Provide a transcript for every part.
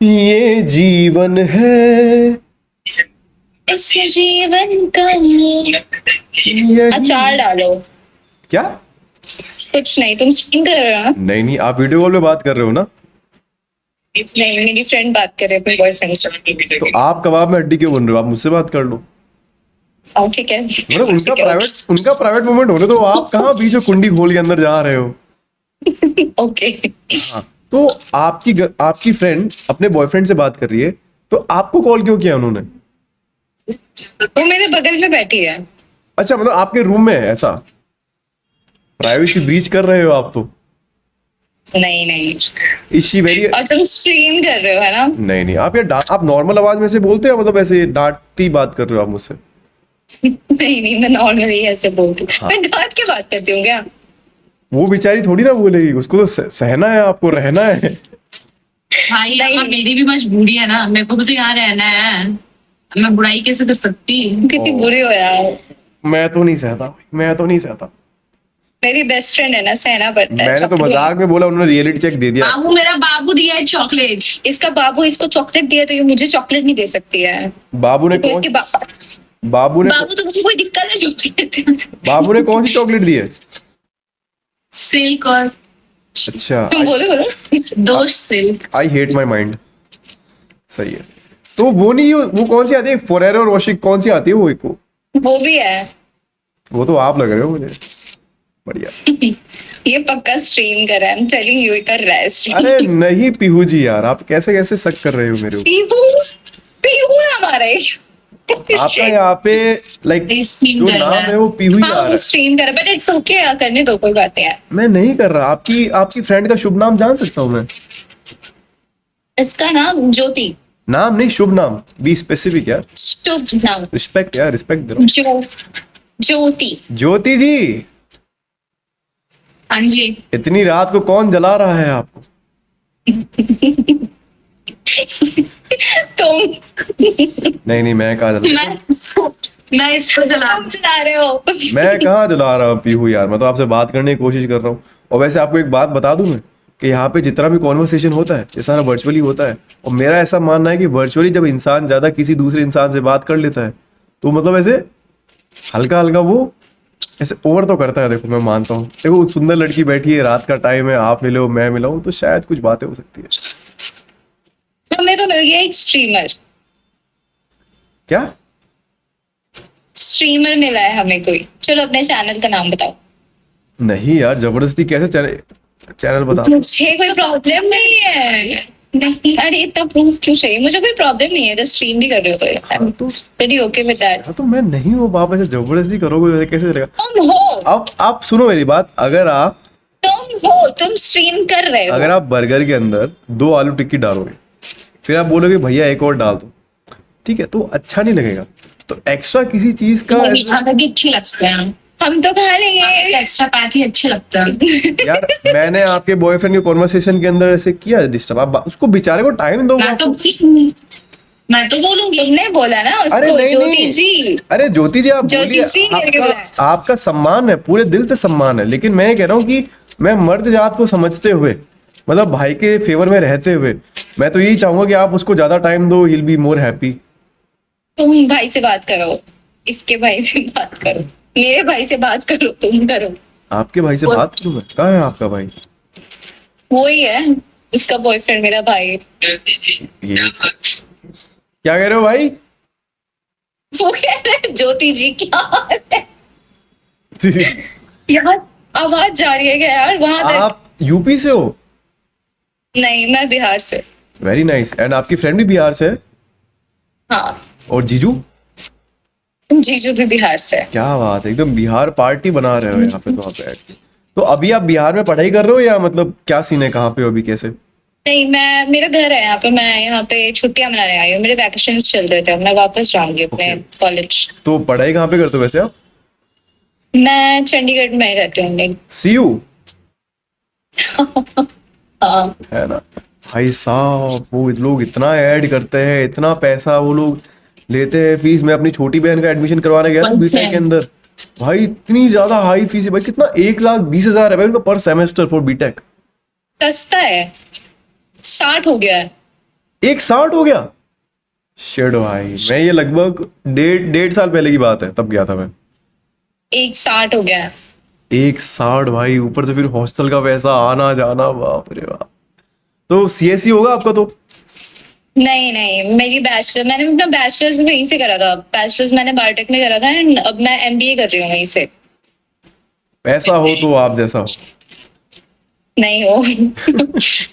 ये जीवन है, इस जीवन का यही। अचार डालो। क्या? कुछ नहीं, तुम स्ट्रीम कर रहे हो ना? नहीं नहीं, आप वीडियो कॉल पे बात कर रहे हो ना? नहीं, मेरी फ्रेंड बात कर रही है अपने बॉयफ्रेंड से। तो आप कबाब में हड्डी क्यों बन रहे हो? आप मुझसे बात कर लो। ठीक है, मतलब ठीक है, उनका प्राइवेट मोमेंट होने दो। आप कहाँ बीच में कुंडी खोल के अंदर जा रहे हो? ओके। हाँ, तो आपकी फ्रेंड अपने बॉयफ्रेंड से बात कर रही है, तो आपको कॉल क्यों किया उन्होंने? वो मेरे बगल में बैठी है। अच्छा, मतलब आपके रूम में है ऐसा? प्राइवेसी ब्रीच कर रहे हो आप तो। नहीं नहीं, इज शी वेरी? और तुम स्ट्रीम कर रहे हो है ना? नहीं नहीं, आप नॉर्मल आवाज में से बोलते हो, मतलब ऐसे डांटती बात कर रहे हो आप मुझसे? नहीं नहीं, मैं नॉर्मली ऐसे बोलती हूँ। हाँ। मैं डांट के बात करती हूँ क्या? वो बेचारी थोड़ी ना बोलेगी, उसको तो सहना है, आपको रहना है। भाई नहीं, यहाँ नहीं। मेरी भी मजबूरी है ना, मेरे को भी तो यहाँ रहना है। मैं बुराई कैसे कर सकती? कितनी बुरी हो यार। मैं तो नहीं सहता, मैं तो नहीं सहता। मेरी बेस्ट फ्रेंड है ना, सहना पड़ता है। मैंने तो चॉकलेट। मजाक में बोला, उन्होंने रियलिटी चेक दे दिया। बाबू, मेरा बाबू दिया है चॉकलेट। इसका बाबू इसको चॉकलेट दिया तो ये मुझे चॉकलेट नहीं दे सकती है। बाबू ने तो कौन इसके बाबू ने बाबू तुमको कोई दिक्कत है चॉकलेट? बाबू ने कौन सी चॉकलेट दी है? सिल्क और अच्छा, तुम बोलो बोलो। दोष silk. I hate my mind. सही है। तो वो नहीं, वो कौन सी आती है? फोरेरो रोशिक कौन सी आती है वो? एक को वो भी है। वो तो आप लग रहे हो मुझे। बढ़िया। ये पक्का स्ट्रीम कर रहा है। I'm telling you, ये कर रहा है stream। अरे नहीं पीहू जी, यार आप कैसे कैसे शक कर रहे हो मेरे ऊपर? पीहू पीहू है हमारा एक। आपका यहाँ पे लाइक Stream जो कर रहा नाम है। है वो पीहू ही आ हाँ, रहा वो है। स्ट्रीम कर रहा है, बट इट्स ओके यार, करने दो, कोई बात नहीं है। मैं नहीं कर रहा। आपकी फ्रेंड का शुभ नाम जान सकता हूँ मैं? इसका नाम ज्योति। नाम नहीं, शुभ नाम। बी स्पेसिफिक यार। शुभ नाम रिस्पेक्ट यार, रिस्पेक्ट दे रहा हूँ। ज्योति। ज्योति जी, हाँ जी। इतनी रात को कौन जला रहा है आपको? तुम नहीं नहीं, मैं कहाँ जला मैं इसको जला तुम चला रहे हो। मैं कहाँ जला रहा हूँ पीहू यार? मैं तो आपसे बात करने की कोशिश कर रहा हूँ। और वैसे आपको एक बात बता दूं मैं, कि यहाँ पे जितना भी कॉन्वर्सेशन होता है ये सारा वर्चुअली होता है। और मेरा ऐसा मानना है कि वर्चुअली जब इंसान ज्यादा किसी दूसरे इंसान से बात कर लेता है, तो मतलब ऐसे हल्का हल्का वो ऐसे ओवर तो करता है। देखो मैं मानता हूँ, देखो सुंदर लड़की बैठी है, रात का टाइम है, आप मिले हो मैं मिला हूँ, तो शायद कुछ बातें हो सकती है। हमें तो मिल गया एक स्ट्रीमर। क्या? स्ट्रीमर मिला है हमें कोई। चलो अपने चैनल का नाम बताओ। नहीं यार, जबरदस्ती कैसे चैनल बता? मुझे कोई प्रॉब्लम नहीं है। नहीं, अरे इतना प्रूफ क्यों चाहिए? मुझे कोई प्रॉब्लम नहीं है, जस्ट स्ट्रीम भी कर रहे हो तो हाँ, तो वेरी ओके विद दैट। हाँ, तो मैं नहीं हूँ। आप ऐसे जबरदस्ती करोगे वैसे कैसे चलेगा? तुम हो, अब आप सुनो मेरी बात। तुम स्ट्रीम कर रहे हो। अगर आप बर्गर के अंदर 2 आलू टिक्की डालोगे, फिर आप बोलोगे भैया एक और डाल दो, ठीक है, तो अच्छा नहीं लगेगा। तो एक्स्ट्रा किसी चीज का अलग ही अच्छे लगते हैं। हम तो खा लेंगे। एक्स्ट्रा पैटी अच्छे लगते हैं। यार मैंने आपके बॉयफ्रेंड के कॉन्वर्सेशन के अंदर ऐसे किया डिस्टर्ब? आप उसको बेचारे को टाइम दो। मैं तो बोलूंगी। तुमने बोला ना अरे उसको नहीं ज्योति नहीं, जी। अरे ज्योति जी आप ज्योति बोलिए। जी करके आपका सम्मान है, पूरे दिल से सम्मान है, लेकिन मैं ये कह रहा हूँ कि मैं मर्द जात को समझते हुए, मतलब भाई के फेवर में रहते हुए, मैं तो यही चाहूंगा कि आप उसको ज्यादा टाइम दो। ही बी मोर हैप्पी। तुम भाई से बात करो, इसके भाई से बात करो, मेरे भाई से बात करो, तुम करो। आपके भाई से बात करूं मैं? कहाँ है आपका भाई? वो ही है उसका बॉयफ्रेंड, मेरा भाई। ये क्या कह रहे हो भाई? वो कह रहे हैं ज्योति जी क्या हाल है? यार आवाज जा रही है क्या यार वहां तक? आप यूपी से हो? नहीं, मैं बिहार से। Very nice. एंड आपकी फ्रेंड भी बिहार से है? हाँ, और जीजू? जीजू भी बिहार से। क्या बात है, एकदम बिहार पार्टी बना रहे हो यहाँ पे तो आप बैठ के। तो अभी आप बिहार में पढ़ाई कर रहे हो, या मतलब क्या सीन है, कहाँ पे हो अभी, कैसे? नहीं, मेरा घर है यहाँ पे। मैं यहाँ पे छुट्टियां मनाने आई हूँ। मेरे वैकेशंस चल रहे थे, मैं वापस जाऊंगी अपने कॉलेज। तो पढ़ाई कहाँ पे करते हो वैसे आप? मैं चंडीगढ़ में रहती हूँ। सीयू हाँ, है ना? भाई साहब वो लोग इतना ऐड करते हैं, इतना पैसा वो लोग लेते हैं फीस। मैं अपनी छोटी बहन का एडमिशन करवाने गया था बीटेक के अंदर, भाई इतनी ज्यादा हाई फीस है भाई। कितना? 1,20,000 है भाई उनका पर सेमेस्टर फॉर बीटेक। सस्ता है। 60 हो गया है। 1:60 हो गया? शेड भाई, मैं ये लगभग डेढ़ साल पहले की बात है, तब गया था मैं। 1:60 हो गया है। 1:60 भाई, ऊपर से फिर हॉस्टल का पैसा, आना जाना, बाप रे बाप। तो सीएससी होगा आपका तो? नहीं नहीं, मेरी बैचलर, मैंने अपना बैचलर्स भी वहीं से करा था। बैचलर्स मैंने बायोटेक में करा था एंड अब मैं एमबीए कर रही हूँ वहीं से। पैसा हो तो आप जैसा हो। नहीं हो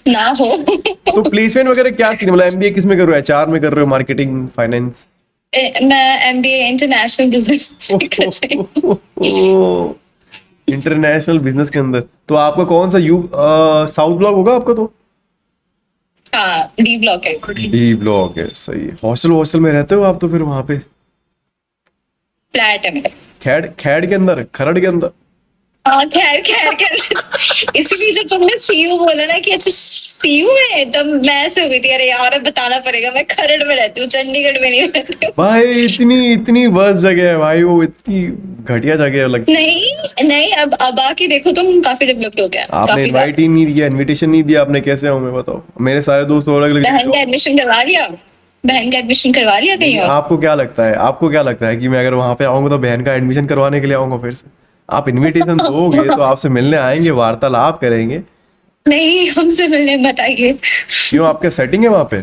ना हो। तो प्लेसमेंट वगैरह क्या सीन, मतलब एमबीए किस में कर रहे हो? एचआर में कर रहे हो, मार्केटिंग, फाइनेंस? मैं एमबीए इंटरनेशनल बिजनेस कर रही हूँ। इंटरनेशनल बिजनेस के अंदर तो आपका कौन सा साउथ ब्लॉक होगा आपका तो? हाँ, डी ब्लॉक है। डी ब्लॉक है, सही है। हॉस्टल में रहते हो आप तो फिर वहां पे? फ्लैट है मेरा। खेड़ के अंदर, खरड़ के अंदर? हाँ, खैर खैर खैर। इसीलिए जब तुमने सीयू बोला ना कि अच्छा सीयू है, तब मैं ऐसे हो गई थी, अरे यार अब बताना पड़ेगा, मैं खरड़ में रहती हूँ, चंडीगढ़ में नहीं रहती हूँ। भाई इतनी वर्स्ट जगह है भाई, वो इतनी घटिया जगह लगती है। नहीं नहीं, अब आके देखो तुम, काफी डेवलप्ड हो गया, आपने काफी इनवाइट ही नहीं दिया, इनविटेशन नहीं दिया आपने, कैसे आऊं मैं बताओ? मेरे सारे दोस्त और अलग बहन का अलग। एडमिशन करवा लिया, बहन का एडमिशन करवा लिया कहीं और। आपको क्या लगता है, कि मैं अगर वहां पे आऊंगा तो बहन का एडमिशन करवाने के लिए आऊंगा फिर से? आप इनविटेशन दोगे तो आपसे मिलने आएंगे, वार्तालाप करेंगे। नहीं, हमसे मिलने बताइए। क्यों, आपके सेटिंग है वहां पे?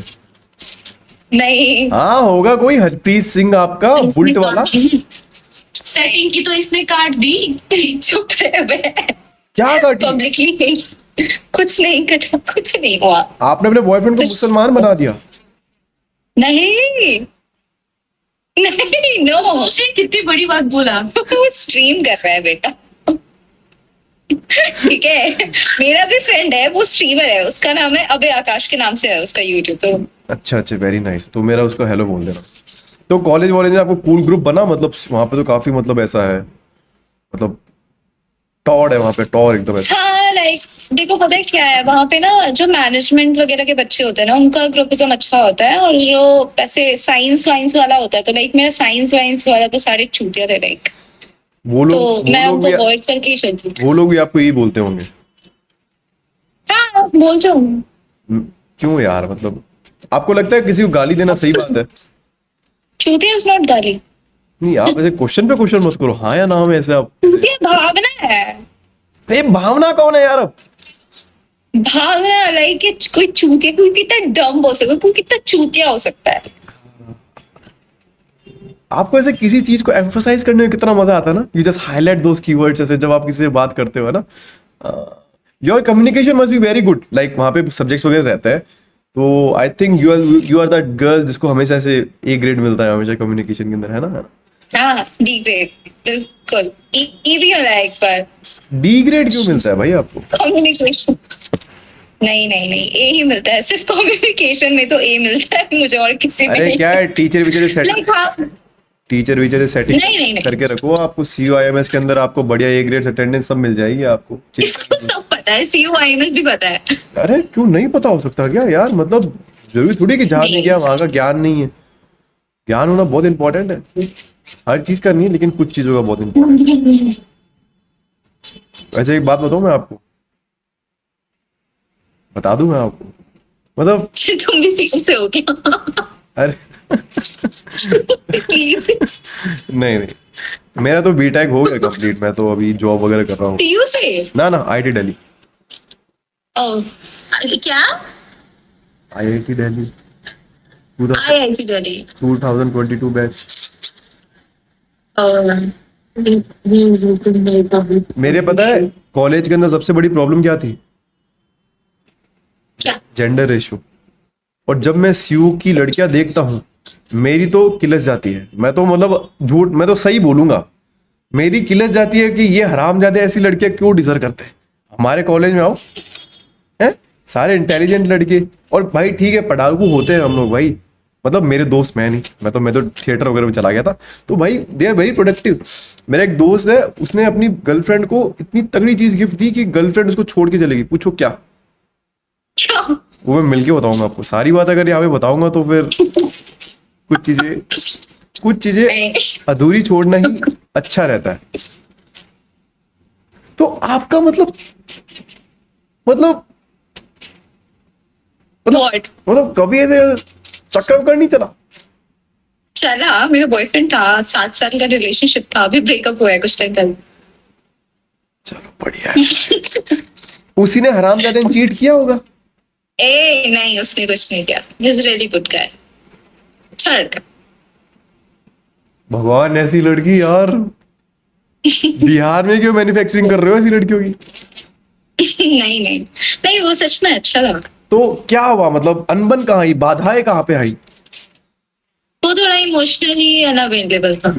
नहीं, हाँ होगा कोई, हरप्रीत सिंह आपका बुल्ट वाला। सेटिंग की तो इसने काट दी। चुप रहे बे। क्या काटी? पब्लिकली कुछ नहीं कटा, कुछ नहीं हुआ। आपने अपने बॉयफ्रेंड को मुसलमान बना दिया? नहीं नहीं, नो। सोचिए कितनी बड़ी बात बोला। वो स्ट्रीम कर रहा है बेटा। ठीक है, मेरा भी फ्रेंड है, वो स्ट्रीमर है, उसका नाम है अबे आकाश के नाम से है उसका यूट्यूब तो। अच्छा, वेरी नाइस। तो मेरा उसको हेलो बोल देना। तो कॉलेज वॉलेज में आपको कूल ग्रुप बना, मतलब वहां पे तो काफी, मतलब ऐसा है, मतलब टॉड है वहां पे, टॉर एकदम ऐसा। हाँ लाइक, देखो पता है क्या है, वहाँ पे ना जो मैनेजमेंट वगैरह के बच्चे होते हैं ना, उनका ग्रुपिज्म अच्छा होता है, और जो ऐसे साइंस वाइंस वाला होता है, तो लाइक मेरा साइंस वाइंस वाला तो सारे चूतिया थे लाइक। वो तो लोग मैं उनको भी, अवॉइड करके ही चलती थी। वो लोग भी आपको यही बोलते होंगे? हाँ, बोल जाऊँ। क्यों यार, मतलब आपको लगता है किसी को गाली देना सही बात है? चूतिया इज नॉट गाली। नहीं, आप ऐसे क्वेश्चन पे क्वेश्चन मत करो, हाँ या ना में ऐसे आप। चूतिया भावना है। ये भावना कौन है यार अब? भावना लाइक कोई चूतिया, कोई कितना डम हो सकता है, कोई कितना चूतिया हो सकता है। आपको ऐसे किसी चीज को एम्फसाइज करने में कितना मजा आता है ना, you just highlight those keywords, ऐसे जब आप किसी से बात करते हो ना, your communication must be very good, like वहां पे सब्जेक्ट्स वगैरह रहते हैं, तो I think you are that girl जिसको हमेशा ऐसे ए ग्रेड मिलता है हमेशा कम्युनिकेशन के अंदर, है ना? हाँ, डी ग्रेड बिल्कुल। ई भी मिला है एक बार। डी ग्रेड क्यों मिलता है भाई आपको? कम्युनिकेशन, नहीं नहीं नहीं, ए ही मिलता है, सिर्फ कम्युनिकेशन में तो ए मिलता है मुझे, और किसी में अरे नहीं। क्या है, टीचर विचर सेटिंग, लाइक हाँ, टीचर विचर सेटिंग नहीं नहीं नहीं, करके रखो, आपको COIMS के अंदर आपको बढ़िया ए ग्रेड अटेंडेंस सब मिल जाएगी आपको। इसको सब पता है, COIMS भी पता है। अरे क्यों नहीं पता हो सकता क्या यार, मतलब जरूरी थोड़ी कि जहाँ नहीं गया वहां का ज्ञान नहीं है। ज्ञान होना बहुत इंपॉर्टेंट है, हर चीज का नहीं, लेकिन कुछ चीजों का बहुत इंपॉर्टेंट। वैसे एक बात बताऊं मैं आपको, बता दूं मैं आपको, मतलब तुम भी सीयू से हो क्या? अरे प्लीज। नहीं नहीं, मेरा तो बीटेक हो गया कंप्लीट, मैं तो अभी जॉब वगैरह कर रहा हूँ। सीयू से? ना IT दिल्ली। ओ, क्या? IIT Delhi, IIT Delhi. 2022 batch. मेरे पता है कॉलेज के अंदर सबसे बड़ी प्रॉब्लम क्या थी? क्या? Gender ratio. और जब मैं CU की लड़कियां देखता हूँ, मेरी तो किलस जाती है, मैं तो मतलब झूठ, मैं तो सही बोलूंगा, मेरी किलस जाती है कि ये हरामजादे ऐसी लड़कियां क्यों डिजर्व करते हैं। हमारे कॉलेज में आओ, हैं सारे इंटेलिजेंट लड़के, और भाई ठीक है पढ़ाकू होते हैं हम लोग भाई, मतलब मेरे दोस्त, मैं नहीं, मैं तो थिएटर वगैरह में चला गया था, तो भाई दे आर वेरी प्रोडक्टिव। मेरा एक दोस्त है, उसने अपनी गर्लफ्रेंड को इतनी तगड़ी चीज गिफ्ट दी कि गर्लफ्रेंड उसको छोड़ के चलेगी, पूछो क्या? क्या? वो मैं मिलके बताऊंगा आपको सारी बात, अगर यहाँ पे बताऊंगा तो फिर कुछ चीजें अधूरी छोड़ना ही अच्छा रहता है। तो आपका मतलब What? मतलब कभी ऐसे चक्कर वक्कर नहीं चला? चला, मेरा बॉयफ्रेंड था, 7 साल का रिलेशनशिप था, अभी ब्रेकअप हुआ है कुछ टाइम पहले। चलो बढ़िया है। उसी ने हरामजादे ने चीट किया होगा। ए नहीं, उसने कुछ नहीं किया। He's really good guy, अच्छा लड़का। भगवान ऐसी लड़की यार, बिहार में क्यों मैन्युफैक्चरिंग कर रहे हो ऐसी लड़कियों की? नहीं नहीं नहीं, वो सच में अच्छा था। तो क्या हुआ, मतलब अनबन कहाँ आई, बाधाएं कहाँ पे आई? वो थोड़ा इमोशनली अनअवेलेबल था।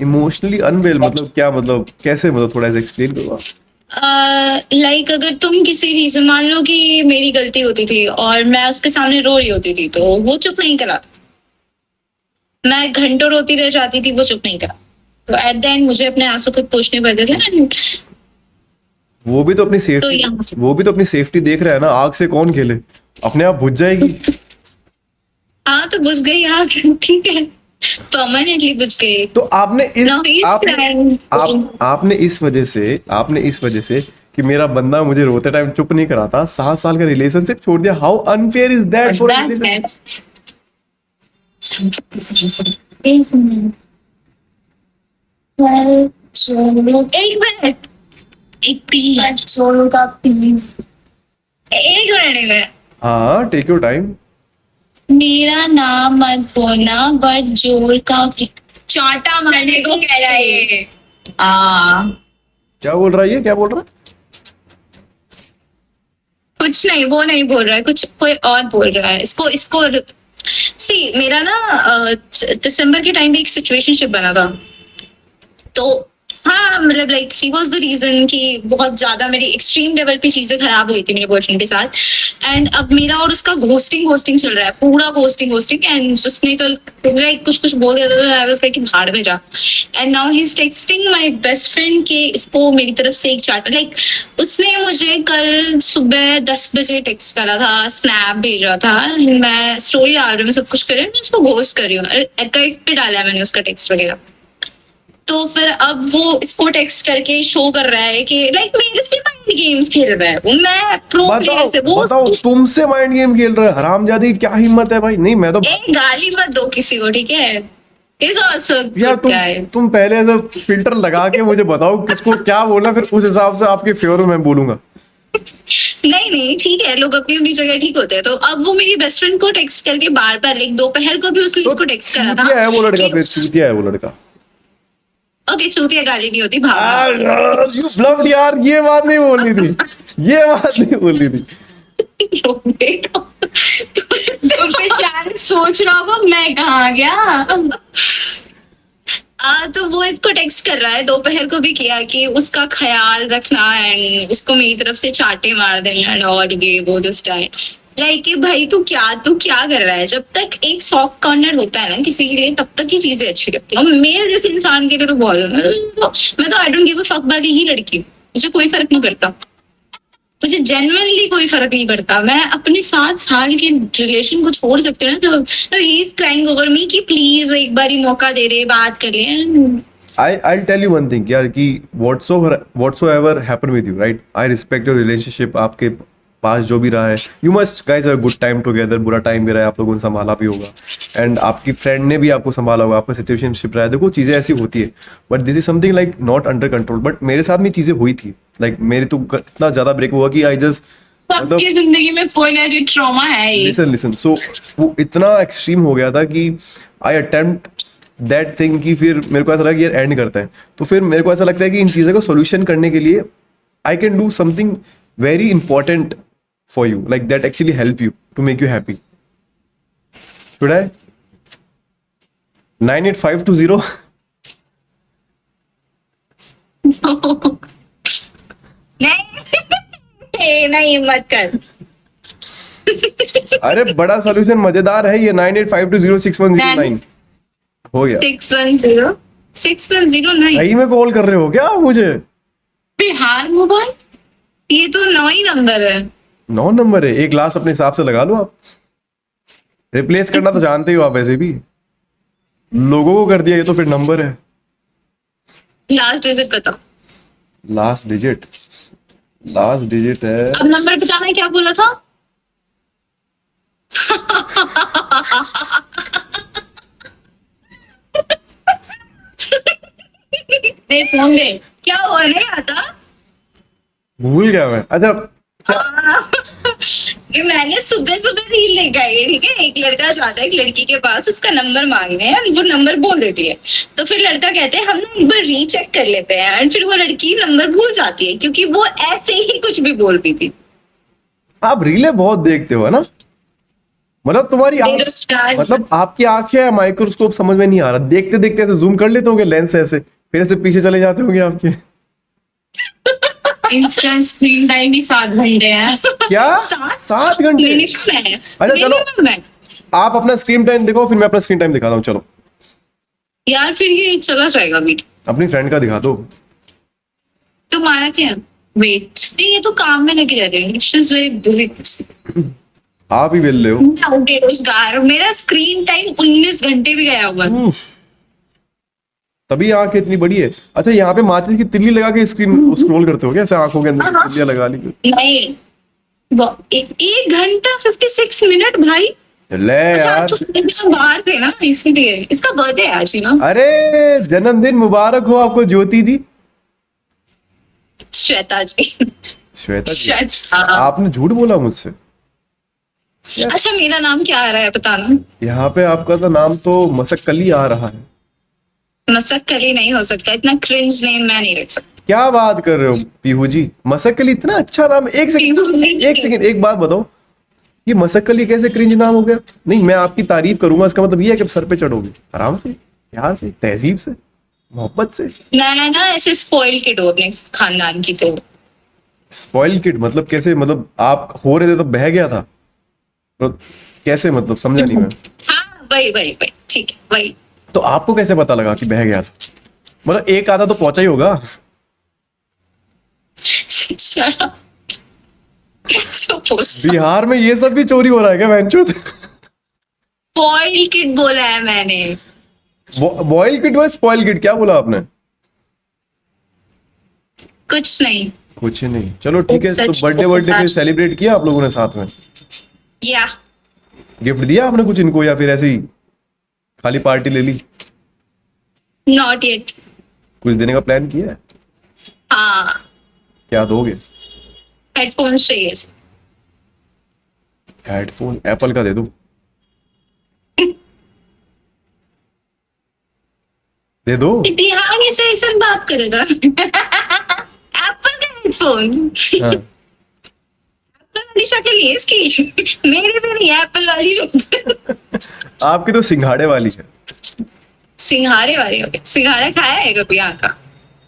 इमोशनली अनवेल मतलब क्या, मतलब कैसे, मतलब थोड़ा सा एक्सप्लेन करो आप। लाइक अगर तुम किसी रीजन, मान लो कि मेरी गलती होती थी और मैं उसके सामने रो रही होती थी, तो वो चुप नहीं करा। मैं घंटों रोती रह जाती थी, वो चुप नहीं करा। तो एट द एंड मुझे अपने आंसू खुद पोंछने पड़ते थे। And वो भी तो अपनी तो सेफ्टी, यहाँ से वो भी तो अपनी सेफ्टी देख रहा है ना, आग से कौन खेले, अपने आप बुझ जाएगी। हाँ, तो बुझ गई आग। ठीक है, परमानेंटली बुझ गई। तो आपने इस Now he's आपने crying. आपने इस वजह से कि मेरा बंदा मुझे रोते टाइम चुप नहीं कराता, 7 साल का रिलेशनशिप छोड़ दिया। How unfair is that for relationship? एक मिनट, प्लीज, एक मिनट। हाँ टेक योर टाइम। मेरा नाम मत बोलना, बट जोर का चांटा मारने को कह रहा है ये। क्या बोल रहा है ये, क्या बोल रहा है? कुछ नहीं, वो नहीं बोल रहा है, कुछ कोई और बोल रहा है। इसको इसको सी, मेरा ना दिसंबर के टाइम पे एक सिचुएशनशिप बना था। तो हाँ, मतलब like he was the reason कि बहुत ज्यादा मेरी एक्सट्रीम लेवल पे चीजें खराब हुई थी मेरे बॉयफ्रेंड के साथ। एंड अब मेरा और उसका घोस्टिंग चल रहा है, पूरा घोस्टिंग। एंड उसने तो लाइक कुछ बोल दिया था, आई वाज लाइक भाड़ में जा। And now he is texting my best friend के इसको मेरी तरफ से एक चार्टर, लाइक उसने मुझे कल सुबह 10 बजे टेक्स्ट करा था, स्नैप भेजा था। मैं स्टोरी डाल रही हूँ, मैं सब कुछ कर रही हूँ, मैं उसको घोस्ट कर रही हूँ, आर्काइव पे डाला है मैंने उसका टेक्स्ट वगैरह। तो फिर अब वो इसको टेक्स्ट करके शो कर रहा है कि लाइक मेरे से माइंड गेम्स खेल रहा है वो, मैं प्रो प्लेयर से वो। बताओ तुमसे माइंड गेम खेल रहा है हरामजादी, क्या हिम्मत है भाई? नहीं मैं तो एक गाली मत दो किसी को, ठीक है? इज आल्सो यार, गुड गाय। तुम पहले ऐसा फिल्टर लगा के मुझे बताओ किसको क्या बोलना, फिर उस हिसाब से आपके फेवर में मैं बोलूंगा। नहीं नहीं, ठीक है, लोग अपनी अपनी जगह ठीक होते हैं। तो अब वो मेरी बेस्ट फ्रेंड को टेक्स्ट करके बार बार, लाइक दोपहर को भी उसने तो इसको टेक्स्ट करा था। चूतिया है वो लड़का, फिर चूतिया है वो लड़का। ओके, चूतिया गाली नहीं होती, भावना। यू ब्लफ्ड यार, ये बात नहीं बोलनी थी, ये बात नहीं बोलनी थी। तुम बेचारे सोच रहा होगा मैं कहाँ गया। तो वो इसको टेक्स्ट कर रहा है, दोपहर को भी किया कि उसका ख्याल रखना एंड उसको मेरी तरफ से चाटे मार देना एंड और ये वो दिस टाइम। लाइक भाई तू क्या कर रहा है? जब तक एक सॉफ्ट कॉर्नर होता है ना किसी के लिए, तब तक ही चीजें अच्छी लगती है। और मेरे जैसे इंसान के लिए तो बहुत, मैं तो I don't give a fuck वाली ही लड़की हूँ। मुझे कोई फर्क नहीं पड़ता, मुझे जेन्युइनली कोई फर्क नहीं पड़ता। मैं अपने 7 साल के रिलेशन को छोड़ सकती हूँ ना। तो he is crying over me कि प्लीज एक बार ही मौका दे दे, बात कर ले। I'll tell you one thing यार, कि whatsoever happen with you, right? I respect your relationship, आपके पास जो भी रहा है, you must guys have a good time together, बुरा टाइम भी रहा है, आप लोगों ने संभाला भी होगा, एंड आपकी फ्रेंड ने भी आपको संभाला होगा, आपका सिचुएशनशिप रहा है। देखो चीज़ें ऐसी होती है, but this is something like not under control. But मेरे साथ में चीज़ें हुई थी, लाइक मेरी तो इतना ज़्यादा ब्रेक हुआ कि आई जस्ट, सबकी जिंदगी में कोई ना कोई ट्रॉमा है ही। लिसन सो वो इतना एक्सट्रीम हो गया था कि आई अटेम्प्ट दैट थिंग, कि फिर मेरे को ऐसा लगा कि यार एंड करते हैं। तो फिर मेरे को ऐसा लगता है कि इन चीज़ों को सोल्यूशन करने के लिए I can do something very important for you, like that actually help you to make you happy. Should I? 98520? नहीं नहीं, मत कर। अरे बड़ा सोल्यूशन मजेदार है ये, 985206109 हो गया। 610 सही में कॉल कर रहे हो क्या आप मुझे? बिहार मोबाइल, ये तो 9 ही नंबर है। 9 नंबर है, एक ग्लास अपने हिसाब से लगा लो आप। रिप्लेस करना तो जानते ही हो आप, ऐसे भी लोगों को कर दिया, ये तो फिर नंबर है। लास्ट डिजिट बताओ। लास्ट डिजिट है, अब नंबर बताना है, क्या बोला था? दे फोन दे। क्या हुआ, नहीं आता? भूल गया मैं। अच्छा ये मैंने सुबह सुबह रील लेकर आई है, ठीक है। एक लड़का जाता है एक लड़की के पास, उसका नंबर मांगने हैं, वो नंबर बोल देती है। तो फिर लड़का कहते हैं हम ना एक बार रीचेक कर लेते हैं, एंड फिर वो लड़की नंबर भूल जाती है क्योंकि वो ऐसे ही कुछ भी बोल रही थी। आप रीलें बहुत देखते हो है ना? मतलब तुम्हारी बेरोजगार। मतलब आपकी आंखें या माइक्रोस्कोप समझ में नहीं आ रहा, देखते देखते ऐसे जूम कर लेते होगे लेंस से, ऐसे फिर ऐसे पीछे चले जाते होंगे आपके। इंस्टा स्क्रीन टाइम भी 7 घंटे है। क्या 7 घंटे? मिनिमम है। अच्छा, चलो। मिनिमम है। आप अपना स्क्रीन टाइम दिखाओ, फिर मैं अपना स्क्रीन टाइम दिखाता हूँ। चलो यार फिर ये चला जाएगा वीडियो। अपनी फ्रेंड का दिखा दो। तुम्हारा क्या है? वेट, नहीं ये तो काम में लगी रह रही है। She is very busy. आप ही बेल ले हो। बेरोजगार। मेरा स्क्रीन टाइम 19 घंटे भी गया हुआ है। उफ, तभी आंखें इतनी बड़ी है। अच्छा, यहाँ पे माचिस की तिल्ली लगा के स्क्रीन स्क्रॉल करते हो क्या? ऐसे आंखों के अंदर तिल्लियां लगा ली? नहीं, वो एक घंटा 56 मिनट भाई। ले यार। हम बाहर थे ना, इसीलिए। इसका बर्थडे है आज ही ना। अरे जन्मदिन मुबारक हो आपको ज्योति जी। श्वेता जी। श्वेता जी, श्वेता। आपने झूठ बोला मुझसे। अच्छा मेरा नाम क्या आ रहा है बताना। यहाँ पे आपका तो नाम तो मसक्कली आ रहा है। मसक्कली नहीं हो सकता, इतना क्रिंज नेम मैं नहीं रख सकती। क्या बात कर रहे हो पीहू जी? मसक्कली इतना अच्छा नाम। एक सेकंड एक बात बताओ, ये मसक्कली कैसे क्रिंज नाम हो गया? नहीं, मैं आपकी तारीफ करूंगा, इसका मतलब ये है कि सर पे चढ़ोगे आराम से, प्यार से, तहजीब से, मोहब्बत से। मैं ना ऐसे स्पॉइल किड हूँ अपने खानदान की। तो स्पॉइल किड मतलब कैसे? मतलब आप हो रहे थे तो बह गया था? तो कैसे, मतलब समझा नहीं मैं। हाँ वही वही वही, ठीक है वही। तो आपको कैसे पता लगा कि बह गया था? मतलब एक आधा तो पहुंचा ही होगा। Shut up. So post- Bihar में ये सब भी चोरी हो रहा है क्या बहनचोद? स्पॉइल किड बोला है मैंने। बॉयल किड बोला, स्पॉइल किड क्या बोला आपने? कुछ नहीं। कुछ नहीं। चलो ठीक है। तो सच बर्थडे बोला। फिर सेलिब्रेट किया आप लोगों ने साथ में? या गिफ्ट दिया आपने कुछ इनको, या फिर ऐसे ही खाली पार्टी ले ली? Not yet. कुछ देने का प्लान किया है? हाँ क्या दोगे? हेडफोन्स चाहिए। हेडफोन एप्पल का दे दो। दे दो। बिहार से ऐसा बात करेगा। एप्पल का हेडफोन। हाँ। एप्पल वाली शक्ल नहीं है इसकी। मेरी भी नहीं है एप्पल वाली शक्ल। आपकी तो सिंघाड़े वाली है। सिंघाड़े वाली हो गई। सिंघाड़ा खाया है कभी यहाँ का?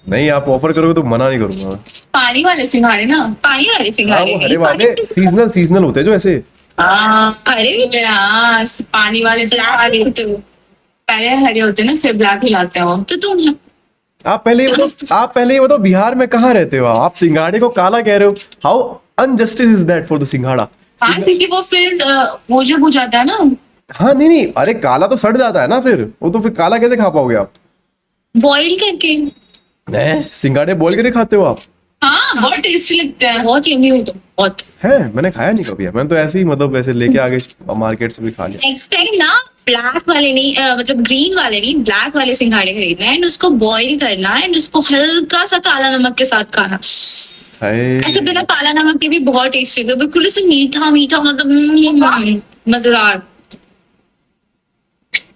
नहीं, आप ऑफर करोगे तो मना नहीं करूंगा मैं। पानी वाले सिंघाड़े ना। पानी वाले हाँ, सिंघाड़े वो हरे नहीं, वाले पानी- सीजनल होते हैं जो ऐसे। अरे हाँ, पानी वाले सिंघाड़े ब्लैक होते हो पहले हरे होते हैं ना, फिर ब्लैक ही लाते हैं वो। तो तुम। आप पहले ये बताओ बिहार में कहाँ रहते हो आप सिंघाड़े को काला कह रहे हो? How injustice is that for the सिंघाड़ा? हाँ, क्योंकि वो फिर वो जब हो जाता है ना। हाँ नहीं, अरे काला तो सड़ जाता है ना, फिर वो तो फिर काला कैसे खा पाओगे आप? बॉईल करके। नहीं, सिंघाड़े बॉईल करके खाते हो आप? हाँ, बहुत टेस्टी लगता है, बहुत यम्मी होता है, बहुत। है, मैंने खाया नहीं कभी। मैंने तो ऐसे ही मतलब ऐसे लेके आगे मार्केट से भी खा लिया। नेक्स्ट टाइम ना ब्लैक वाले नहीं मतलब ग्रीन वाले नहीं, ब्लैक वाले सिंघाड़े खरीदना एंड उसको बॉईल करना एंड उसको हल्का सा काला नमक के साथ खाना। हाय, ऐसे बिना काला नमक के भी बहुत टेस्टी होता है, बिल्कुल ऐसे मीठा मीठा, मतलब मजेदार।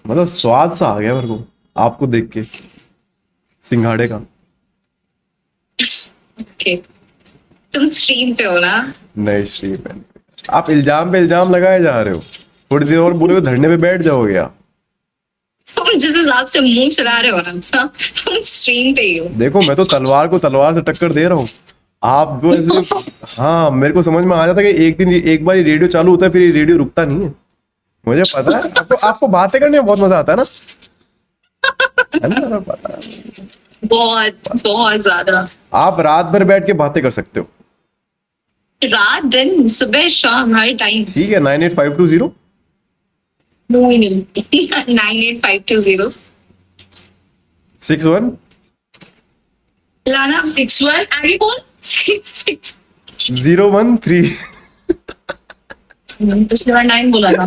मतलब स्वाद सा आ गया मेरे को आपको देख के सिंघाड़े का। ओके तुम स्ट्रीम पे हो ना? नहीं, श्री मैंने, आप इल्जाम पे इल्जाम लगाए जा रहे हो। थोड़ी देर और बोलोगे धरने पे बैठ जाओगे आप। तुम जिस हिसाब से मुंह चला रहे हो ना, तुम स्ट्रीम पे ही हो। देखो, मैं तो तलवार को तलवार से टक्कर दे रहा हूँ। आप जो ऐसे हाँ, मेरे को समझ में आ जाता है कि एक बार रेडियो चालू होता है, फिर ये रेडियो रुकता नहीं है। मुझे पता है आपको बातें करने में बहुत मजा आता है ना, पता है। बहुत बहुत ज्यादा। आप रात भर बैठ के बातें कर सकते हो। रात दिन सुबह शाम हर टाइम। ठीक है, 98520 नहीं 98520 61 लाना 61 आगे बोल। 6 013। पिछली बार 9 बोला था।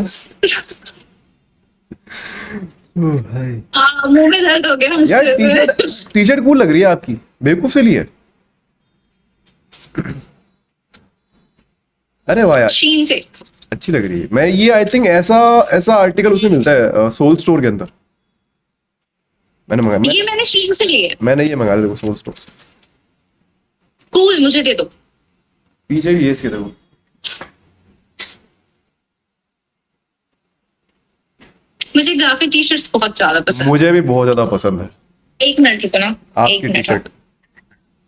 भाई हाँ, मुंह में दर्द हो गया यार, मुझे। टी शर्ट कूल लग रही है आपकी, बेवकूफ से ली है। अरे वाह यार, शीन से। अच्छी लग रही है। मैं ये आई थिंक ऐसा ऐसा आर्टिकल उसमें मिलता है सोल स्टोर के अंदर। मैंने मंगाया, ये मैंने शीन से लिए। मैंने ये मंगाया देखो सोल स्टोर से। कूल, मुझे दे दो। पीछे भी ये इसके देखो। मुझे ग्राफिक टी शर्ट्स बहुत ज्यादा पसंद मुझे भी बहुत ज्यादा पसंद है। है। 1 मिनट रुको ना। एक आपकी टी मिनट। शर्ट।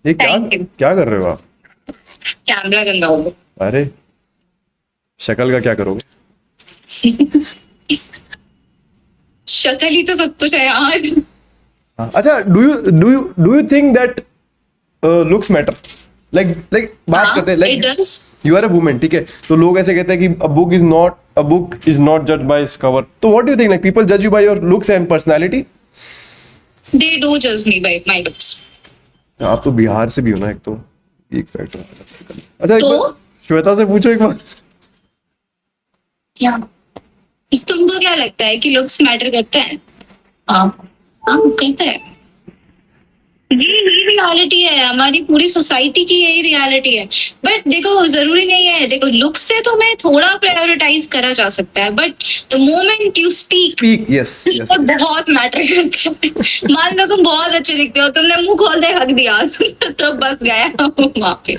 ये क्या Thank you. क्या कर रहे हो आप? कैमरा गंदा हो गया। अरे शक्ल का क्या करोगे? शक्ल ही तो सब कुछ है यार। हाँ, अच्छा, do you think that looks matter? Like बात करते हैं, it like does. You are a women, ठीक है, तो लोग ऐसे कहते हैं कि अ बुक इज नॉट जज बाय इट्स कवर। तो what do you think, like people जज you by your looks and personality? They do judge me by my looks. आप तो बिहार से भी हो ना, एक तो एक फैक्टर। अच्छा, एक तो? बार श्वेता से पूछो एक बार। क्या? तुमको क्या लगता है कि लुक्स मैटर करते हैं? हाँ। हाँ, करते हैं। यही रियलिटी है, हमारी पूरी सोसाइटी की यही रियलिटी है। बट देखो, जरूरी नहीं है। देखो, लुक से तो मैं थोड़ा प्रायोरिटाइज करा जा सकता है, but the moment you speak speak, yes yes. बहुत मैटर करता है। मान लो तुम बहुत अच्छे दिखते हो, तुमने मुंह खोल दे हक दिया तो बस गया वहां पे,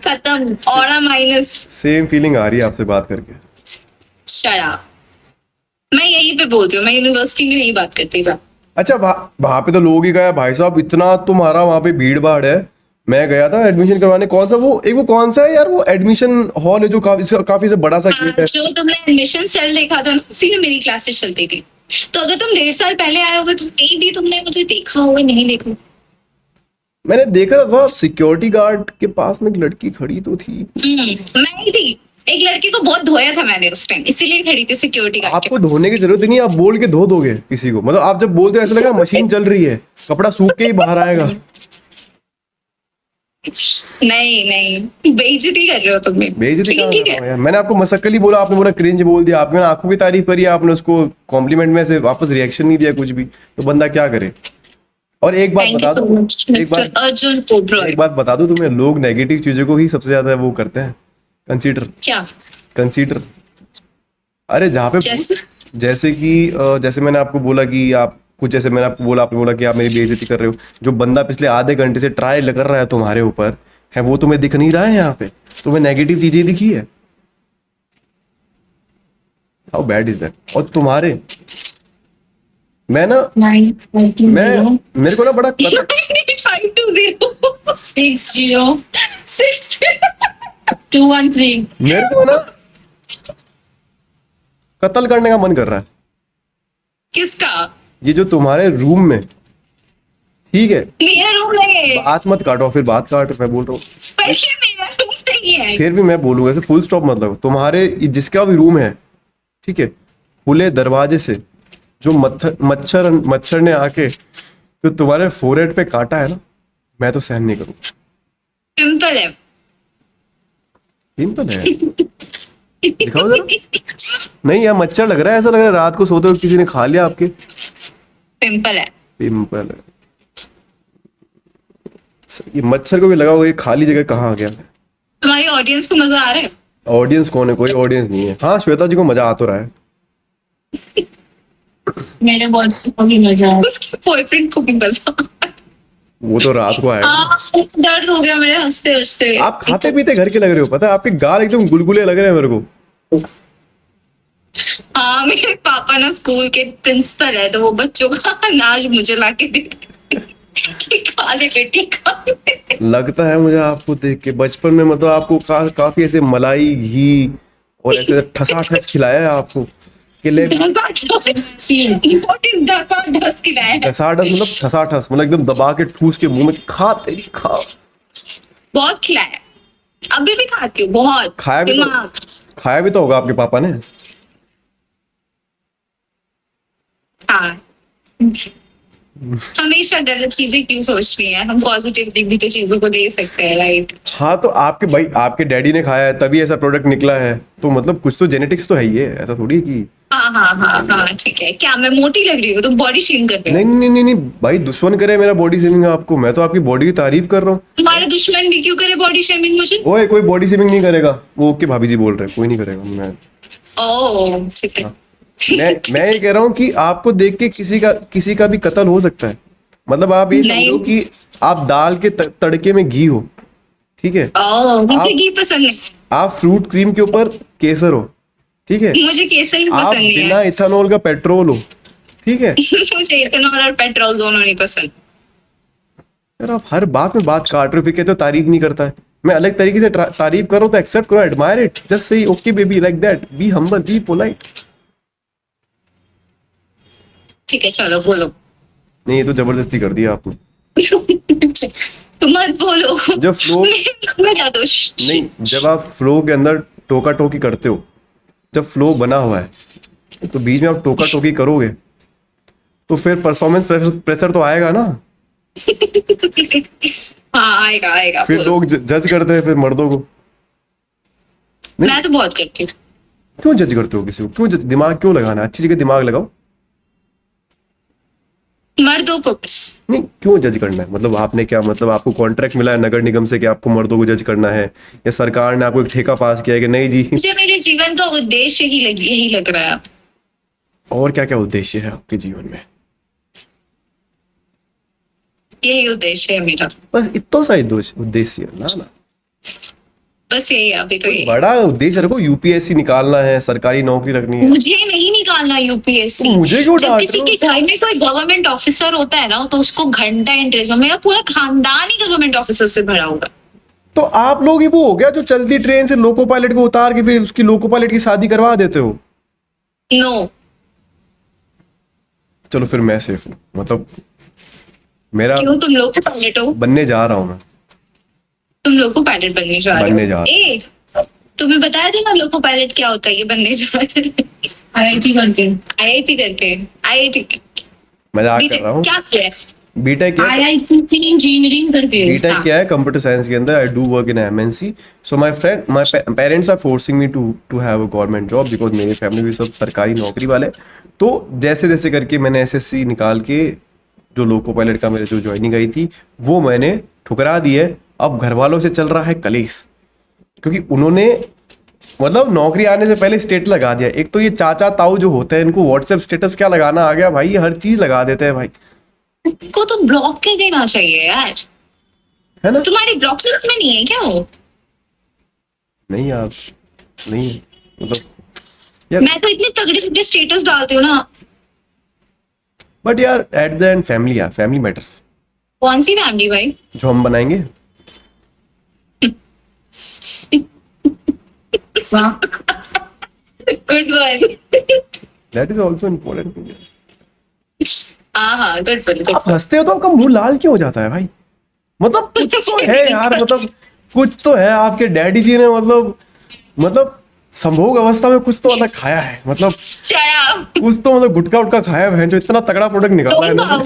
खत्म, ऑरा माइनस। सेम फीलिंग आ रही है आपसे बात करके। शराब। मैं यहीं पे बोलती हूँ, मैं यूनिवर्सिटी में नहीं बात करती साहब। अच्छा, वहां पे तो लोग ही गए भाई साहब, इतना तुम्हारा वहां पे भीड़ भाड़ है। मैं गया था एडमिशन करवाने, कौन सा वो कौन सा है यार, वो एडमिशन हॉल है जो काफी से बड़ा सा गेट है। जो तुमने एडमिशन सेल देखा था ना, उसी में मेरी क्लासेस चलती थी। तो अगर तुम 1.5 साल पहले आए होगे तो मे भी तुमने मुझे देखा होगा, नहीं देखा। मैंने देखा था सिक्योरिटी गार्ड के पास में एक लड़की खड़ी तो थी। मैं ही थी। एक लड़की को बहुत धोया था मैंने उस टाइम, इसीलिए खड़ी थी सिक्योरिटी गार्ड के आपको पास। धोने की जरूरत ही नहीं, आप बोल के धो दोगे किसी को। मतलब आप जब बोलते हो ऐसा लगा मशीन चल रही है, कपड़ा सूख के ही बाहर आएगा। नहीं नहीं, बेइज्जती कर रहे हो तुम मेरी। बेइज्जती कहाँ ठीक कर रहा हूँ है। यार, मैंने आपको मसक्कली बोला, आपने बोला क्रिंज बोल दिया। आपने आंखों की तारीफ करी, आपने उसको कॉम्प्लीमेंट में से वापस रिएक्शन नहीं दिया कुछ भी, तो बंदा क्या करे। और एक बात थैंक बता यू सो दूं, मच एक मिस्टर बात अर्जुन ओबरॉय। एक बात बता दूं तुम्हें, लोग नेगेटिव चीजों को ही सबसे ज्यादा वो करते हैं, कंसीडर क्या? कंसीडर। अरे जहाँ पे जैसे कि जैसे मैंने आपको बोला कि आप कुछ, जैसे मैंने आपको बोला, आपने बोला कि आप मेरी बेइज्जती कर रहे हो। जो बंदा पिछले आधे घंटे से ट्राई कर रहा है तुम्हारे ऊपर है, वो तुम्हें दिख नहीं रहा है। यहाँ पे तुम्हें नेगेटिव चीजें दिखी है। How bad is that? और तुम्हारे, मैं ना, मैं मेरे को ना बड़ा 520 6 213। मेरे को ना कत्ल करने का मन कर रहा है। किसका? ये जो तुम्हारे रूम में, ठीक है, मेरा रूम नहीं है, बात मत काटो, फिर बात काट, मैं बोल रहा हूँ। पर ये मेरा रूम नहीं है। फिर भी मैं बोलूंगा ऐसे फुल स्टॉप मतलब, तुम्हारे जिसका भी रूम है, ठीक है, खुले दरवाजे से जो मच्छर ने आके तो तुम्हारे फोरहेड पे काटा है ना, मैं तो सहन नहीं करूँ। सिंपल है। सिंपल है, दिखाओ जरा। नहीं यार, मच्छर लग रहा है, ऐसा लग रहा है रात को सोते हुए किसी ने खा लिया आपके। सिंपल है। सिंपल है। ये मच्छर को भी लगा होगा ये खाली जगह कहाँ आ गया। तुम्हारी ऑडियंस को मजा आ रहा है? ऑडियंस कौन है? कोई ऑडियंस नहीं है। हाँ, श्वेता जी को मजा आ तो रहा है। मेरे बॉयफ्रेंड को भी मजा आया। उसके बॉयफ्रेंड को भी मजा। वो तो रात को आएगा। दर्द हो गया मेरे हंसते हंसते। आप खाते पीते घर के लग रहे हो, पता है आपके गाल एकदम गुलगुले लग रहे हैं मेरे को। हाँ, मेरे पापा ना स्कूल के प्रिंसिपल है, तो वो बच्चों का अनाज मुझे लाके देते कि खा ले बेटी, खा ले। लगता है मुझे आपको देख के बचपन में, मतलब आपको काफी ऐसे मलाई घी और ऐसे ठसाठस खिलाया है आपको कि ले। ढस खिलाया है। ठसाठस मतलब ठसाठस मतलब एकदम दबा के ठूस के मुंह में, खा तेरी खा। बहुत खिलाया है। अभी भी खाती हूँ बहुत। खाया भी दिमाग। खाया भी तो होगा आपके पापा ने। हाँ। हमेशा गलत चीजें क्यों सोचनी है, हम पॉजिटिव भी तो चीजों को ले सकते हैं, राइट? हाँ तो आपके भाई आपके डैडी ने खाया है तभी ऐसा प्रोडक्ट निकला है, तो मतलब कुछ तो जेनेटिक्स तो है ही है, ऐसा थोड़ी है कि हाँ हाँ हाँ हाँ, ठीक है। क्या मैं मोटी लग रही हूँ? तुम बॉडी शेम कर रहे नहीं हो? नहीं नहीं नहीं भाई, दुश्मन करे मेरा बॉडी शेमिंग आपको, मैं तो आपकी बॉडी की तारीफ कर रहा हूँ। तुम्हारे दुश्मन भी क्यों करे बॉडी शेमिंग मुझे? ओए कोई बॉडी शेमिंग नहीं करेगा, वो ओके भाभी जी बोल रहे हैं, कोई नहीं करेगा। ओह ठीक है। मैं ये कह रहा हूँ कि आपको देख के किसी का भी कत्ल हो सकता है। मतलब आप ये नहीं। समझो कि आप दाल के तड़के में घी हो, ठीक है, ओह, मुझे आप- घी पसंद नहीं। आप फ्रूट क्रीम के ऊपर केसर हो, ठीक है, मुझे केसर भी आप पसंद नहीं बिना है। इथेनॉल का पेट्रोल हो, ठीक है। मुझे इथेनॉल और पेट्रोल दोनों नहीं पसंद। यार आप हर बात में बात काट रहे हो, फिर कहते हो तारीफ नहीं करता है। मैं अलग तरीके से तारीफ करो तो एक्सेप्ट करो, admire it, just say okay baby like that, be humble, be polite. ठीक है, चलो बोलो। नहीं ये तो जबरदस्ती कर दिया आपने। तुम मत बोलो। जब फ्लो मैं क्या दोष? नहीं, जब आप फ्लो के अंदर टोका टोकी करते हो, जब फ्लो बना हुआ है तो बीच में आप टोका टोकी करोगे तो फिर परफॉर्मेंस प्रेशर तो आएगा ना। हाँ आएगा आएगा, फिर बोलो। लोग जज करते हैं फिर मर्दों को। मैं तो बहुत करती हूँ। क्यों जज करते हो किसी को, क्यों दिमाग क्यों लगाना है, अच्छी जगह दिमाग लगाओ। मर्दों को बस। नहीं क्यों जज करना है, मतलब आपने क्या, मतलब आपको कॉन्ट्रैक्ट मिला है नगर निगम से कि आपको मर्दों को जज करना है, या सरकार ने आपको एक ठेका पास किया है कि नहीं जी। मुझे मेरे जीवन का उद्देश्य यही लग रहा है। और क्या क्या उद्देश्य है आपके जीवन में? यही उद्देश्य है मेरा, बस इतना सा उद्देश्य है ना। बस यही है, अभी तो यही। बड़ा उद्देश्य रखो, यूपीएससी निकालना है, सरकारी नौकरी रखनी है। मुझे नहीं निकालना यूपीएससी। तो मुझे क्यों जब डांट किसी रहे के घर में कोई गवर्नमेंट ऑफिसर होता है ना, तो उसको घंटा इंटरेस्ट हो। मेरा पूरा खानदान ही गवर्नमेंट ऑफिसर से भरा होगा। तो आप लोग ही वो हो गया जो चलती ट्रेन से लोको पायलट को उतार के फिर उसकी लोको पायलट की शादी करवा देते हो। नो। चलो फिर मैं सेफ हूँ, मतलब मेरा क्यों? तुम लोग को पायलट हो? बनने जा रहा हूँ मैं। तुम लोग को पायलट बनने जा रहे हो? बनने जा रहा ए, तुम्हें बताया था ना लोको पायलट क्या होता है? ये बनने जा रहे हैं। आईआईटी करके आईआईटी करके। आईआईटी मजाक कर रहा हूँ। क्या किया है? बीटेक क्या आईआईटी की इंजीनियरिंग करके बीटेक हाँ। क्या है, कंप्यूटर साइंस के अंदर। I do work in MNC, so my parents are forcing me to have a government job, because मेरी फैमिली भी सब सरकारी नौकरी वाले। तो जैसे जैसे करके मैंने एसएससी निकाल के जो लोको पायलट का मेरे जो ज्वाइनिंग आई थी वो मैंने ठुकरा दी है। अब घर वालों से चल रहा है कलेश, क्योंकि उन्होंने मतलब नौकरी आने से पहले स्टेट लगा दिया। एक तो ये चाचा ताऊ जो होते हैं इनको व्हाट्सएप स्टेटस क्या लगाना आ गया भाई, ये हर चीज लगा देते हैं भाई, को तो ब्लॉक कर देना चाहिए यार। है ना। तुम्हारी ब्लॉक लिस्ट में नहीं है क्या वो? नहीं यार, नहीं है। मतलब यार, मैं तो इतने तगड़े तगड़े स्टेटस डालती हूँ ना। बट यार एट द एंड फैमिली, यार फैमिली मैटर्स। कौन सी फैमिली भाई? जो हम बनाएंगे। वाह good one. That is also important thing. हाँ हाँ, गुड वन। आप हंसते हो तो आपका मुंह लाल क्यों हो जाता है भाई? मतलब कुछ तो है यार, मतलब कुछ तो है। आपके डैडी जी ने मतलब संभोग अवस्था में कुछ तो अलग खाया है, मतलब कुछ तो मतलब गुटखा उटका खाया है जो इतना तगड़ा प्रोडक्ट निकाला है ना।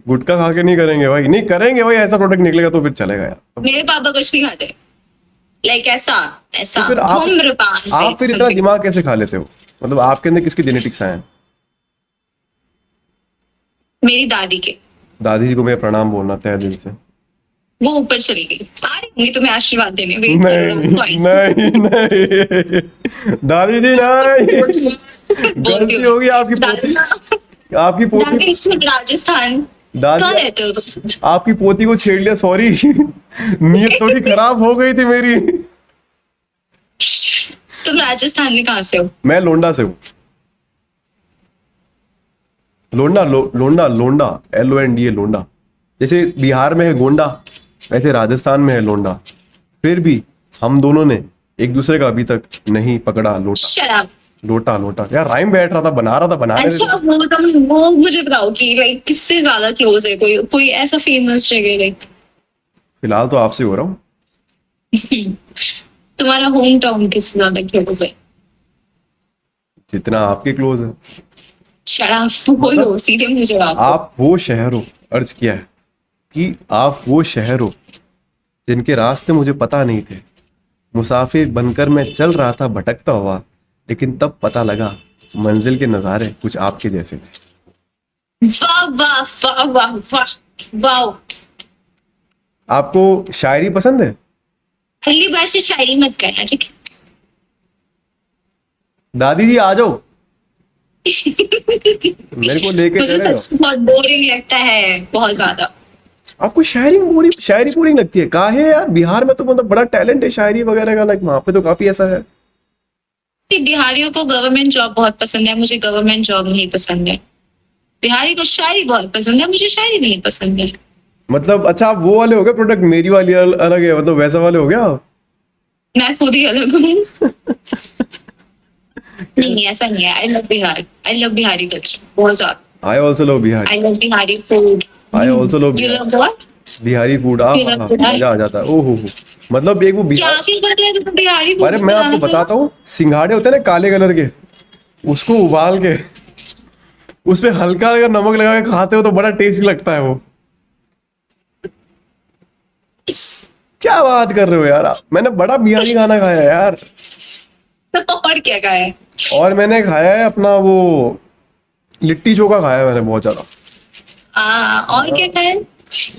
गुटखा खा के नहीं करेंगे भाई, नहीं करेंगे भाई, ऐसा प्रोडक्ट निकलेगा तो फिर चलेगा यार। मेरे पापा कुछ नहीं खाते। लाइक ऐसा ऐसा तो फिर धूम्रपान। आप फिर इतना दिमाग कैसे खा लेते हो? मतलब आपके अंदर किसकी जेनेटिक्स आए हैं? मेरी दादी के। दादी जी को मैं प्रणाम बोलना तहे दिल से। वो ऊपर चली गई, आ रही होंगी तुम्हें आशीर्वाद देने। वेट कर रहा हूँ, नहीं तो आई। नहीं नहीं दादी जी नहीं, गलती होगी आपकी पोती, आपकी पोती, दादी राजस्थान। दादी कहाँ रहते हो तुम? आपकी पोती को छेड़ लिया, सॉरी। नीयत थोड़ी खराब हो गई थी मेरी। तुम राजस्थान में कहाँ से हो? मैं लोंडा से हूँ। लोंडा लोंडा लोंडा LONDA लोंडा। जैसे बिहार में है गोंडा, वैसे राजस्थान में है लोंडा। फिर भी हम दोनों ने एक दूसरे का अभी तक नहीं पकड़ा लोटा। Shut up. लोटा लोटा यार, राइम बैठ रहा था, बना रहा था, बनाने अच्छा वो मुझे बताओ कि लाइक किससे ज्यादा क्लोज है? कोई कोई ऐसा फेमस जगह लाइक? फिलहाल तो आपसे हो रहा हूँ। तुम्हारा होम टाउन किससे ज्यादा क्लोज है? जितना आपके क्लोज है। शराब बोलो, सीधे मुंह जवाब दो। आप वो शहर हो, अर्ज किया है कि आप वो शहर हो जिनके रास्ते मुझे पता नहीं थे, मुसाफिर बनकर मैं चल रहा था भटकता हुआ, लेकिन तब पता लगा मंजिल के नज़ारे कुछ आपके जैसे थे। वाह वाह वाह वाह वाह वाह। आपको शायरी पसंद है? अगली बार से शायरी मत करना, ठीक है? दादी जी आ जाओ, मेरे को लेके मुझे चले सच में बहुत बोरिंग लगता है, बहुत ज्यादा। आपको शायरी बोरिंग लगती है? काहे यार, बिहार में तो मतलब बड़ा टैलेंट है शायरी वगैरह का, लाइक वहां पे तो काफी ऐसा है। बिहारियों को गवर्नमेंट जॉब बहुत पसंद है, मुझे गवर्नमेंट जॉब नहीं पसंद है। बिहारी को शायरी बहुत पसंद है, मुझे शायरी नहीं पसंद है। मतलब अच्छा, आप वो वाले हो गए, प्रोडक्ट मेरी वाली अलग है, मतलब वैसा वाले हो गया आप? मैं खुद ही अलग हूँ। नहीं ऐसा नहीं है। I love Bihar, I love Bihari culture बहुत ज्यादा। I also love Bihari, I love Bihari food. I also love you love what? Bihari food. You love Bihari? मजा आ जाता है। ओहो हो, मतलब एक वो क्या बिहार, आखिर बन रहा है तुम बिहारी food अरे में मैं बनाना आपको बताता चाहो? हूँ, सिंघाड़े होते हैं ना काले कलर के, उसको उबाल के उसपे हल्का हल्का नमक लगा के खाते हो तो बड़ा टेस्टी लगता है वो। क्या बात कर रहे हो यार आप? मैंने बड़ा बिहारी खाना खाया है यार। और क्या खाया है? और मैंने खाया है अपना वो लिट्टी चोखा खाया है मैंने बहुत ज्यादा। और क्या खाया है?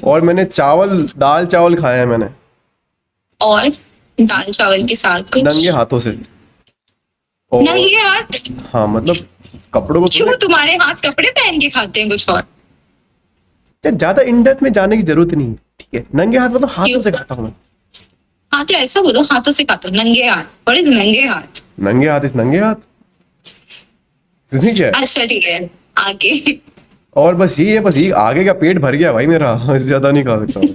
और मैंने दाल चावल खाया है मैंने, और दाल चावल के साथ कुछ नंगे हाथों से। और नंगे हाथ? हाँ, मतलब कपड़ों को क्यों, तुम्हारे हाथ कपड़े पहन के खाते हैं कुछ और? यार ज्यादा इन डेप्थ में जाने की जरूरत नहीं है, ठीक है? नंगे हाथ मतलब हाथों क्यों? से खाता हूँ मैं। हाँ तो ऐसा बोलो, हाथों से खाते हो। नंगे हाथ, व्हाट इज नंगे हाथ? नंगे हाथ इस नंगे हाथ, ठीक है? अच्छा ठीक है, आगे। और बस ये है, बस ये आगे का पेट भर गया भाई मेरा, इससे ज्यादा नहीं खा सकता मैं।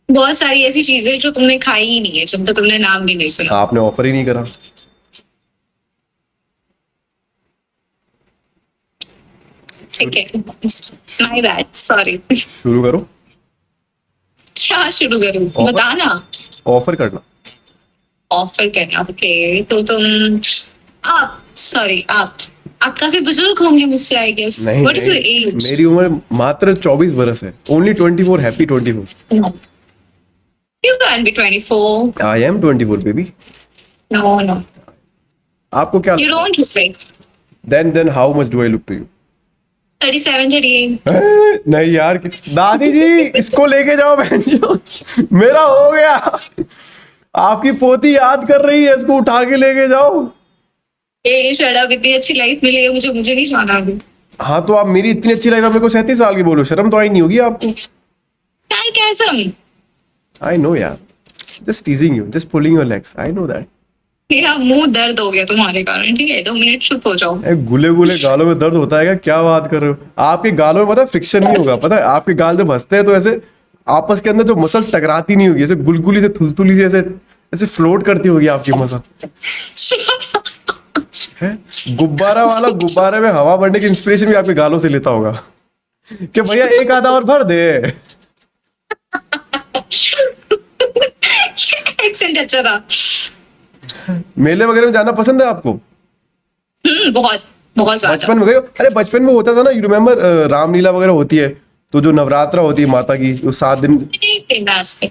बहुत सारी ऐसी चीजें जो तुमने खाई ही नहीं है, जिनका तुमने नाम भी नहीं सुना। आपने ऑफर ही नहीं करा। ठीक है, माय बैड, सॉरी। शुरू करो, क्या शुरू करूं, Offer? बताना। ऑफर करना। ऑफर करना, ओके। तो तुम, आप काफी बुजुर्ग होंगे मुझसे, आई गेस। नहीं व्हाट इज योर नहीं, एज? मेरी उम्र मात्र 24 बरस है। Only 24, happy 24। You can be 24। I am 24 baby. No no, आपको क्या you don't look like. Then how much do I look to you? 37 38। नहीं यार, दादी जी इसको लेके जाओ बहन जी, मेरा हो गया। आपकी पोती याद कर रही है, इसको उठा के लेके जाओ। ए शट अप, इतनी अच्छी लाइफ मिली है मुझे नहीं जाना अभी। हाँ तो आप मेरी इतनी अच्छी लाइफ, आप मेरे को 37 साल की बोलो, शर्म तो आई नहीं होगी आपको? sarcasm। आई नो यार, just टीजिंग you, just pulling your legs, I know that. मेरा मुंह दर्द हो गया तुम्हारे कारण, ठीक है? 2 मिनट चुप हो जाओ। गुले गुले गालों में दर्द होता है क्या? क्या बात कर रहे हो? आपके गालों में पता है फ्रिक्शन नहीं होगा, पता है? आपके गाल जब हंसते हैं तो ऐसे आपस के अंदर जो मसल टकराती नहीं होगी, ऐसे गुलगुली से थुलथुली से ऐसे ऐसे फ्लोट करती होगी आपकी मसल है। गुब्बारे में हवा भरने की इंस्पिरेशन भी आपके गालों से लेता होगा कि भैया एक आधा और भर दे। एक्सेंट अच्छा था। मेले वगैरह में जाना पसंद है आपको? बहुत बहुत ज्यादा। बचपन में गए हो? अरे बचपन में होता था ना, यू रिमेम्बर, रामलीला वगैरह होती है, तो जो नवरात्रा होती है माता की, जो 7 दिन। नहीं गई मैं आज तक।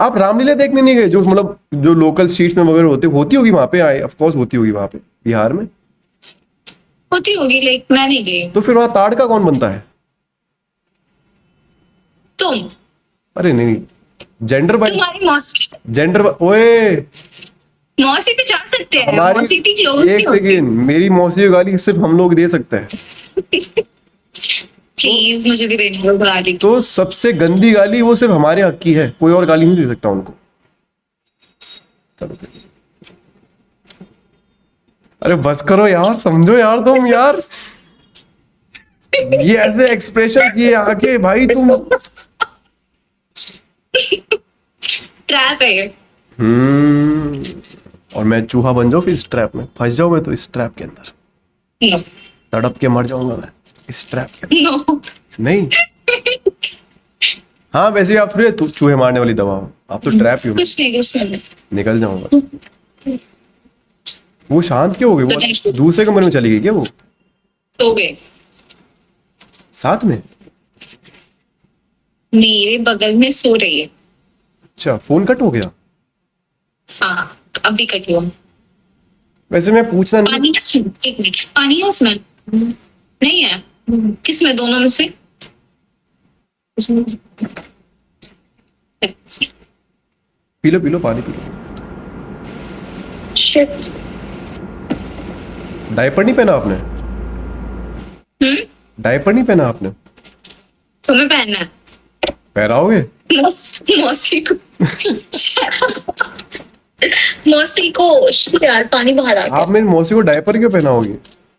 आप रामलीला देखने नहीं गए? जो मतलब जो लोकल स्ट्रीट्स में वगैरह होती होगी वहां पे, ऑफ कोर्स होती होगी वहां पे बिहार में। होती होगी, लाइक मैं नहीं गई। तो फिर वहां ताड़का कौन बनता है? तुम, अरे नहीं, जेंडर बाई तुम्हारी मौसी। जेंडर, ओए मौसी पे जा सकते हैं, हमारी, मौसी इतनी क्लोज नहीं एक होती। सेकेंड, मेरी मौसी की गाली सिर्फ हम लोग दे सकते हैं। प्लीज मुझे भी देने दो गाली। तो सबसे गंदी गाली वो सिर्फ हमारे हक की है, कोई और गाली नहीं दे सकता उनको। चलो अरे बस करो यार, समझो यार तुम यार, ये ऐसे एक्सप्रेशन, ये आके भाई तुम। ट्रैप है ये। और मैं चूहा बन जाऊं फिर इस ट्रैप में फंस जाऊं मैं, तो इस ट्रैप के अंदर नो तड़प के मर जाऊंगा मैं इस ट्रैप के अंदर। नो। नहीं, हाँ वैसे भी आप थोड़ी चूहे मारने वाली दवा हो, आप तो ट्रैप ही हो। कुछ नहीं। निकल जाऊंगा। वो शांत क्यों हो गई? वो दूसरे कमरे में चली गई क्या वो? सो गए साथ में? मेरे बगल में सो रही है। अच्छा, फोन कट हो गया? हाँ अभी कट हुआ। वैसे मैं पूछना नहीं। पानी एक मिनट, पानी है उसमें? नहीं है। किस में, दोनों में से? पी लो पानी पी लो। शिट। डायपर नहीं पहना आपने? डायपर नहीं पहना आपने? तुम्हें पहनना है? पहनाओगे? मौसी को मौसी को यार पानी बाहर आ गया। आप मेरी मौसी को डायपर क्यों पहनाओगे?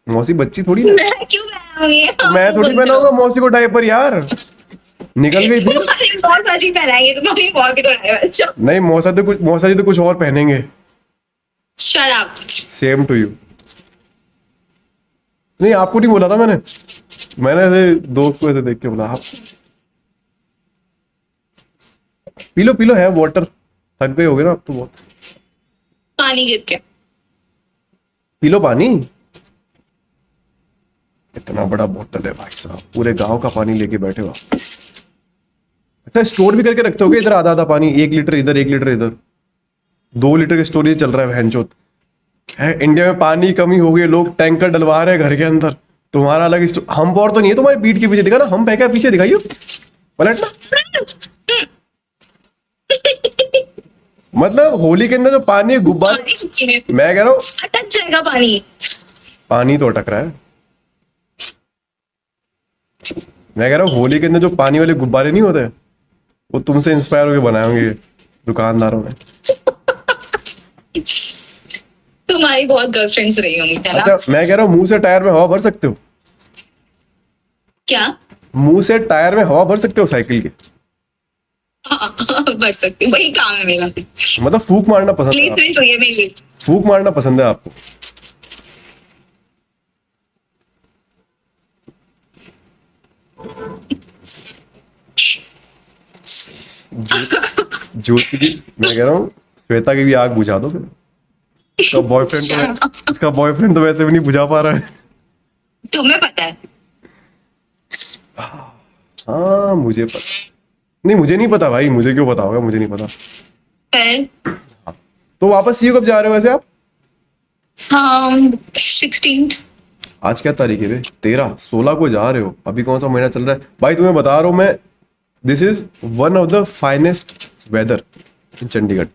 मौसी बच्ची थोड़ी ना। मैं क्यों पहनाऊंगी? मैं थोड़ी पहनाऊंगा मौसी को डायपर यार। निकल गई फिर। बहुत सारी पहनाएंगे तुम अपनी मौसी को डायपर। नहीं, मौसा जी तो कुछ और पहनेंगे। Shut up. Same to you. नहीं, आपको नहीं बोला था मैंने ऐसे दोस्त को ऐसे देख के बोला। आप पी लो है वाटर। थक गए होगे ना आप तो बहुत। पानी गिर के। पी लो पानी। इतना बड़ा बोतल है भाई साहब, पूरे गांव का पानी लेके बैठे हो आप। अच्छा, स्टोर भी करके रखते होगे इधर आधा पानी, 1 लीटर इधर 1 लीटर इधर। 2 लीटर का स्टोरेज चल रहा है भैंचोद। है इंडिया में पानी की कमी हो गई, लोग टैंकर डलवा रहे हैं घर के अंदर। तुम्हारा अलग हम और तो नहीं है तुम्हारी पीठ के पीछे, दिखा ना हम पैका पीछे दिखाइयो पलटना। मतलब होली के अंदर जो पानी गुब्बारे, मैं कह रहा हूँ अटक जाएगा पानी। पानी तो अटक रहा है। मैं कह रहा हूँ होली के अंदर जो पानी वाले गुब्बारे नहीं होते, वो तुमसे इंस्पायर होकर बनाए होंगे दुकानदारों ने। तुम्हारी बहुत गर्लफ्रेंड्स रही होंगी है ना? अच्छा, मैं कह रहा हूँ मुंह से टायर में हवा भर सकते हो? क्या? मुंह से टायर में हवा भर सकते हो साइकिल के? हाँ, भर सकती हूँ, वही काम है मेरा। मतलब फूक मारना पसंद है प्लेसमेंट हुई है मेरी। आपको? फूक मारना पसंद है आपको? ज्योति की, मैं कह रहा हूँ श्वेता की भी आग बुझा दो फिर। इसका बॉयफ्रेंड तो वैसे भी नहीं बुझा पा रहा है। तुम्हें पता है? हाँ मुझे पता। नहीं, मुझे नहीं पता भाई, मुझे क्यों पता होगा, मुझे नहीं पता। फिर तो वापस सीओ कब जा रहे हो वैसे आप? हाँ 16th। आज क्या तारीख है? 16 को जा रहे हो। अभी कौन सा महीना चल रहा है भाई, तुम्हें बता रहा हूँ मैं। This is one of the finest weather in Chandigarh.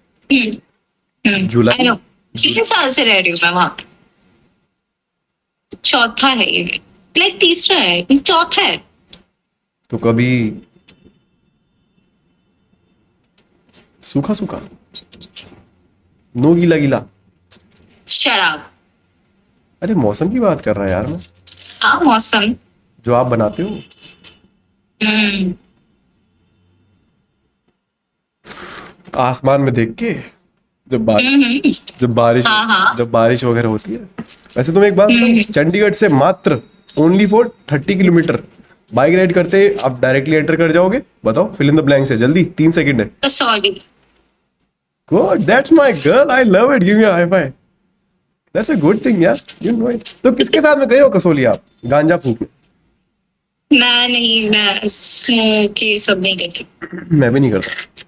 July. I know, 6 साल से रह रही हूँ मैं वहां। चौथा है ये, लाइक तीसरा है, ये चौथा है। तो कभी सूखा सूखा, नो गीला गीला। शराब। अरे मौसम की बात कर रहा है यार मैं, हाँ मौसम। जो आप बनाते हो। हम्म। आसमान में देख के जब बारिश हाँ, हाँ। जब बारिश वगैरह होती है। वैसे तुम एक बात बताओ, चंडीगढ़ से मात्र only for 30 kilometre bike ride करते आप डायरेक्टली एंटर कर जाओगे। बताओ, फिल इन द ब्लैंक्स है, जल्दी 3 सेकंड है। तो sorry. Good, that's my girl, I love it, give me a high five. That's a good thing यार, यू नो इट। तो किसके साथ में गए हो कसोली आप, गांजा फूकने? मैं नहीं, मैं स्मोक ये सब नहीं करती। मैं भी नहीं करता।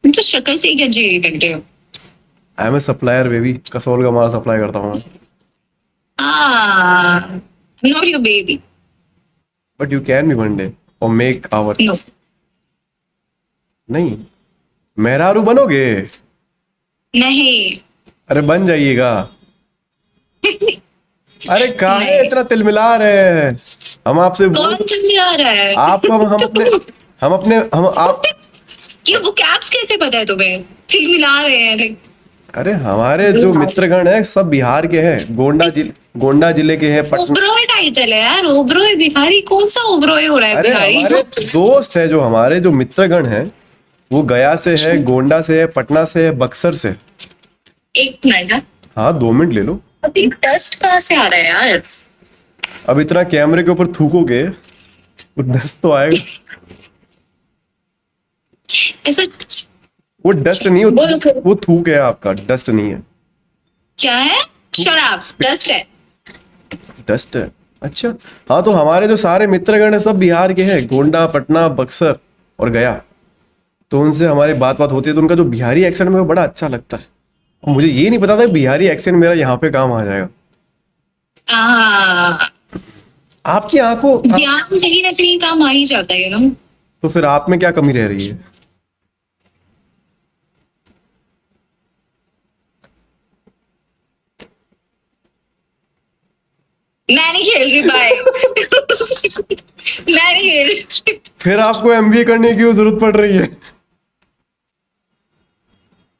तुम तो शक्ल से ही क्या जी लग रहे हो। I am a supplier baby, Kasol का माल सप्लाई करता हूँ मैं। Not your baby. But you can be one day और मेक आवर्स। नो। नहीं, मेहरारू बनोगे? नहीं। अरे बन जाइएगा। अरे काहे नहीं। इतना तिलमिला रहे हैं हम आपसे? कौन चिल्ला रहा है? आपको हम आप ये वो कैप्स कैसे पता है तुम्हें? फिल्म मिला रहे हैं like, अरे हमारे जो मित्रगण हैं सब बिहार के हैं, गोंडा जिले के हैं, पटना। ओबरॉय टाइटल है यार, ओबरॉय बिहारी। कौन सा ओबरॉय हो रहा है अरे बिहारी? हमारे दोस्त है, जो हमारे जो मित्रगण हैं वो गया से है, गोंडा से है, पटना से है, बक्सर से। एक मिनट ना। हाँ 2 मिनट ले लो। अभी डस्ट कहाँ से आ रहा है यार? अब इतना कैमरे के ऊपर थूकोगे तो डस्ट तो आएगा। ऐसा वो डस्ट नहीं, बोलो। वो थूक है आपका, डस्ट नहीं है। क्या है? शराब डस्ट है। डस्ट है, अच्छा। हाँ तो हमारे जो सारे मित्रगण है सब बिहार के हैं, गोंडा, पटना, बक्सर और गया। तो उनसे हमारी बात होती है तो उनका जो बिहारी एक्सेंट मेरे को बड़ा अच्छा लगता है। और मुझे ये नहीं पता था बिहारी एक्सेंट मेरा यहाँ पे काम आ जाएगा। आपकी आंखों ध्यान कहीं ना कहीं काम आ ही जाता है ना। तो फिर आप में क्या कमी रह रही है? मैं नहीं खेल रही बाय। मैं नहीं खेल रही। फिर आपको एमबीए करने की क्यों जरूरत पड़ रही है?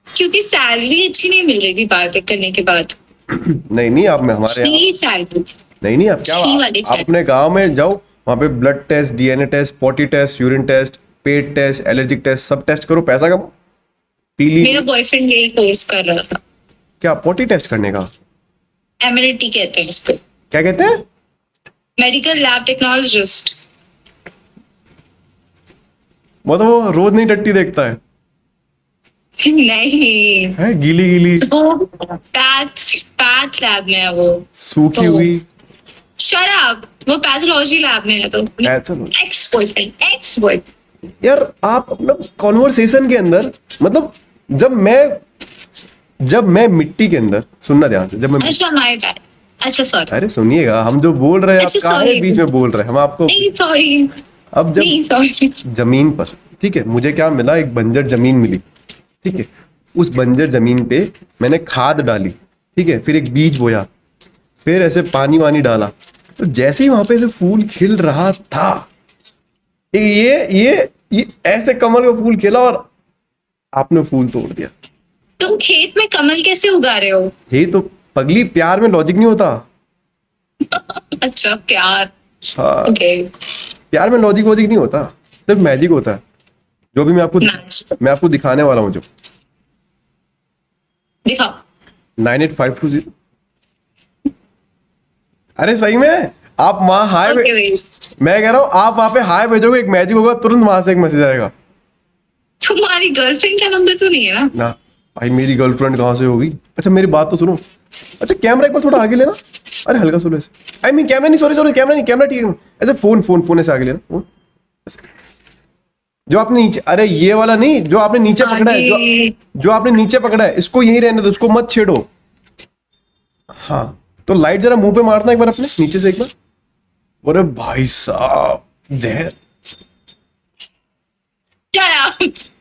क्योंकि सैलरी अच्छी नहीं मिल रही थी बार करने के बाद। नहीं नहीं, आप में हमारे यहाँ मेरी सैलरी नहीं, आप क्या अच्छी वाली आप अपने गांव में जाओ, वहां पे blood test, DNA test, potty test, urine test, पेट टेस्ट, एलर्जिक टेस्ट सब टेस्ट करो, पैसा कमाओ। पीली मेरा बॉयफ्रेंड यही कोर्स कर रहा था। क्या पॉटी टेस्ट करने का? एमएलटी कहते हैं उसको, क्या कहते हैं? Medical lab technologist. मतलब वो रोज नहीं टट्टी देखता है? नहीं, है गीली गीली वो पैथ लैब में है वो। सूखी तो- हुई शट अप, वो पैथोलॉजी लैब में है। तो Pathology। Ex boyfriend. यार आप अपना कॉन्वर्सेशन के अंदर, मतलब जब मैं मिट्टी के अंदर, सुनना ध्यान से, जब मैं अच्छा माय बैड। अच्छा सॉरी। अरे सुनिएगा, हम जो बोल रहे हैं आप अच्छा, काहे sorry। बीच में बोल रहे हैं? हम आपको नहीं सॉरी, अब जब नहीं सॉरी। जमीन पर, ठीक है, मुझे क्या मिला, एक बंजर जमीन मिली, ठीक है, उस बंजर जमीन पे मैंने खाद डाली, ठीक है, फिर एक बीज बोया, फिर ऐसे पानी वानी डाला, तो जैसे ही वहां पे ऐसे फूल खिल रहा था, ये ऐसे कमल का फूल खिला और आपने फूल तोड़ दिया। तुम खेत में कमल कैसे उगा रहे हो? ये तो पगली, प्यार में लॉजिक नहीं होता। अच्छा प्यार, हाँ, ओके। प्यार में लॉजिक वॉजिक नहीं होता, सिर्फ मैजिक होता है, जो भी मैं आपको दिखाने वाला हूँ। जो दिखाओ। 98520। अरे सही में आप वहां हाय ओके वेट, मैं कह रहा हूँ आप वहां पे हाय भेजोगे, एक मैजिक होगा, तुरंत वहां से एक मैसेज आएगा। तुम्हारी गर्लफ्रेंड का नंबर तो नहीं है ना? ना भाई, मेरी गर्लफ्रेंड कहाँ से होगी? अच्छा मेरी बात तो सुनो। अच्छा कैमरा एक बार थोड़ा आगे लेना। अरे हल्का सुनो ऐसे, आई मीन कैमरा नहीं, सॉरी कैमरा नहीं, कैमरा ठीक है, ऐसे फोन ऐसे आगे लेना, फोन जो आपने नीचे, अरे ये वाला नहीं, जो आपने नीचे पकड़ा है, जो आपने नीचे पकड़ा है, इसको यहीं रहने दो, इसको मत छेड़ो। हाँ तो लाइट जरा मुंह पे मारना एक बार अपने नीचे से एक बार। अरे भाई साहब, जहर।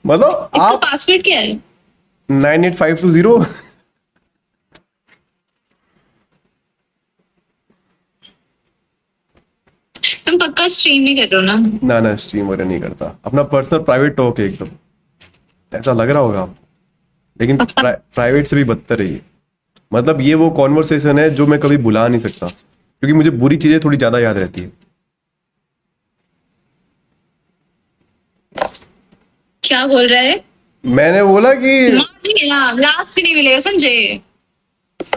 मतलब इसका आप पासवर्ड क्या है? 98520। तुम पक्का स्ट्रीम नहीं कर रहे हो ना? ना स्ट्रीम वगैरह नहीं करता, अपना पर्सनल प्राइवेट टॉक है एकदम। ऐसा लग रहा होगा आपको, लेकिन प्राइवेट से भी बदतर है ये। मतलब ये वो कॉन्वर्सेशन है जो मैं कभी भुला नहीं सकता, क्योंकि मुझे बुरी चीजें थोड़ी ज्यादा याद रहती है। क्या बोल रहा है? मैंने बोला कि लास्ट नहीं मिलेगा, समझे?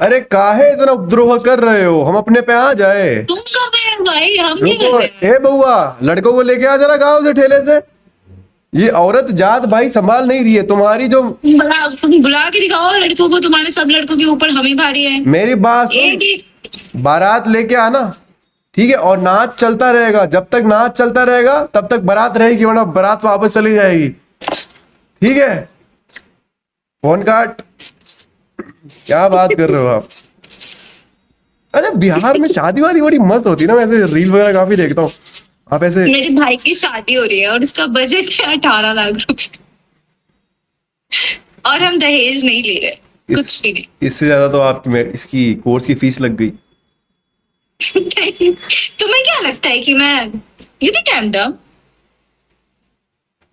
अरे काहे इतना उपद्रव कर रहे हो, हम अपने पे आ जाए। तुम कर रहे हो भाई, हम नहीं कर रुको, रहे हैं। ए बउआ, लड़कों को लेके आ जरा गांव से ठेले से। ये औरत जात भाई संभाल नहीं रही है तुम्हारी, जो तुम बुला के दिखाओ लड़कों को, तुम्हारे सब लड़कों के ऊपर हम ही भारी है। मेरी बात सुन, एक ही बारात लेके आना, ठीक है, और नाच चलता रहेगा, जब तक नाच चलता रहेगा तब तक बारात रहेगी, वरना बारात वापस चली जाएगी, ठीक है? फोन काट। क्या बात कर रहे हो आप? अच्छा बिहार में शादी वादी बड़ी मस्त होती है ना, मैं ऐसे रील वगैरह काफी देखता हूँ, आप ऐसे। मेरे भाई की शादी हो रही है और उसका बजट है 18 लाख रुपए, और हम दहेज नहीं ले रहे, कुछ भी नहीं। इससे ज्यादा तो आपकी इसकी कोर्स की फीस लग गई। तुम्हें क्या लगता है कि मैं, you think I am dumb?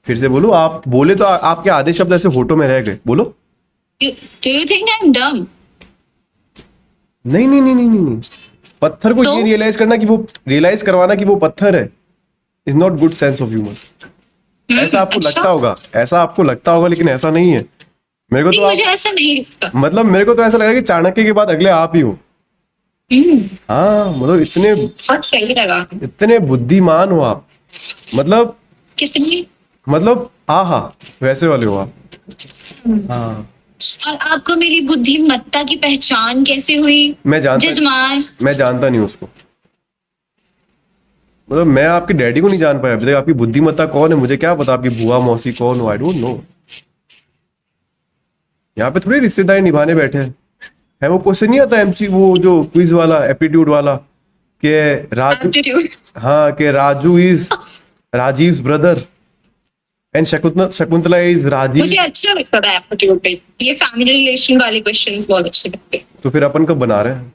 फिर से बोलो, आप बोले तो आपके आधे शब्द ऐसे होठों में रह गए, बोलो। Do you think I am dumb? नहीं, पत्थर को तो? ये रियलाइज करवाना कि वो पत्थर है, is not good sense of humour. ऐसा आपको अच्छा। लगता होगा, लेकिन ऐसा नहीं है। मेरे को नहीं, तो मुझे ऐसा नहीं लगता। मतलब मेरे को तो ऐसा लगा कि चाणक्य के बाद अगले आप ही हो। हाँ मतलब बहुत सही लगा। इतने बुद्धिमान हो आप, कितनी? मतलब आहा, वैसे वाले हो आप। हाँ और आपको मेरी बुद्धिमत्ता की पहचान कैसे हुई? मैं जानता जजमान। नहीं उसको। मतलब मैं आपके डैडी को नहीं जान पाया अभी तक। आपकी बुद्धिमत्ता कौन है मुझे क्या पता, आपकी बुआ मौसी कौन हो, आई डोंट नो। यहाँ पे थोड़ी रिश्तेदारी निभाने बैठे हैं। है वो क्वेश्चन नहीं आता एमसी, वो जो क्विज वाला, एप्टीट्यूड वाला, के राजू, एप्टीट्यूड। हाँ, K Raju is Rajeev brother and Shakuntala is Rajeev. मुझे अच्छा लगता था एप्टीट्यूड पे, ये फैमिली रिलेशन वाले क्वेश्चंस बहुत अच्छे लगते। तो फिर अपन कब बना रहे हैं?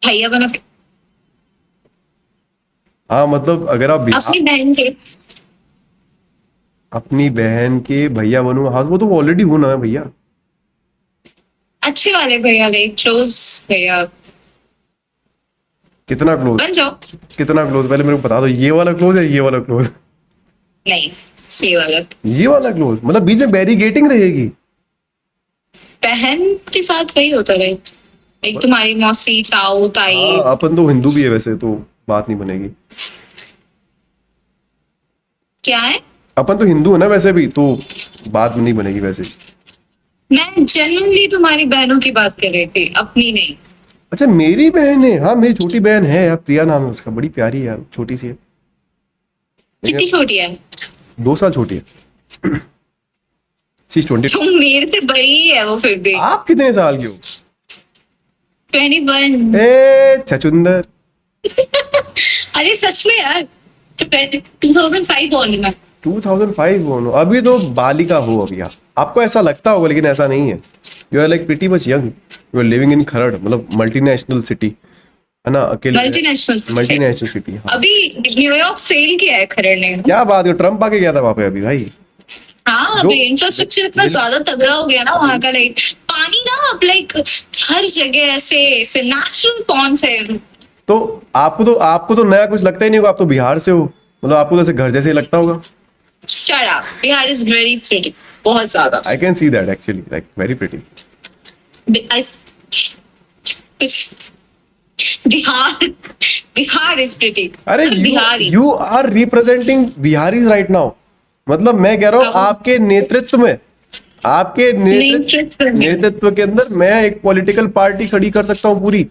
भैया बना हाँ मतलब अगर आप अपनी बहन के। अपनी बहन के भैया बनूं, हाँ वो तो ऑलरेडी हूं ना भैया। अच्छे वाले भैया, लाइक क्लोज भैया कितना क्लोज? बन जाओ। कितना क्लोज पहले मेरे को बता दो, ये वाला क्लोज है ये वाला क्लोज? नहीं, ये वाला। ये वाला क्लोज मतलब बीच में बैरिगेटिंग रहेगी। बहन के साथ वही होता रहे, एक तुम्हारी मौसी, ताऊ, ताई। हाँ अपन तो हिंदू भी है वैसे, तो बात नहीं बनेगी। क्या है? अपन तो हिंदू है ना वैसे भी, तो बात नहीं बनेगी वैसे। मैं जेन्युइनली तुम्हारी बहनों की बात कर रही थी, अपनी नहीं। अच्छा मेरी बहन है? हाँ मेरी छोटी बहन है यार, प्रिया नाम है उसका, बड़ी प्यारी है यार, छोटी सी है। कितनी छोटी है? 2 साल छोटी है। शी 20। तुम मेरे से बड़ी ही है वो फिर भी। आप कितने साल की हो? 21। ए छचुंदर। अरे सच में यार, 2005 born हूं मैं। 2005 बोलो, अभी तो बालिका हो अभी आप। आपको ऐसा लगता होगा लेकिन ऐसा नहीं है। You are like pretty much young. You are living in Kharar, मतलब मल्टीनेशनल सिटी है ना, अकेले। Multinational city. हाँ। अभी न्यूयॉर्क फेल किया है खरड़ ने। क्या बात है, ट्रम्प आके गया था वहां पे अभी भाई। हाँ, जो- अभी इंफ्रास्ट्रक्चर इतना ज्यादा तगड़ा हो गया ना वहाँ का, लाइक पानी ना अब लाइक हर जगह ऐसे नेचुरल पॉन्ड्स है। तो आपको तो नया कुछ लगता ही नहीं होगा, आप तो बिहार से हो, मतलब आपको तो ऐसे घर जैसे ही लगता होगा। Shut up, Bihar is very pretty, बहुत ज्यादा। I can see that actually, like very pretty. Bihar Bihar is pretty. अरे Bihari. You are representing Biharis right now. मतलब मैं कह रहा हूँ आपके नेतृत्व में, आपके नेतृत्व में। नेतृत्व के अंदर मैं एक पॉलिटिकल पार्टी खड़ी कर सकता हूँ पूरी।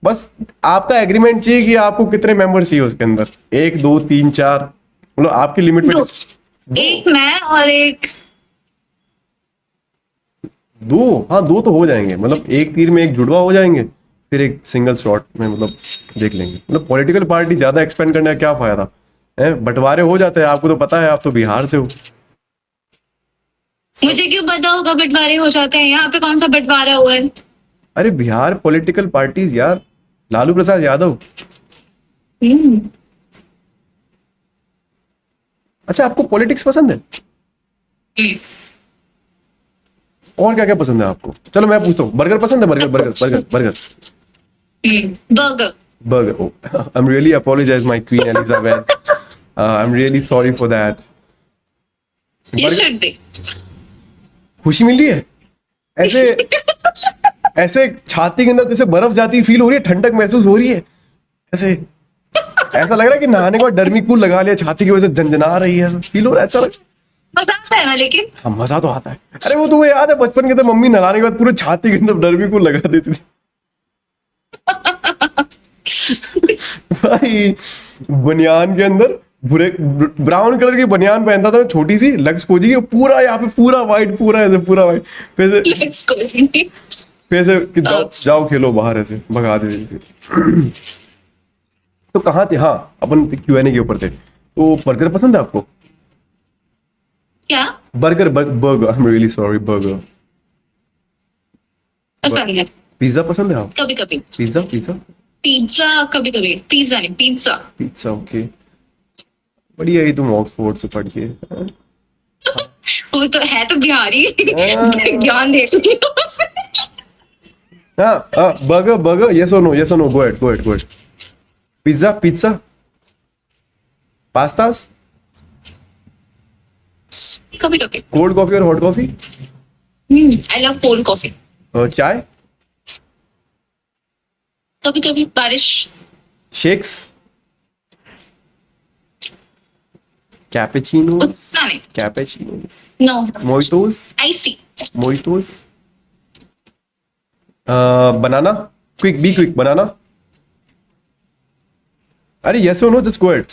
बस आपका एग्रीमेंट चाहिए कि आपको कितने मेंबर चाहिए उसके अंदर, 1 2 3 4, मतलब आपकी लिमिट में। दो। एक मैं और एक। 2, हाँ 2 तो हो जाएंगे, मतलब एक तीर में एक जुड़वा हो जाएंगे, फिर एक सिंगल शॉट में मतलब देख लेंगे। मतलब पॉलिटिकल पार्टी ज्यादा एक्सपेंड करने का क्या फायदा है, बंटवारे हो जाते हैं। आपको तो पता है, आप तो बिहार से हो। मुझे क्यों पता होगा बंटवारे हो जाते हैं? यहाँ पे कौन सा बंटवारा हुआ है? अरे बिहार पॉलिटिकल पार्टीज यार, लालू प्रसाद यादव। हम्म। अच्छा आपको पॉलिटिक्स पसंद है? हम्म। और क्या क्या पसंद है आपको? चलो मैं पूछता हूँ, बर्गर पसंद है? Burger burger burger burger burger. Burger. I am really apologize my queen Elizabeth, I am really sorry for that. You should be. खुशी मिल रही है ऐसे? ऐसे छाती के अंदर जैसे बर्फ जाती फील हो रही है, ठंडक महसूस हो रही है ऐसे? ऐसा लग रहा है कि नहाने के बाद डर्मीकूल लगा लिया, छाती की वजह से झंझना रही है, ऐसा फील हो रहा है? अच्छा लग। मजा आता है ना लेकिन। हाँ मजा तो आता है। अरे वो तुम्हें याद है बचपन के अंदर मम्मी नहलाने के बाद पूरे छाती के अंदर डर्मीकूल लगा देती थी। भाई बनियान के अंदर भूरे ब्राउन कलर की बनियान पहनता था मैं, छोटी सी लक्स कोजी की, पूरा यहाँ पे पूरा वाइट, पूरा ऐसे पूरा वाइट, फिर से लेट्स गो। फिर से कि जाओ खेलो बाहर, ऐसे भगा देती थी। तो कहाँ थे? हाँ अपन Q&A के ऊपर थे। तो बर्गर पसंद है आपको? क्या burger burger, I am really sorry, burger. पसंद है? पिज्जा पसंद है आपको? कभी कभी। पिज्जा पिज्जा पिज्जा कभी कभी, पिज्जा नहीं, पिज्जा। Pizza okay. बढ़िया ही तुम ऑक्सफोर्ड से पढ़ के। वो तो है तो बिहारी। ज्ञान दे चुकी हूँ। हाँ हाँ बर्गर बर्गर, यस और नो, यस और no, go ahead go ahead go ahead. Pizza pizza, pastas, कभी कभी। कोल्ड कॉफी और hot coffee? I love cold coffee. चाय? कभी कभी बारिश। शेक्स? कैपेचिनोस? उतना नहीं। Cappuccinos? No. Mojitos? Ice tea. Mojitos? Banana quick, be quick banana? अरे यस और no, just go ahead.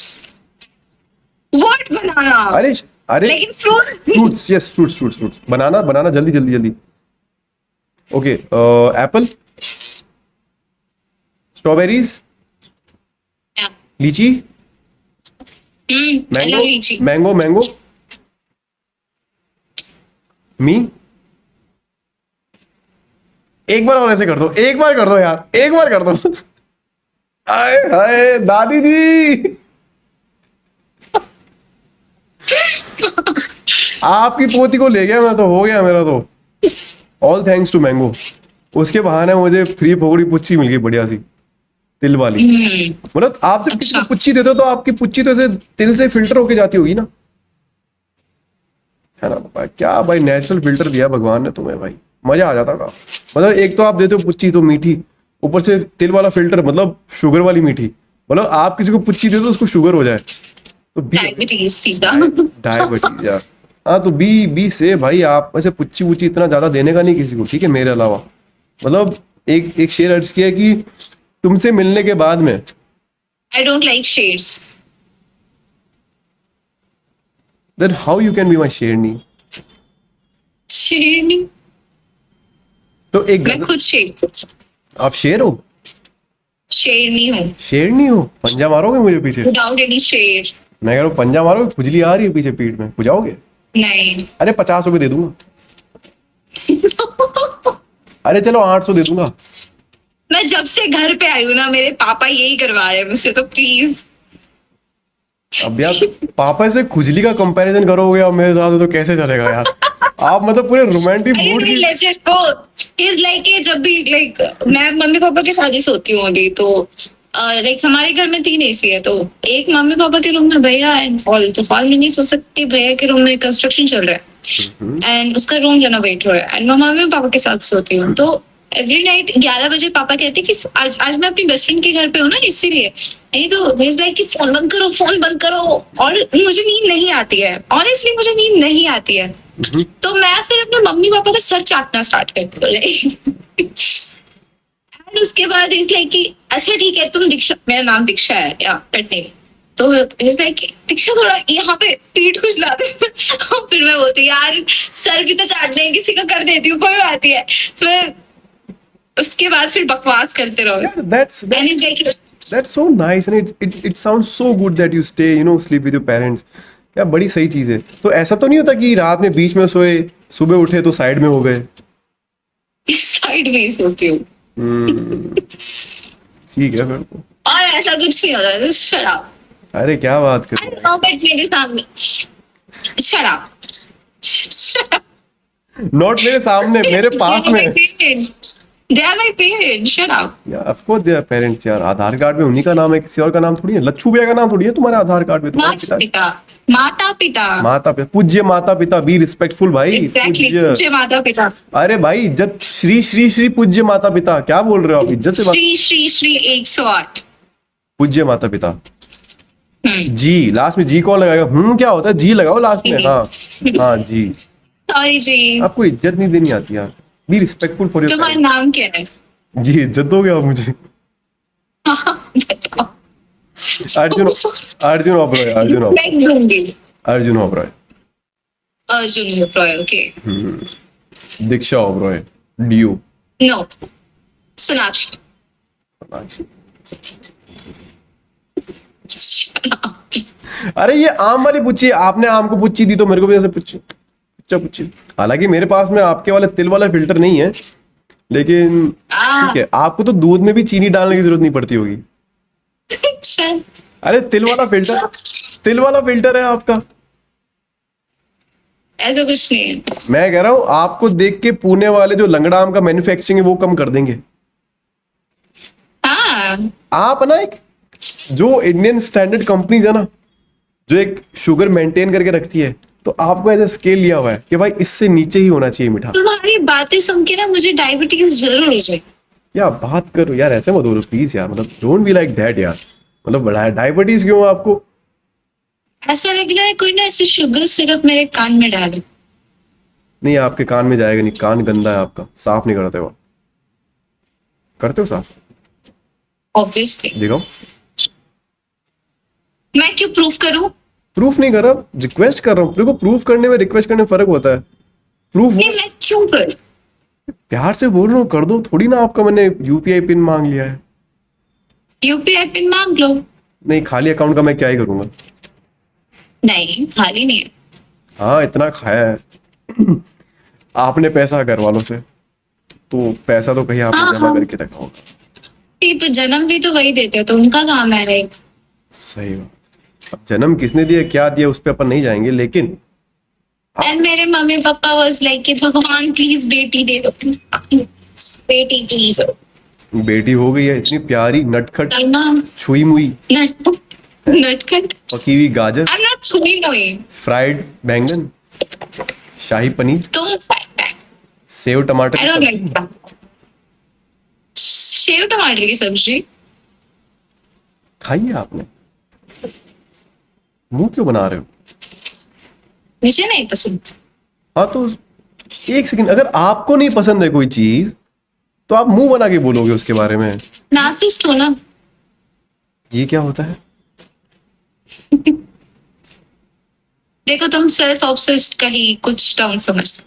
What banana? अरे अरे लेकिन fruit fruits, yes fruits fruits fruits, बनाना बनाना, जल्दी जल्दी जल्दी। ओके, एप्पल, स्ट्रॉबेरीज, लीची, आई मैंगो लव लीची। मैंगो मैंगो, मी। एक बार और ऐसे कर दो, एक बार कर दो यार, एक बार कर दो। आए हाय दादी जी, आपकी पोती को ले गया मैं तो, हो गया मेरा तो। All thanks to mango. उसके बहाने मुझे फ्री पकौड़ी पुच्ची मिल गई बढ़िया सी, तिल वाली। मतलब आप जब किसी को अच्छा। पुच्ची देते हो तो आपकी पुच्ची तो ऐसे तिल से फिल्टर होके जाती होगी ना, है ना भाई? क्या भाई नेचुरल फिल्टर दिया भगवान ने तुम्हें भाई, मजा आ जाता का। मतलब एक तो आप देते हो पुच्ची तो मीठी, ऊपर से तिल वाला फिल्टर, मतलब शुगर वाली मीठी। मतलब आप किसी को पुच्ची दे दो उसको शुगर हो जाए तो बी, डायबिटीज सीधा। डायबिटीज यार। हाँ तो बी से भाई, आप ऐसे पुच्ची वुच्ची इतना ज्यादा देने का नहीं किसी को, ठीक है, मेरे अलावा। मतलब एक एक शेर अर्ज किया कि तुमसे मिलने के बाद में, I don't like shades. Then how you can be my शेरनी? शेरनी? तो एक मैं खुद शेर, आप शेर हो? शेरनी हूँ शेरनी हो? पंजा मारोगे मुझे पीछे? विदाउट एनी शेर। मैं कह रहा हूँ पंजा मारोगे, खुजली आ रही है पीछे पीठ में, खुजाओगे? नहीं। अरे 50 रुपए दे दूंगा। अरे चलो 800 दे दूंगा। मैं जब से घर पे आई हूँ ना, मेरे पापा यही करवा रहे हैं मुझसे, तो प्लीज। अब यार पापा से खुजली का कंपैरिजन करोगे अब मेरे साथ तो कैसे चलेगा यार? आप मतलब पूरे रोमांटिक अरे मूड नहीं, की। Let's just go. Is like कि जब भी लाइक मैं मम्मी पापा के साथ ही सोती हूँ अभी तो। लाइक हमारे घर में 3 एसी है, तो एक मम्मी पापा के रूम में भैया एंड हॉल, तो हॉल में नहीं सो सकती, भैया के रूम में कंस्ट्रक्शन चल रहा है एंड उसका रूम रेनोवेट हो रहा है एंड मैं मम्मी पापा के साथ सोती हूँ। तो एवरी नाइट 11 बजे पापा कहते कि आज मैं अपनी बेस्ट फ्रेंड के घर पे हूँ ना, इसीलिए। नहीं तो इज लाइक कि फोन बंद करो, फोन बंद करो। और मुझे नींद नहीं आती है, ऑनेस्टली मुझे नींद नहीं आती है। तो मैं फिर अपने मम्मी पापा का सर चाटना स्टार्ट करती हूँ। एंड उसके बाद इज लाइक कि अच्छा ठीक है, तुम दीक्षा, मेरा नाम दीक्षा है या पेट नेम, तो इज लाइक दीक्षा थोड़ा यहाँ पे पीठ खुजला दे। फिर मैं बोलती यार सर भी तो चाटने हैं, किसी का कर देती हूँ, कोई बात नहीं है। फिर उसके बाद फिर बकवास करते रहो। Yeah, And it's like, that's so nice and it sounds so good that you stay, you know, sleep with your parents. क्या बड़ी सही चीज है। तो ऐसा तो नहीं होता कि रात में बीच में सोए, सुबह उठे तो साइड में हो गए? साइड में ही सोती हूँ ठीक है फिर तो। और ऐसा कुछ नहीं होता, just shut up. अरे क्या बात कर अरे रहे हो? Robert मेरे सामने shut up. Shut up. Not मेरे सामने, मेरे पास में। They are my parents. Shut up. यार of course they are parents यार, आधार कार्ड में उन्हीं का नाम है, किसी और का नाम थोड़ी है। लच्छू भैया का नाम थोड़ी है तुम्हारे आधार कार्ड में, तुम्हारे माता पिता। पिता, माता पिता। माता पिता, पूज्य माता पिता, बी रिस्पेक्टफुल भाई। एग्जैक्टली, पूज्य। पूज्य माता पिता। अरे भाई इज्जत, श्री श्री श्री पूज्य माता पिता, क्या बोल रहे हो आप? इज्जत से बात। श्री श्री श्री 108। पूज्य माता पिता। हम्म, जी, लास्ट में जी कौन लगाएगा? क्या होता है? जी लगाओ लास्ट में। हाँ हाँ जी। सॉरी जी। आपको इज्जत नहीं देनी आती यार। बी रिस्पेक्टफुल फॉर योर तुम्हारा नाम क्या है? जी, इज्जत दोगे आप मुझे? बताओ। अर्जुन, अर्जुन ओबरॉय, अर्जुन ओबरॉय, Respect दूंगी। अर्जुन ओबरॉय, अर्जुन ओबरॉय, ओके। दीक्षा ओबरॉय, डीओ। नो, सोनाक्षी। अरे ये आम वाली पुच्ची, आपने आम को पुच्ची दी तो मेरे को भी ऐसे पुच्ची, पुच्चा पुच्ची। हालांकि मेरे पास में आपके वाले तिल वाला फिल्टर नहीं है, लेकिन ठीक है, आपको तो दूध में भी चीनी डालने की जरूरत नहीं पड़ती होगी। शायद। अरे तिल वाला फिल्टर, तिल वाला फिल्टर है आपका। ऐसा कुछ नहीं है। मैं कह रहा हूँ आपको देख के पुणे वाले जो लंगड़ा आम का मैन्युफैक्चरिंग है वो कम कर देंगे। हाँ, आप ना एक जो इंडियन स्टैंडर्ड कंपनीज है ना, जो एक शुगर मेंटेन करके रखती है, तो आपको ऐसा स्केल लिया हुआ है कि भाई इससे नीचे ही होना चाहिए मीठा। तुम्हारी बातें सुन के ना मुझे डायबिटीज जरूर हो जाए। या बात करो यार, ऐसे मत बोलो प्लीज यार, मतलब डोंट बी लाइक दैट यार। मतलब बड़ा डायबिटीज क्यों आपको? ऐसा लग रहा है कोई ना ऐसे शुगर सिरप मेरे कान में डाले। नहीं, आपके कान में जाएगा नहीं, कान गंदा है आपका, साफ नहीं करते हो। करते हो साफ? ऑब्वियसली। दिखाओ। मैं क्यों प्रूफ करूं? प्रूफ नहीं कर रहा, रिक्वेस्ट कर रहा हूँ। देखो प्रूफ करने में रिक्वेस्ट करने में फर्क होता है। प्रूफ नहीं, मैं क्यों करूं? प्यार से बोल रहा हूँ, कर दो। थोड़ी ना आपका मैंने यूपीआई पिन मांग लिया है। यूपीआई पिन मांग लो। नहीं, खाली अकाउंट का मैं क्या ही करूंगा। नहीं, खाली नहीं है। हाँ, इतना खाया है आपने पैसा घर वालों से, तो पैसा तो कहीं आपने हाँ, जमा हाँ। करके रखा होगा। ये तो जन्म भी तो वही देते हो, तो उनका काम है रे। सही बात। अब जन्म किसने दिया क्या दिया उस पर अपन नहीं जाएंगे, लेकिन एंड मेरे मम्मी पापा वाज लाइक कि भगवान प्लीज बेटी दे दो, बेटी प्लीज। बेटी हो गई है इतनी प्यारी, नटखट, करना छुई मुई, नट नटखट। पकी हुई गाजर, आई एम नॉट छुई मोई। फ्राइड बैंगन, शाही पनीर, तो सेव टमाटर आई की डोंट सब्जी। Like that. सेव टमाटर की सब्जी? खाई है आपने? मुंह क्यों बना रहे हो? मुझे नहीं पसंद। हाँ तो एक सेकंड, अगर आपको नहीं पसंद है कोई चीज तो आप मुंह बना के बोलोगे उसके बारे में। नार्सिसिस्ट हो ना। ये क्या होता है? देखो तुम सेल्फ ऑब्सेस्ड का ही कुछ टर्म समझ लो।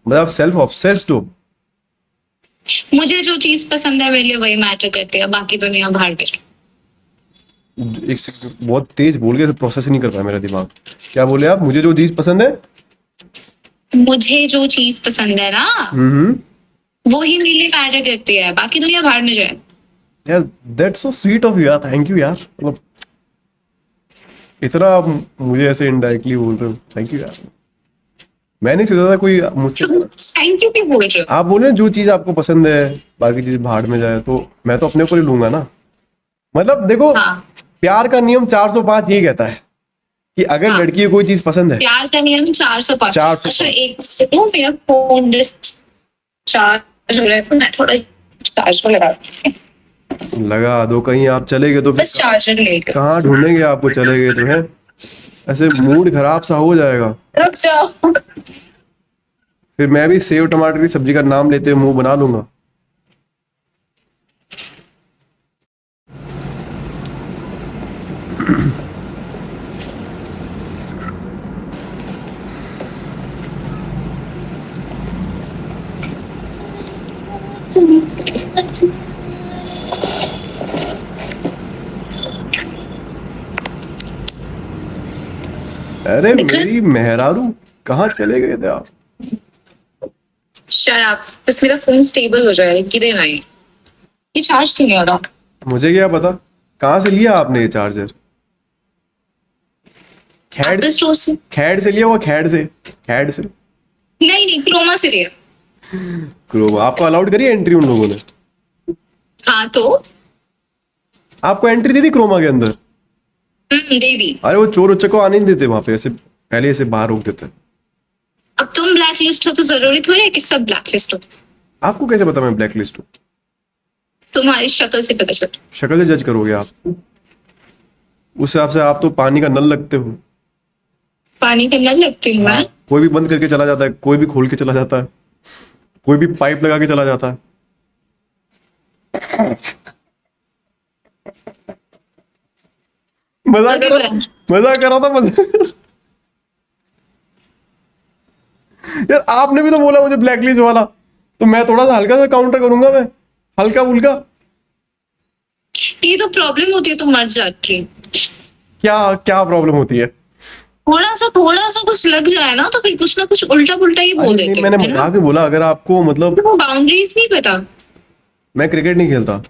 मतलब आप सेल्फ ऑब्सेस्ड हो? मुझे जो चीज पसंद है मेरे लिए वही मैटर करती है, बाकी दुनिया बाहर में। एक सेकंड, बहुत तेज बोल गए तो प्रोसेस ही नहीं कर पाया मेरा दिमाग। क्या बोले आप? मुझे जो चीज पसंद है, मुझे जो चीज पसंद है ना, वो ही मेरे लिए मैटर करती है, बाकी दुनिया बाहर में जाए। यार that's so sweet of you यार, थैंक यू यार। मतलब इतना आप मुझे ऐसे इनडायरेक्टली बोल रहे हो, थैंक यू यार। मैं नहीं सोचा था कोई मुझसे। थैंक यू क्यों बोल रहे हो? आप बोले जो चीज आपको पसंद है बाकी चीज भाड़ में जाए, तो मैं तो अपने को ही लूंगा ना। मतलब देखो, हाँ, प्यार का नियम 405 यही कहता है कि अगर हाँ। लड़की को कोई चीज पसंद है। प्यार का नियम 405। 405। अच्छा एक सेकंड, मेरा फोन चार्ज हो रहा है, तो मैं थोड़ा चार्ज को लगा लगा दो, कहीं आप चले गए तो फिर बस चार्जर लेकर। कहाँ ढूंढेंगे आपको, चले गए तो है। ऐसे मूड खराब सा हो जाएगा। रुक जाओ। फिर मैं भी सेव टमाटर की सब्जी का नाम लेते हुए मुंह बना लूंगा। अरे मेरी मेहरारू, कहाँ चले गए थे आप? शट अप, बस मेरा फोन स्टेबल हो जाए, गिरे ना ये चार्ज क्यों नहीं हो रहा? मुझे क्या पता कहाँ से लिया आपने ये चार्जर। खैड एप्पल स्टोर से। खैड से लिया हुआ, खैड से, खैड से। नहीं नहीं, क्रोमा से लिया। क्रोमा आपको अलाउड करी एंट्री उन लोगों ने? हाँ तो आपको एंट्री दी थी क्रोमा के अंदर? दे दी। अरे वो चोर उच्चर को आने नहीं देते वहां पे, ऐसे पहले ऐसे बाहर रोक देते। अब तुम ब्लैक लिस्ट हो तो जरूरी थोड़ी है कि सब ब्लैक लिस्ट हो। आपको कैसे पता मैं ब्लैक लिस्ट हूँ? तुम्हारी शक्ल से पता चलता। शक्ल से जज करोगे आप? उस हिसाब से आप तो पानी का नल लगते हो। पानी का नल लगती हूँ मैं? कोई भी बंद करके चला जाता है, कोई भी खोल के चला जाता है, कोई भी पाइप लगा के चला जाता है। मजाक कर रहा था, मजाक। यार आपने भी तो बोला मुझे ब्लैक लिस्ट वाला, तो मैं थोड़ा सा हल्का सा काउंटर करूंगा, मैं हल्का फुल्का। ये तो प्रॉब्लम होती है तो मर जाती है। क्या क्या प्रॉब्लम होती है? थोड़ा सा कुछ लग जाए ना तो फिर कुछ ना कुछ उल्टा पुल्टा ही बोल अरे देते नहीं, मैंने हो, है ना? मजाक में बोला। अगर आपको मतलब, बाउंड्रीज नहीं पता। मैं क्रिकेट नहीं खेलता।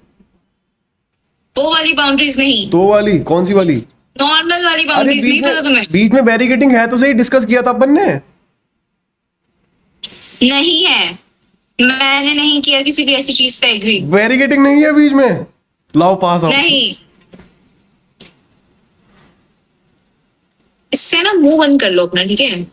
वो वाली बाउंड्रीज नहीं, तो वाली कौन सी वाली? नॉर्मल वाली अरे बाउंड्रीज नहीं पता तुम्हें? बीच में बैरिकेडिंग है तो सही, डिस्कस किया था अपन ने। नहीं है, मैंने नहीं किया किसी भी ऐसी चीज पे एग्री। बैरिकेडिंग नहीं है बीच में। लाओ पास आओ। नहीं, इससे ना मुंह बंद कर लो अपना, ठीक है?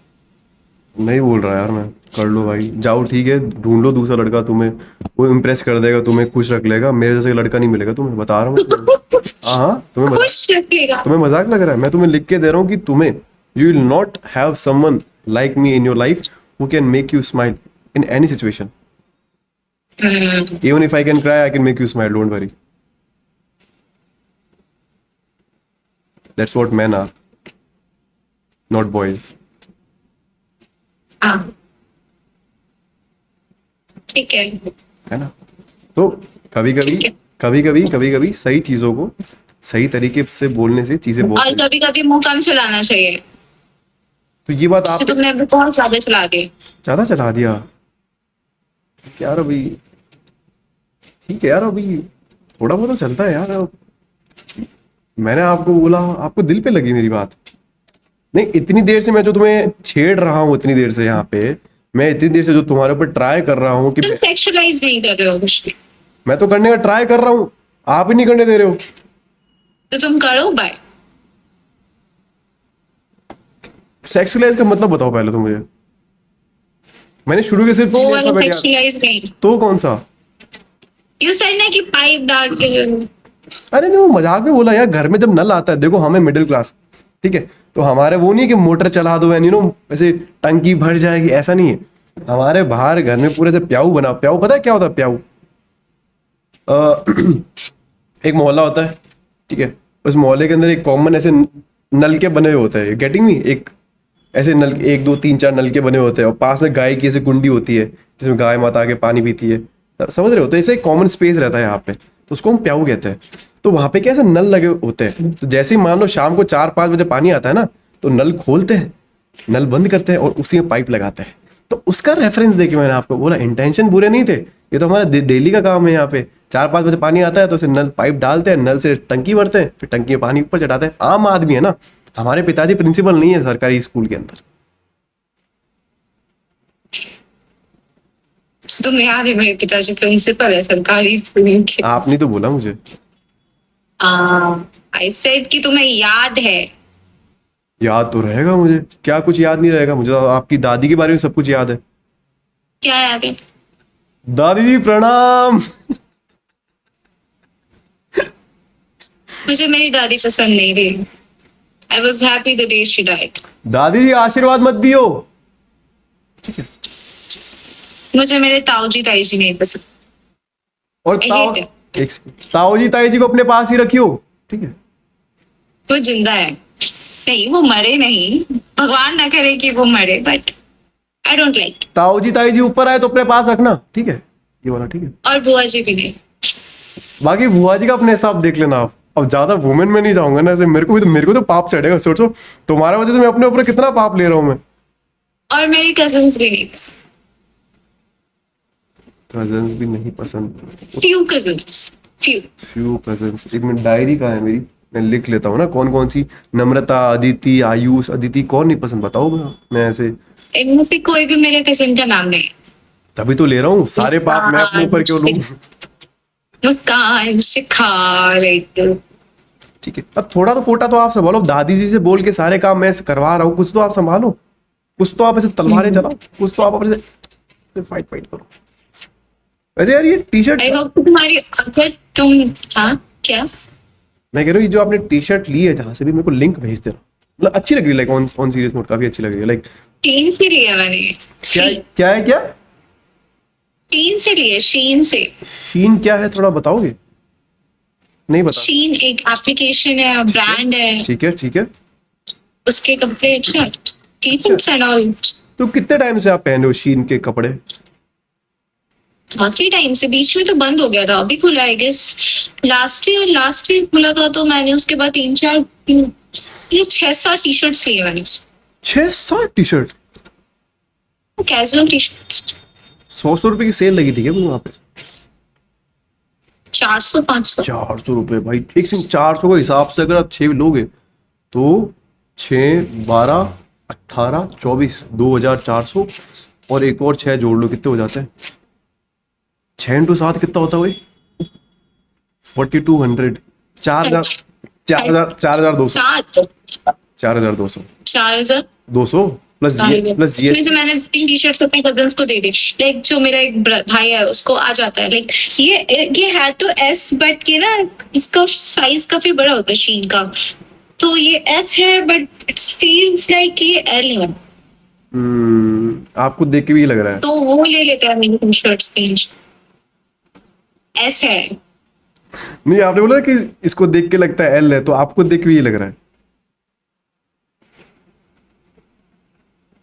नहीं बोल रहा यार मैं। कर लो भाई, जाओ ठीक है, ढूंढ लो दूसरा लड़का, तुम्हें वो इम्प्रेस कर देगा, तुम्हें खुश रख लेगा। मेरे जैसे लड़का नहीं मिलेगा तुम्हें, बता रहा हूँ मैं। हाँ तुम्हें खुश रखेगा। तुम्हें मजाक लग रहा है? मैं तुम्हें लिख के दे रहा हूँ कि तुम्हें, you will not have someone like me in your life who can make you smile in any situation. Even if I can cry, I can make you smile, don't worry. That's what men are, not boys. हाँ ठीक है। है ना? तो कभी कभी सही चीजों को सही तरीके से बोलने से चीजें और बहुत, कभी कभी मुंह कम चलाना चाहिए, तो ये बात जैसे आप तुमने अभी बहुत ज्यादा चला दिए। ज्यादा चला दिया यार। अभी ठीक है यार, अभी थोड़ा बहुत तो चलता है यार। मैंने आपको बोला, आपको दिल पे लगी मेरी बात। नहीं, इतनी देर से मैं जो तुम्हें छेड़ रहा हूँ, इतनी देर से यहाँ पे मैं इतनी देर से जो तुम्हारे ऊपर ट्राई कर रहा हूँ कि तुम सेक्सुअलाइज नहीं कर रहे हो कुछ भी, मैं तो करने का ट्राई कर रहा हूँ, आप ही नहीं करने दे रहे हो। तो तुम करो बाय। सेक्सुअलाइज का मतलब बताओ पहले तो मुझे। मैंने शुरू के सिर्फ वो फीमेल वाला अल्फाबेट याद, सेक्सुअलाइज नहीं। तो कौन सा? यू सेड ना कि पाइप डाल के। अरे नहीं, वो मजाक में बोला यार। घर में जब नल आता है, देखो हमें मिडिल क्लास, ठीक है, तो हमारे वो नहीं कि मोटर चला दो एंड ऐसे टंकी भर जाएगी, ऐसा नहीं है। हमारे बाहर घर में पूरे से प्याऊ बना। प्याऊ पता है क्या होता है? प्याऊ एक मोहल्ला होता है, ठीक है, उस मोहल्ले के अंदर एक कॉमन ऐसे नलके बने हुए होते हैं। Getting me? एक ऐसे नल, 1 2 3 4 नलके बने होते हैं, और पास में गाय की ऐसे कुंडी होती है जिसमें गाय माता आके पानी पीती है। समझ रहे हो? तो ऐसे एक कॉमन स्पेस रहता है यहाँ पे, तो उसको हम प्याऊ कहते हैं। तो वहां पे कैसे नल लगे होते हैं, तो जैसे ही मान लो शाम को 4 5 बजे पानी आता है ना, तो नल खोलते हैं, नल बंद करते हैं और उसी में पाइप लगाते हैं। तो उसका रेफरेंस देके मैंने आपको बोला, इंटेंशन बुरे नहीं थे, ये तो हमारा डेली का काम है। यहाँ पे 4 5 बजे पानी आता है तो उसे नल पाइप डालते हैं, नल से टंकी भरते हैं, फिर टंकी में पानी ऊपर चढ़ाते हैं। आम आदमी है ना, हमारे पिताजी प्रिंसिपल नहीं है सरकारी स्कूल के अंदर। तुम याद है मेरे पिताजी प्रिंसिपल है सरकारी स्कूल के। आपने तो बोला मुझे। आई सेड कि तुम्हें याद है। याद तो रहेगा मुझे, क्या कुछ याद नहीं रहेगा मुझे? तो आपकी दादी के बारे में सब कुछ याद है। क्या याद है? दादी जी प्रणाम। मुझे मेरी दादी पसंद नहीं थी। I was happy the day she died. दादी जी आशीर्वाद मत दियो, ठीक है? मुझे मेरे ताऊजी ताई जी नहीं पसंद। और I ताऊ, hate एक ताऊ जी ताई जी को अपने पास ही रखियो, ठीक है? वो जिंदा है। नहीं, वो मरे नहीं, भगवान ना करे कि वो मरे, बट आई डोंट लाइक। ताऊ जी ताई जी ऊपर आए तो अपने पास रखना, ठीक है? ये वाला ठीक है। और बुआ जी भी नहीं। बाकी बुआ जी का अपने हिसाब देख लेना आप। अब ज्यादा वुमेन में नहीं जाऊंगा ना, ऐसे मेरे को तो पाप चढ़ेगा। सोचो तुम्हारा वजह से मैं अपने ऊपर कितना पाप ले रहा हूं मैं। और मेरी कजिन्स भी नहीं पसंद। कजन्स भी नहीं पसंद? Few cousins, few. Few cousins. एक मिनट, डायरी कहाँ है मेरी? मैं लिख लेता हूँ ना कौन कौन सी। नम्रता, अदिति, आयुष, अदिति, कौन नहीं पसंद बताओ? मैं ऐसे इनमें से कोई भी मेरे कजिन का नाम नहीं। तभी तो ले रहा हूँ। सारे पाप मैं अपने ऊपर क्यों लूं? मुस्कान, शिखा, लाइक। ठीक है, अब थोड़ा तो कोटा तो आप संभालो। दादी जी से बोल के सारे काम मैं करवा रहा हूँ, कुछ तो आप संभालो। कुछ तो आप ऐसे तलवारें चलाओ, कुछ तो आप अपने से फाइट करो। वैसे यार ये टी शर्ट, आई होप तुम्हारी अगर तुम। हाँ क्या? मैं कह रहा हूँ, ये जो आपने टी शर्ट ली है जहां से भी, मेरे को लिंक भेज देना। मतलब अच्छी लग रही है, लाइक ऑन सीरियस नोट काफी अच्छी लग रही है। लाइक टीन से लिया मैंने। क्या है क्या? टीन से लिए, शीन से। शीन क्या है, थोड़ा बताओगे? नहीं बता। शीन एक एप्लीकेशन है, ब्रांड है, ठीक है ठीक है। उसके कपड़े अच्छा टी-शर्ट्स एंड ऑल। तो कितने टाइम से आप पहन रहे हो शीन के कपड़े? काफी टाइम से, बीच में तो बंद हो गया था, अभी खुला है गेस। लास्ट ईयर खुला था, तो मैंने उसके बाद 6-7 टी शर्ट्स लिए मैंने। 6-7 T shirt? Casual T shirts. 100 रुपए की सेल लगी थी क्या वहां पे? 400-500। 400 रुपए भाई, एक सिर्फ 400 के हिसाब से अगर आप 6 लोगे तो 6 12 18 24 2400, और एक और 6 जोड़ लो, कितने हो जाते हैं? 6 into 7 कितना होता है भाई? 4200। 4200 4200 4,000 200 प्लस उसमें से मैंने 3 टी शर्ट्स अपने कजन्स को दे दी। लाइक जो मेरा एक भाई है उसको आ जाता है। लाइक ये है तो एस, बट ये ना इसका साइज काफी बड़ा होता है शीन का, तो ये एस है बट इट फील्स लाइक ये एल है। आपको देख के भी लग रहा है? तो वो ले लेते हैं मेरी टी शर्ट्स 3 एस है। नहीं, आपने बोला कि इसको देख के लगता है एल है, तो आपको देख के भी ये लग रहा है?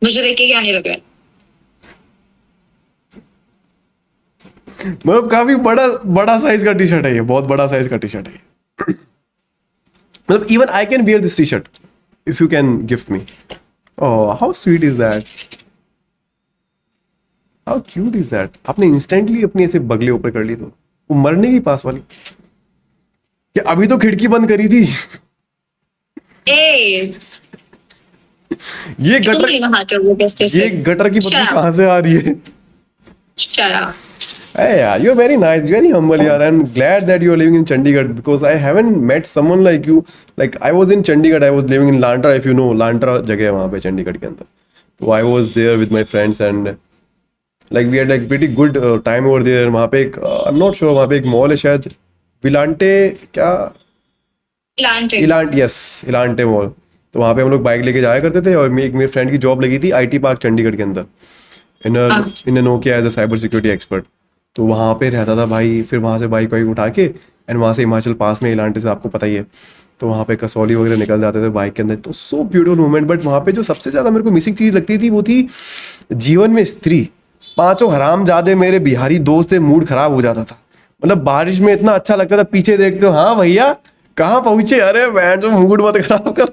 मुझे देख के क्या नहीं लग रहा है? मतलब काफी बड़ा बड़ा साइज का टी शर्ट है ये, बहुत बड़ा साइज का टी शर्ट है ये। मतलब even I can wear this T shirt if you can gift me. Oh how sweet is that, how cute is that. आपने इंस्टेंटली अपनी ऐसे बगले ऊपर कर ली तो वो मरने की पास वाली। क्या अभी तो खिड़की बंद करी थी। ए, ये तुम गटर, नहीं नहाते हो वो बेस्टे से? ये गटर की बदबू Shut up. कहाँ से आ रही है? Shut up. Hey, yeah, you're very nice, very humble, yaar. I'm glad that you're living in Chandigarh because I haven't met someone like you. Like I was in Chandigarh, I was living in Lantra, if you know, Lantra जगह है वहाँ पे चंडीगढ़ के अंदर। तो I was there with my friends and like we had like pretty good time over there. वहाँ पे एक I'm not sure वहाँ पे एक मॉल है शायद विलांटे क्या Planted. इलांटे मॉल। तो वहाँ पे हम लोग बाइक लेके जाया करते थे और मेरे फ्रेंड की जॉब लगी थी आईटी पार्क चंडीगढ़ के अंदर in Nokia as a cyber security expert. तो वहाँ पे रहता था भाई, फिर वहाँ से बाइक वाइक उठा के एंड वहाँ से हिमाचल पास में इलांटे से आपको पता ही है, तो वहाँ पे कसौली वगैरह निकल जाते थे बाइक के अंदर। तो सो ब्यूटीफुल मोमेंट। बट वहाँ पे जो सबसे ज़्यादा मेरे को मिसिंग चीज़ लगती थी वो थी जीवन में स्त्री। पांचों हरामजादे मेरे बिहारी दोस्त थे, मूड खराब हो जाता था। मतलब बारिश में इतना अच्छा लगता था, पीछे देखते हो हाँ भैया कहाँ पहुंचे, अरे बैंड जो मूड मत खराब कर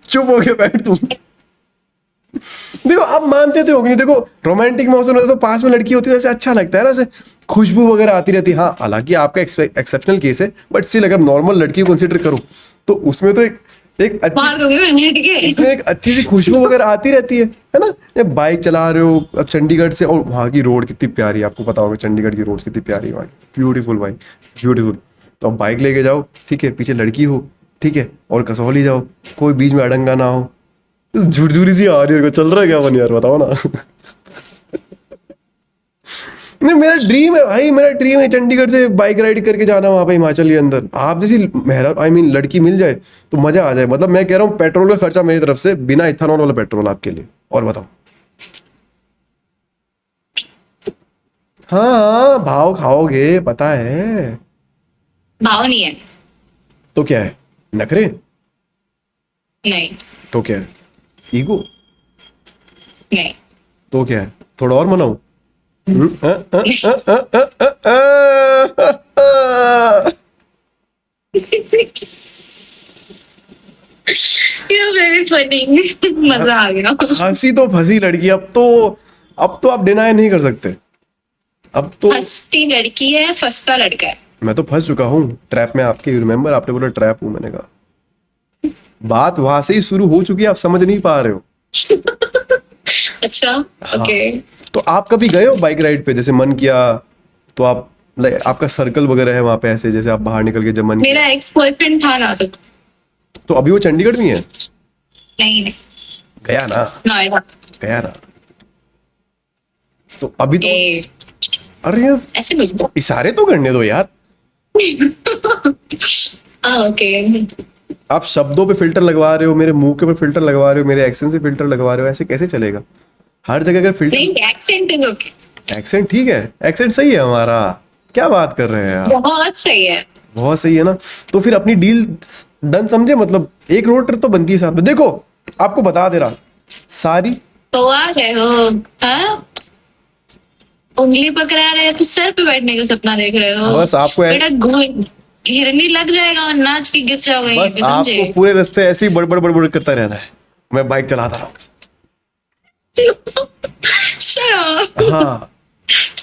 चुप हो गया बैठ तुम। देखो आप मानते थे होगी नहीं, देखो रोमांटिक मौसम होता तो पास में लड़की होती है ऐसे अच्छा लगता है ना, ऐसे खुशबू वगैरह आती रहती है। हाँ हालांकि आपका एक्सेप्शनल केस है बट स्टिल अगर नॉर्मल लड़की को कंसिडर करो तो उसमें तो एक अच्छी मार दोगे मैं हिट के। उसमें एक अच्छी सी खुशबू वगैरह आती रहती है ना। जब बाइक चला रहे हो अब चंडीगढ़ से, और वहाँ की रोड कितनी प्यारी है, आपको पता होगा चंडीगढ़ की रोड कितनी प्यारी है वहाँ की, ब्यूटीफुल भाई ब्यूटीफुल। तो अब बाइक लेके जाओ ठीक है, पीछे लड़की हो ठीक है, और कसौली जाओ, कोई बीच में अड़ंगा ना हो। झुरझुरी सी आ रही है, चल रहा है क्या मन यार बताओ ना। नहीं मेरा ड्रीम है भाई, मेरा ड्रीम है चंडीगढ़ से बाइक राइड करके जाना वहाँ पे हिमाचल के अंदर। आप जैसी मेहरा आई मीन लड़की मिल जाए तो मजा आ जाए। मतलब मैं कह रहा हूँ पेट्रोल का खर्चा मेरी तरफ से, बिना इथेनॉल वाला पेट्रोल आपके लिए। और बताओ। हाँ हाँ भाव खाओगे पता है। भाव नहीं है। तो क्या है, नखरे? नहीं तो क्या है, ईगो? नहीं। तो क्या है, थोड़ा और मनाऊं? You're very funny. मजा आ गया। हंसी तो फंसी लड़की। अब तो आप डिनाई नहीं कर सकते। अब तो हंसती लड़की है, फंसता लड़का है। मैं तो फंस चुका हूँ ट्रैप में आपके। रिमेम्बर आपने बोला ट्रैप हूँ, मैंने कहा बात वहां से ही शुरू हो चुकी है, आप समझ नहीं पा रहे हो। अच्छा हाँ। ओके। तो आप कभी गए हो बाइक राइड पे, जैसे मन किया तो आप आपका सर्कल वगैरह है वहां पे ऐसे, जैसे आप बाहर निकल के जब मन मेरा एक्स बॉयफ्रेंड था ना तो अभी वो चंडीगढ़ में है? नहीं गया ना, नोएडा। गया ना। तो अभी तो ए, अरे यार ऐसे बोल। इशारे तो करने दो यार। ओके। आप शब्दों पे फिल्टर लगवा रहे हो, मेरे मुंह के ऊपर फिल्टर लगवा रहे हो, मेरे एक्सेंट से फिल्टर लगवा रहे हो, ऐसे कैसे चलेगा? हर जगह अगर फिल्टर। नहीं एक्सेंट इज ओके। एक्सेंट ठीक है, एक्सेंट सही है हमारा। क्या बात कर रहे हैं आप? बहुत सही है। बहुत सही है ना। तो फिर अपनी डील डन समझे, मतलब एक रोड ट्रिप तो बनती है साथ में। देखो आपको बता दे रहा, सारी तो आ गए हो हाँ? उंगली पकड़ा रहे तो सर पे बैठने का सपना देख रहे हो? बस आपको बेटा घिरनी लग जाएगा और नाच के गिर जाओगे बस यहीं पे, समझे? आपको पूरे रास्ते ऐसे ही बड़बड़ बड़बड़ करता रहना है, मैं बाइक चलाता रहूं। Shut up. हाँ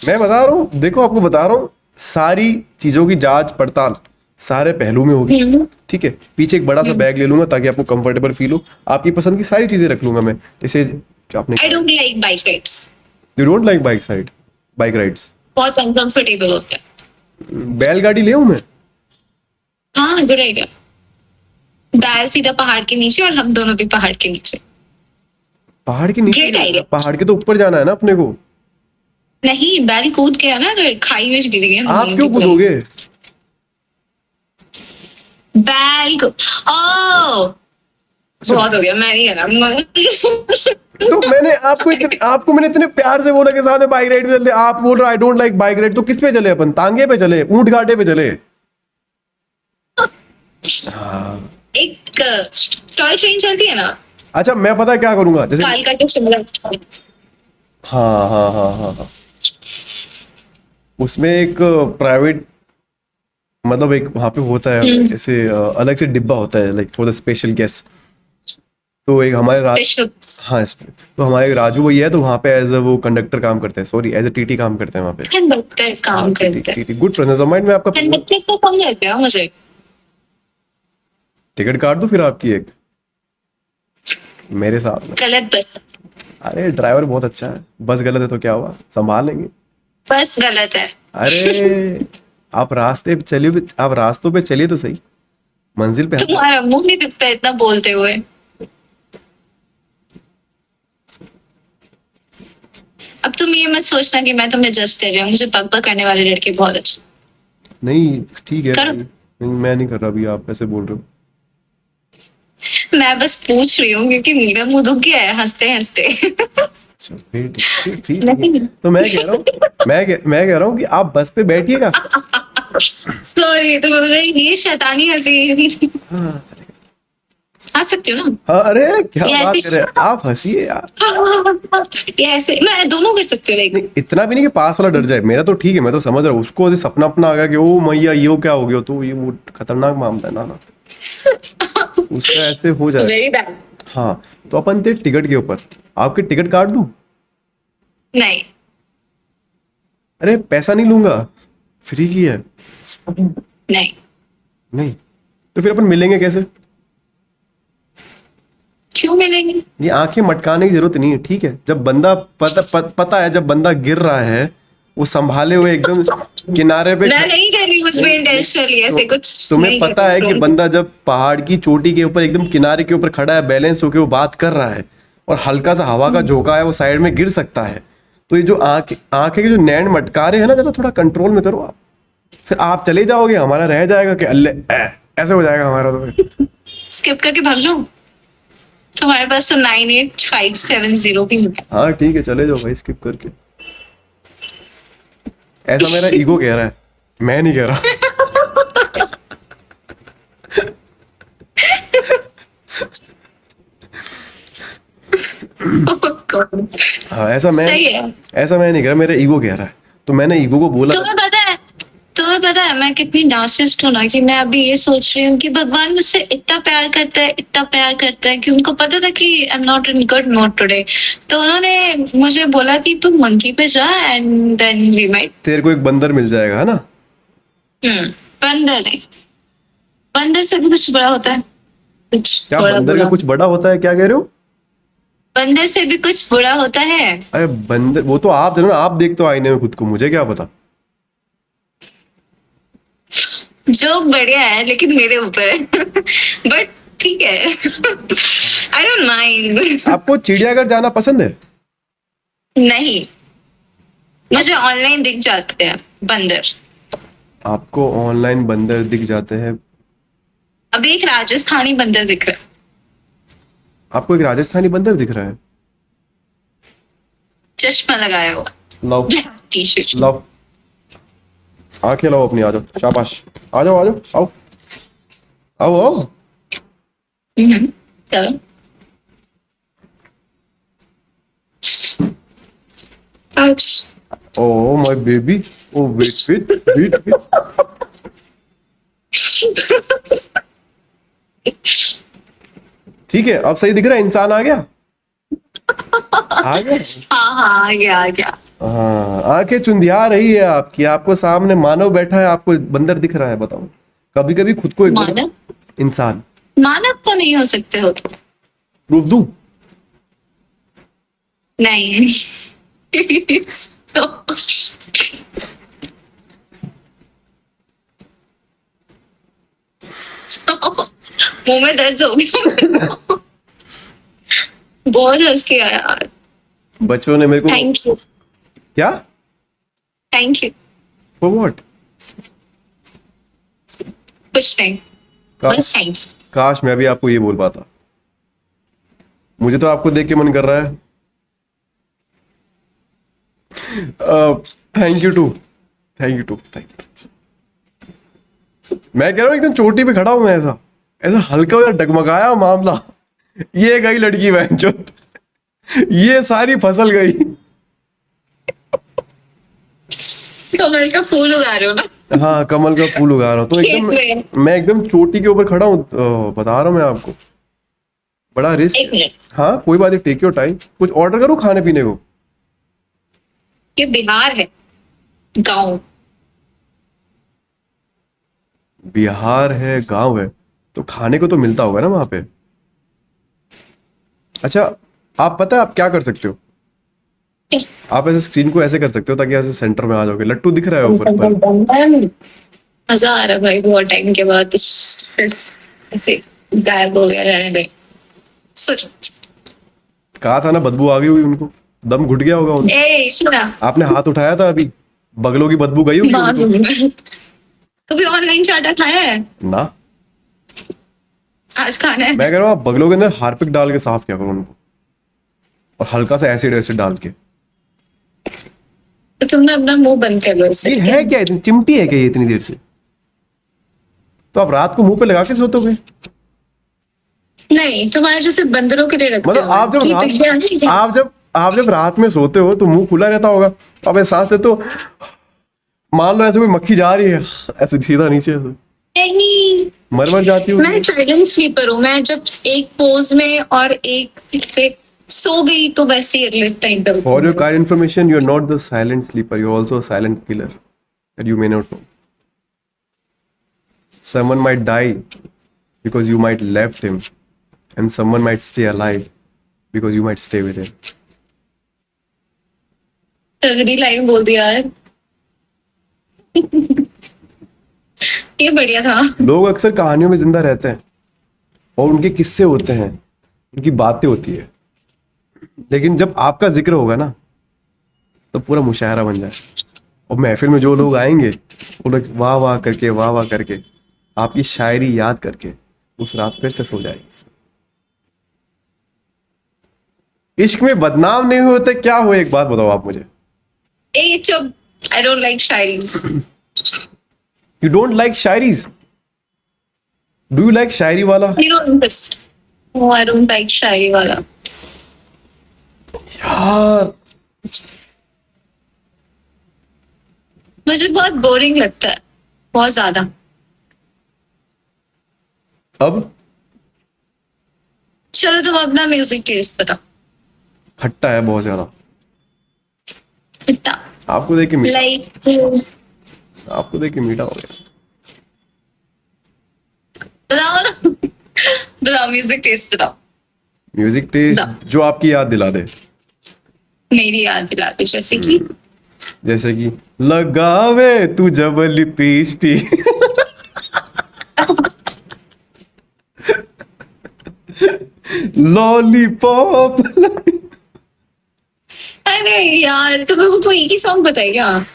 मैं बता रहा हूँ, देखो आपको बता रहा हूँ, सारी चीजों की जांच पड़ताल सारे पहलू में होगी ठीक है। पीछे एक बड़ा सा बैग ले लूंगा ताकि आपको कंफर्टेबल फील हो, आपकी पसंद की सारी चीजें रख लूंगा मैं। जैसे आपने I don't like bike rides. You don't like bike rides? बहुत अनकंफर्टेबल होते हैं। बैलगाड़ी ले आऊं मैं? हाँ गुड आइडिया। बैल सीधा पहाड़ के नीचे और हम दोनों भी पहाड़ के नीचे। पहाड़ के नीचे? Great idea. पहाड़ के तो ऊपर जाना है ना अपने को। नहीं बैल कूद गया ना, अगर खाई में गिर गया हम आप दोनों क्यों की तरफ। कूदोगे? बैल को ओ बहुत हो गया, मैं नहीं है तो मैंने आपको मैंने इतने प्यार से बोला कि साथ में बाइक राइड पे चलते, आप बोल रहे आई डोंट लाइक बाइक राइड। तो किस पे चले अपन? तांगे पे चले, ऊंट घाटे पे चले? एक टॉय ट्रेन चलती है ना, अच्छा मैं पता है क्या करूंगा, जैसे कालका टू शिमला। हाँ हाँ हाँ हाँ हाँ, उसमें एक प्राइवेट, मतलब एक वहां पे होता है ऐसे अलग से डिब्बा होता है like for the special guest. तो एक हमारे स्पेशल। हाँ तो हमारे एक राजू भैया है, तो वहाँ पे एज अ वो कंडक्टर काम करते हैं, सॉरी एज अ टीटी काम करते हैं वहाँ पे। कंडक्टर काम टीटी करते हैं। TT, good presence of mind में आपका। कंडक्टर से कम लग गया मुझे। टिकट काट दूं फिर आपकी एक मेरे साथ में। गलत बस। अरे ड्राइवर बहुत अच्छा है, बस गलत है तो क्या हुआ, संभाल लेंगे। बस गलत है। अरे आप रास्ते पे चलिए, आप रास्तों पे चलिए तो सही, मंजिल पे हम। तुम्हारा मुंह नहीं दिखता इतना बोलते हुए। अब तुम ये मत सोचना कि मैं तुम्हें जज कर रही हूँ, मुझे बक बक करने वाले लड़के बहुत अच्छे। नहीं ठीक है, करो। नहीं मैं नहीं कर रहा अभी, आप ऐसे बोल रहे हो। मैं बस पूछ रही हूँ क्योंकि मेरा मुंह दुख गया है हंसते हंसते। अच्छा फिर ठीक है। नहीं। तो मैं कह रहा हूँ, मैं कह रहा हूँ कि आप बस पे बैठिएगा। सॉरी, तो ये शैतानी हंसी। हाँ चलेगा। हंस सकती हूँ ना? हाँ अरे क्या ये बात ऐसे कर रहे हैं आप, हंसिए यार। ये ऐसे मैं दोनों कर सकती हूँ लाइक। नहीं इतना भी नहीं कि पास वाला डर जाए, मेरा तो ठीक है, मैं तो समझ रहा हूँ उसको ऐसे सपना अपना आ गया कि ओ मैया ये क्या हो गया, तो ये वो खतरनाक मामला है ना उसका ऐसे हो जाए। Very bad. हाँ तो अपन थे टिकट के ऊपर, आपकी टिकट काट दूं? नहीं। अरे पैसा नहीं लूंगा, फ्री की है। नहीं। नहीं तो फिर अपन मिलेंगे कैसे? क्यों मिलेंगे? ये आंखें मटकाने की जरूरत नहीं है, ठीक है? जब बंदा पता है जब बंदा गिर रहा है वो संभाले हुए एकदम किनारे पे मैं नहीं कर रही उसमें इंटेंशनली ऐसे कुछ। तुम्हें नहीं पता कर है रही कि हूँ। बंदा जब पहाड़ की चोटी के ऊपर एकदम किनारे के ऊपर खड़ा है, बैलेंस होके वो बात कर रहा है और हल्का सा हवा का झोंका है, वो साइड में गिर सकता है। तो ये जो आंखें के जो नैन मटकारे हैं ना, जरा थोड़ा कंट्रोल में करो आप, फिर आप चले जाओगे, हमारा रह जाएगा कि अल्ले ऐसे हो जाएगा हमारा तो फिर। स्किप करके भाग जाओ। तुम्हारे पास तो 98570 भी है। हाँ ठीक है चले जाओ भाई स्किप करके, ऐसा मेरा ईगो कह रहा है, मैं नहीं कह रहा। हाँ सही है। ऐसा मैं नहीं कह रहा, मेरा ईगो कह रहा है, तो मैंने ईगो को बोला। तुम्हें पता है मैं कितनी नार्सिसिस्ट हूँ ना, कि मैं अभी ये सोच रही हूँ कि भगवान मुझसे इतना प्यार करता है, इतना प्यार करता है, कि उनको पता था कि I am not in good mood today, तो उन्होंने मुझे बोला कि तुम मंकी पे जा एंड देन वी माइट। तेरे को एक बंदर मिल जाएगा है ना? बंदर नहीं, बंदर से भी कुछ बड़ा होता है, कुछ क्या थोड़ा बंदर का बुरा। कुछ बड़ा होता है, क्या कह रहे हो? बंदर से भी कुछ बुरा होता है। अरे बंदर वो तो आप जानो ना, आप देखते हो आईने में खुद को, मुझे क्या पता। जोक बढ़िया है लेकिन मेरे ऊपर है। बट ठीक है। I don't mind. आपको चिड़ियाघर जाना पसंद है? नहीं, मुझे ऑनलाइन दिख जाते हैं बंदर। आपको ऑनलाइन बंदर दिख जाते हैं? अभी एक राजस्थानी बंदर दिख रहा है। आपको एक राजस्थानी बंदर दिख रहा है? चश्मा लगाया हुआ, लाओ ब्लैक टी शर्ट। लाओ, आंखें लाओ अपनी, आ जाओ, शाबाश, आ जाओ आ जाओ, आओ आओ आओ। चलो। Oh my baby, oh wait wait wait wait, ठीक है अब सही दिख रहा है, इंसान आ गया, आ गया। हाँ हाँ, आ गया आ गया। हाँ आंखें चुंधिया रही है आपकी, आपको सामने मानव बैठा है, आपको बंदर दिख रहा है, बताओ। कभी कभी खुद को एक मानव? इंसान मानव तो नहीं हो सकते हो तो। प्रूफ दूं? नहीं। तो मुंह में दर्द हो गया। बहुत हंस लिया यार। बच्चों ने मेरे को थैंक यू। क्या, थैंक यू। For what? कुछ नहीं, बस थैंक्स। काश मैं भी आपको ये बोल पाता, मुझे तो आपको देख के मन कर रहा है। Thank you too, thank you too, thank you. मैं कह रहा हूँ एकदम चोटी पे खड़ा हूं मैं, ऐसा ऐसा हल्का सा डगमगाया मामला, ये गई लड़की बहनचोद, ये सारी फसल गई। कमल का फूल उगा रहे हो ना? हाँ, कमल का फूल उगा रहा हूँ तो खेत में। एकदम मैं एकदम चोटी के ऊपर खड़ा हूँ। बता रहा हूँ मैं आपको, बड़ा रिस्क। एक मिनट, हाँ कोई बात नहीं, टेक योर टाइम। कुछ ऑर्डर करूँ खाने पीने को? ये बिहार है, गाँव। बिहार है, गांव है, तो खाने को तो मिलता होगा ना वहां पे। अच्छा, आप पता है आप क्या कर सकते हो? आप ऐसे स्क्रीन को ऐसे कर सकते हो ताकि ऐसे सेंटर में आ जाओगे। लट्टू दिख रहा है ऊपर पर। मजा आ रहा है भाई, बहुत टाइम के बाद ऐसे गायब हो गया, रहने दे। सोचो। कहा था ना, बदबू आ गई हुई उनको, दम घुट गया होगा उनको। ए सुना, आपने हाथ उठाया था अभी, बगलों की बदबू गई होगी मार उनको। दूंगी। कभी ऑनलाइन चाटा खाया है? ना, आज खाना है। मैं कह रहा हूँ आप बगलों के अंदर हार्पिक डाल के साफ किया करो उनको, और हल्का सा एसिड एसिड डाल के। तो तुमने अपना मुंह बंद कर लो इससे, ये ठीक है क्या, इतनी चिमटी है क्या ये इतनी देर से? तो आप रात को मुंह पे लगा के सोते? नहीं, तुम्हारे जैसे बंदरों के लिए रखते मतलब हो आप जब कि रात विज्ञान- आप जब रात में सोते हो तो मुंह खुला रहता होगा, तो आप ऐसे सांस लेते हो, मान लो ऐसे कोई मक्खी जा रही है ऐसे सीधा नीचे ऐसे नहीं, मर जाती हो। मैं साइलेंट स्लीपर हूँ। मैं जब एक पोज में और एक से सो गई तो वैसे ही अगले टाइम पे for your kind information, you are not the silent sleeper, you are also a silent killer that you may not know. Someone might die because you might left him, and someone might stay alive because you might stay with him. तगड़ी line बोल दिया यार। ये बढ़िया था। लोग अक्सर कहानियों में जिंदा रहते हैं और उनके किस्से होते हैं, उनकी बातें होती है, लेकिन जब आपका जिक्र होगा ना तो पूरा मुशायरा बन जाए, और महफिल में जो लोग आएंगे वो लोग वाह वाह करके, वाह वाह करके, आपकी शायरी याद करके उस रात फिर से सो जाएगी। इश्क में बदनाम नहीं होते, क्या हो एक बात बताओ आप मुझे। ए चुप, I don't like shayaris. You don't like shayaris? Do you like shayari वाला? Zero interest. No, I don't like shayari वाला। यार मुझे बहुत बोरिंग लगता है, बहुत ज्यादा। अब चलो तुम अपना म्यूजिक टेस्ट बताओ। खट्टा है बहुत ज्यादा, खट्टा आपको देख के मीठा, लाइक, आपको देख के मीठा हो गया। बताओ ना। बताओ, म्यूजिक टेस्ट बताओ। म्यूजिक टेस्ट जो आपकी याद दिला दे, मेरी याद दिला दे, जैसे कि जैसे कि लगावे तू जब लिपस्टिक, लॉलीपॉप। अरे यार, तुम लोगों को एक ही सॉन्ग पता है क्या?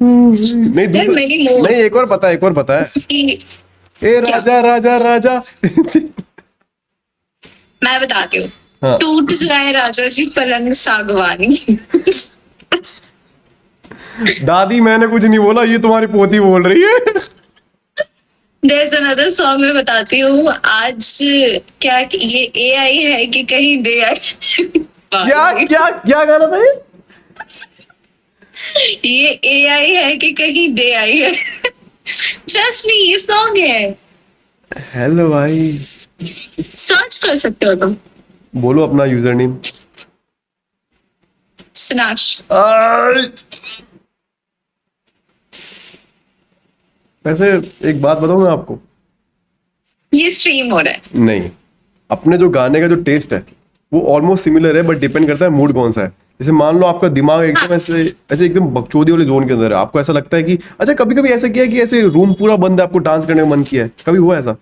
नहीं There are many more. नहीं, एक और पता है, एक और पता है। कि- ए राजा राजा राजा। मैं बताती हूँ। हाँ। टूट जाए राजा जी पलंग सागवानी। दादी मैंने कुछ नहीं बोला, ये तुम्हारी पोती बोल रही है। There's another song मैं बताती हूँ आज। क्या ये AI है कि कहीं दे आई? क्या क्या क्या गाना था ये? ये AI है कि कहीं दे आई है। Trust me, ये सॉन्ग है, हेलो भाई, सर्च कर सकते हो तुम। बोलो अपना यूजर नेम। स्नैच। वैसे एक बात बताऊं मैं आपको, ये स्ट्रीम हो रहा है। नहीं, अपने जो गाने का जो टेस्ट है वो ऑलमोस्ट सिमिलर है, बट डिपेंड करता है मूड कौन सा है। जैसे मान लो आपका दिमाग एकदम ऐसे ऐसे एकदम बकचोदी वाले जोन के अंदर है, आपको ऐसा लगता है कि अच्छा, कभी कभी ऐसा किया है कि ऐसे रूम पूरा बंद है, आपको डांस करने का मन किया है, कभी हुआ ऐसा?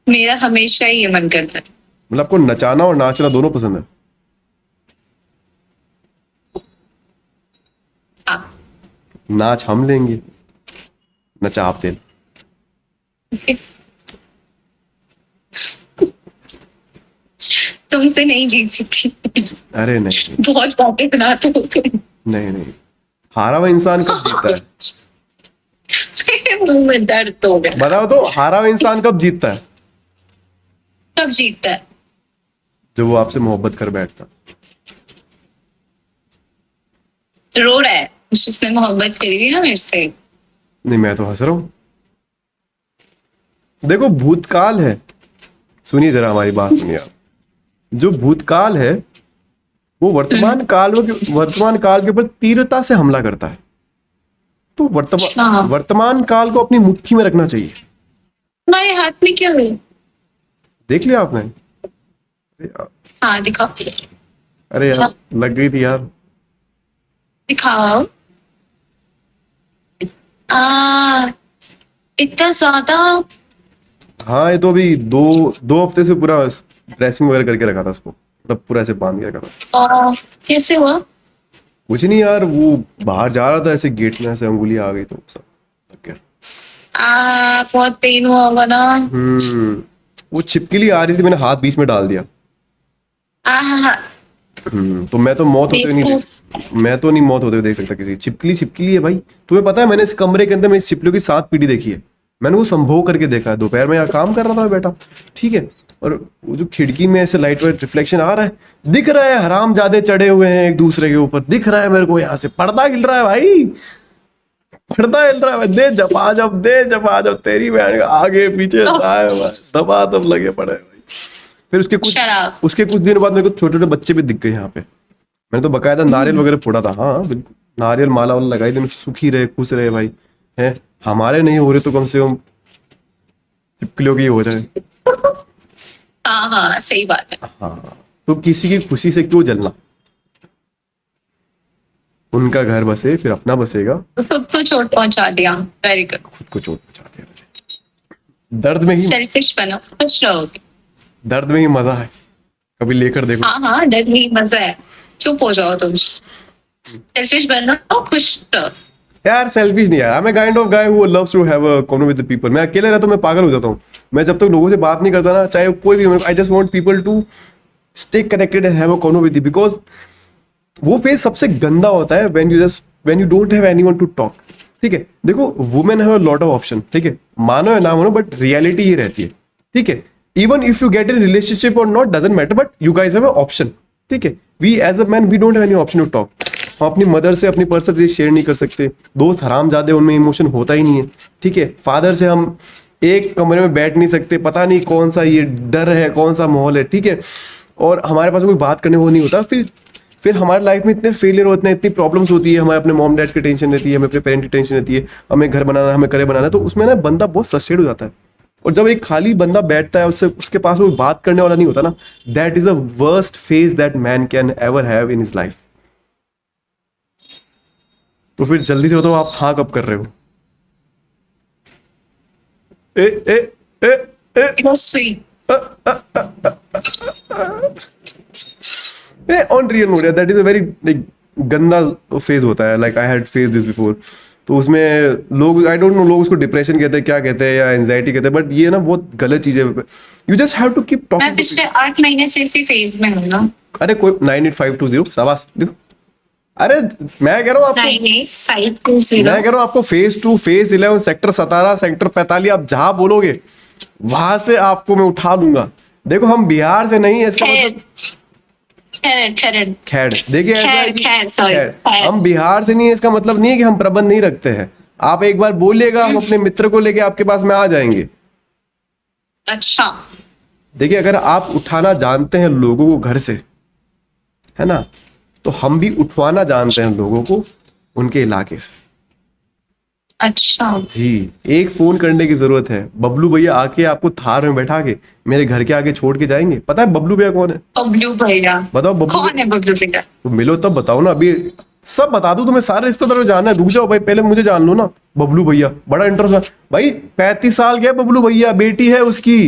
मेरा हमेशा ही ये मन करता है। मतलब आपको नचाना और नाचना दोनों पसंद है? हाँ। नाच हम लेंगे, नचा आप दे। तुमसे नहीं जीत सकती। अरे नहीं बहुत बातें बनाते हो तुम। नहीं नहीं, हारा हुआ इंसान कब जीतता है? मेरे मुंह में दर्द हो गया। बताओ तो, हारा हुआ इंसान कब जीतता है? कब जीतता है? जो वो आपसे मोहब्बत कर बैठता। रो रहा है जिसने मोहब्बत करी थी ना मेरे से। नहीं, मैं तो हंस रहा हूँ। देखो, भूतकाल है, सुनिए जरा हमारी बात सुनिए आप। जो भूतकाल है वो वर्तमान काल के ऊपर तीव्रता से हमला करता है। तो अच्छा। वर्तमान काल को अपनी मुट्ठी में रखना चाहिए। तुम्हारे हाथ में क्या है? देख लिया आपने? अरे यार, हाँ दिखाओ। अरे यार, लग गई थी यार। दिखाओ। इतना ज्यादा? हाँ, ये तो अभी दो दो हफ्ते से पूरा ड्रेसिंग वगैरह करके रखा था उसको, मतलब पूरा ऐसे बांध के रखा था। कैसे हुआ? कुछ नहीं यार, वो बाहर जा रहा था, ऐसे गेट में ऐसे अंगुली आ गई तो सब लग गया। बहुत पेन हुआ होगा ना। वो छिपकली आ रही थी, मैंने हाथ बीच में डाल दिया। हाँ। तो मैं तो मौत होते हुए नहीं मौत होते हुए देख सकता किसी। छिपकली है भाई। तुम्हें पता है, मैंने इस कमरे के अंदर में इस छिपकलियों की 7 पीढ़ी देखी है। मैंने वो संभोग करके देखा है। दोपहर में यहाँ काम कर रहा था मैं बैठा, ठीक है, और वो जो खिड़की में ऐसे लाइट वाइट रिफ्लेक्शन आ रहा है, दिख रहा है हरामजादे चढ़े हुए हैं एक दूसरे के ऊपर, दिख रहा है मेरे को। यहाँ से पर्दा हिल रहा है भाई, पर्दा हिल रहा है भाई। दे जपा जब तेरी बहन का आगे पीछे दबा तब लगे पड़े भाई। फिर उसके कुछ दिन बाद मेरे को छोटे छोटे बच्चे भी दिख गए यहाँ पे। मैंने तो बकायदा नारियल वगैरह फोड़ा था। हाँ बिल्कुल, नारियल माला वाला लगाई थी। सुखी रहे, खुश रहे भाई। है, हमारे नहीं हो रहे तो कम से कम छिपकलियों की हो जाए। हाँ सही बात है। हाँ, तो किसी की खुशी से क्यों जलना? उनका घर बसे फिर अपना बसेगा। खुद को चोट पहुंचा दिया। Very good. खुद को चोट पहुंचा दिया मैंने। दर्द में ही सेल्फिश बनो, खुश रहोगे। दर्द में ही मजा है, कभी लेकर देखो। हाँ दर्द में ही मजा है। चुप हो जाओ तुम। सेल्फिश बनो, खुश रहो। यार सेल्फिश नहीं यार, I am a kind of guy who loves to have a conversation with the people. मैं अकेले रहता हूं, मैं पागल हो जाता हूं। मैं जब तक लोगों से बात नहीं करता ना, चाहे कोई भी, I just want people to stay connected and have a conversation with, because वो फेज सबसे गंदा होता है when you don't have anyone to talk. ठीक है, देखो, women have a lot of option, ठीक है, मानो या ना मानो, बट रियलिटी ये रहती है। ठीक है, even if you get in relationship और not doesn't matter, but you guys have a option. ठीक है, we as a man we don't have any option to talk. हम अपनी मदर से, अपनी पर्सन से शेयर नहीं कर सकते। दोस्त हरामजादे, उनमें इमोशन होता ही नहीं है। ठीक है, फादर से हम एक कमरे में बैठ नहीं सकते, पता नहीं कौन सा ये डर है, कौन सा माहौल है। ठीक है, और हमारे पास कोई बात करने को नहीं होता। फिर हमारे लाइफ में इतने फेलियर होते हैं, इतनी प्रॉब्लम्स होती है, हमारे अपने मॉम डैड की टेंशन रहती है, हमें अपने पेरेंट की टेंशन रहती है, हमें घर बनाना, हमें करे बनाना, तो उसमें ना बंदा बहुत फ्रस्ट्रेट हो जाता है। और जब एक खाली बंदा बैठता है, उसके पास कोई बात करने वाला नहीं होता ना, that is a worst phase that man can ever have in his life. तो फिर जल्दी से बताओ, आप हाँ कब कर रहे हो? ए ए ए ए sweet. On real note, that is a very गंदा फेज होता है। Like I had face this before. तो उसमें लोग, आई डोंट नो, लोग उसको डिप्रेशन कहते हैं, क्या कहते हैं, या एंजाइटी कहते हैं, बट ये ना बहुत गलत चीज है। You just have to keep मैं टॉकिंग। पिछले 8 महीने से इसी फेज में हूँ ना। अरे कोई 98520 शाबाश, देखो। अरे मैं कह रहा हूँ आपको, 98520। मैं कह रहा हूँ आपको फेज 2, फेज 11, सेक्टर 17, सेक्टर 45, आप जहां बोलोगे वहां से आपको मैं उठा लूंगा। देखो, हम बिहार से नहीं है, इसका मतलब खैर, देखिए ऐसा है कि खैर, हम बिहार से नहीं है, इसका मतलब नहीं है कि हम प्रबंध नहीं रखते हैं। आप एक बार बोलिएगा, हम अपने मित्र को लेके आपके पास में आ जाएंगे। अच्छा, देखिए, अगर आप उठाना जानते हैं लोगों को घर से, है ना, तो हम भी उठवाना जानते हैं लोगों को उनके इलाके से। अच्छा जी, एक फोन करने की जरूरत है। बबलू भैया आके आपको थार में बैठा के मेरे घर के आगे छोड़ के जाएंगे। पता है बबलू भैया कौन है? बबलू भैया? बताओ बबलू कौन है बबलू भैया? तो मिलो तब बताओ ना। अभी सब बता दूं तुम्हें, सारे रिश्तेदारों को जानना है। रुक जाओ भाई, पहले मुझे जान लो ना। बबलू भैया बड़ा इंटरेस्ट भाई, 35 साल के बबलू भैया, बेटी है उसकी।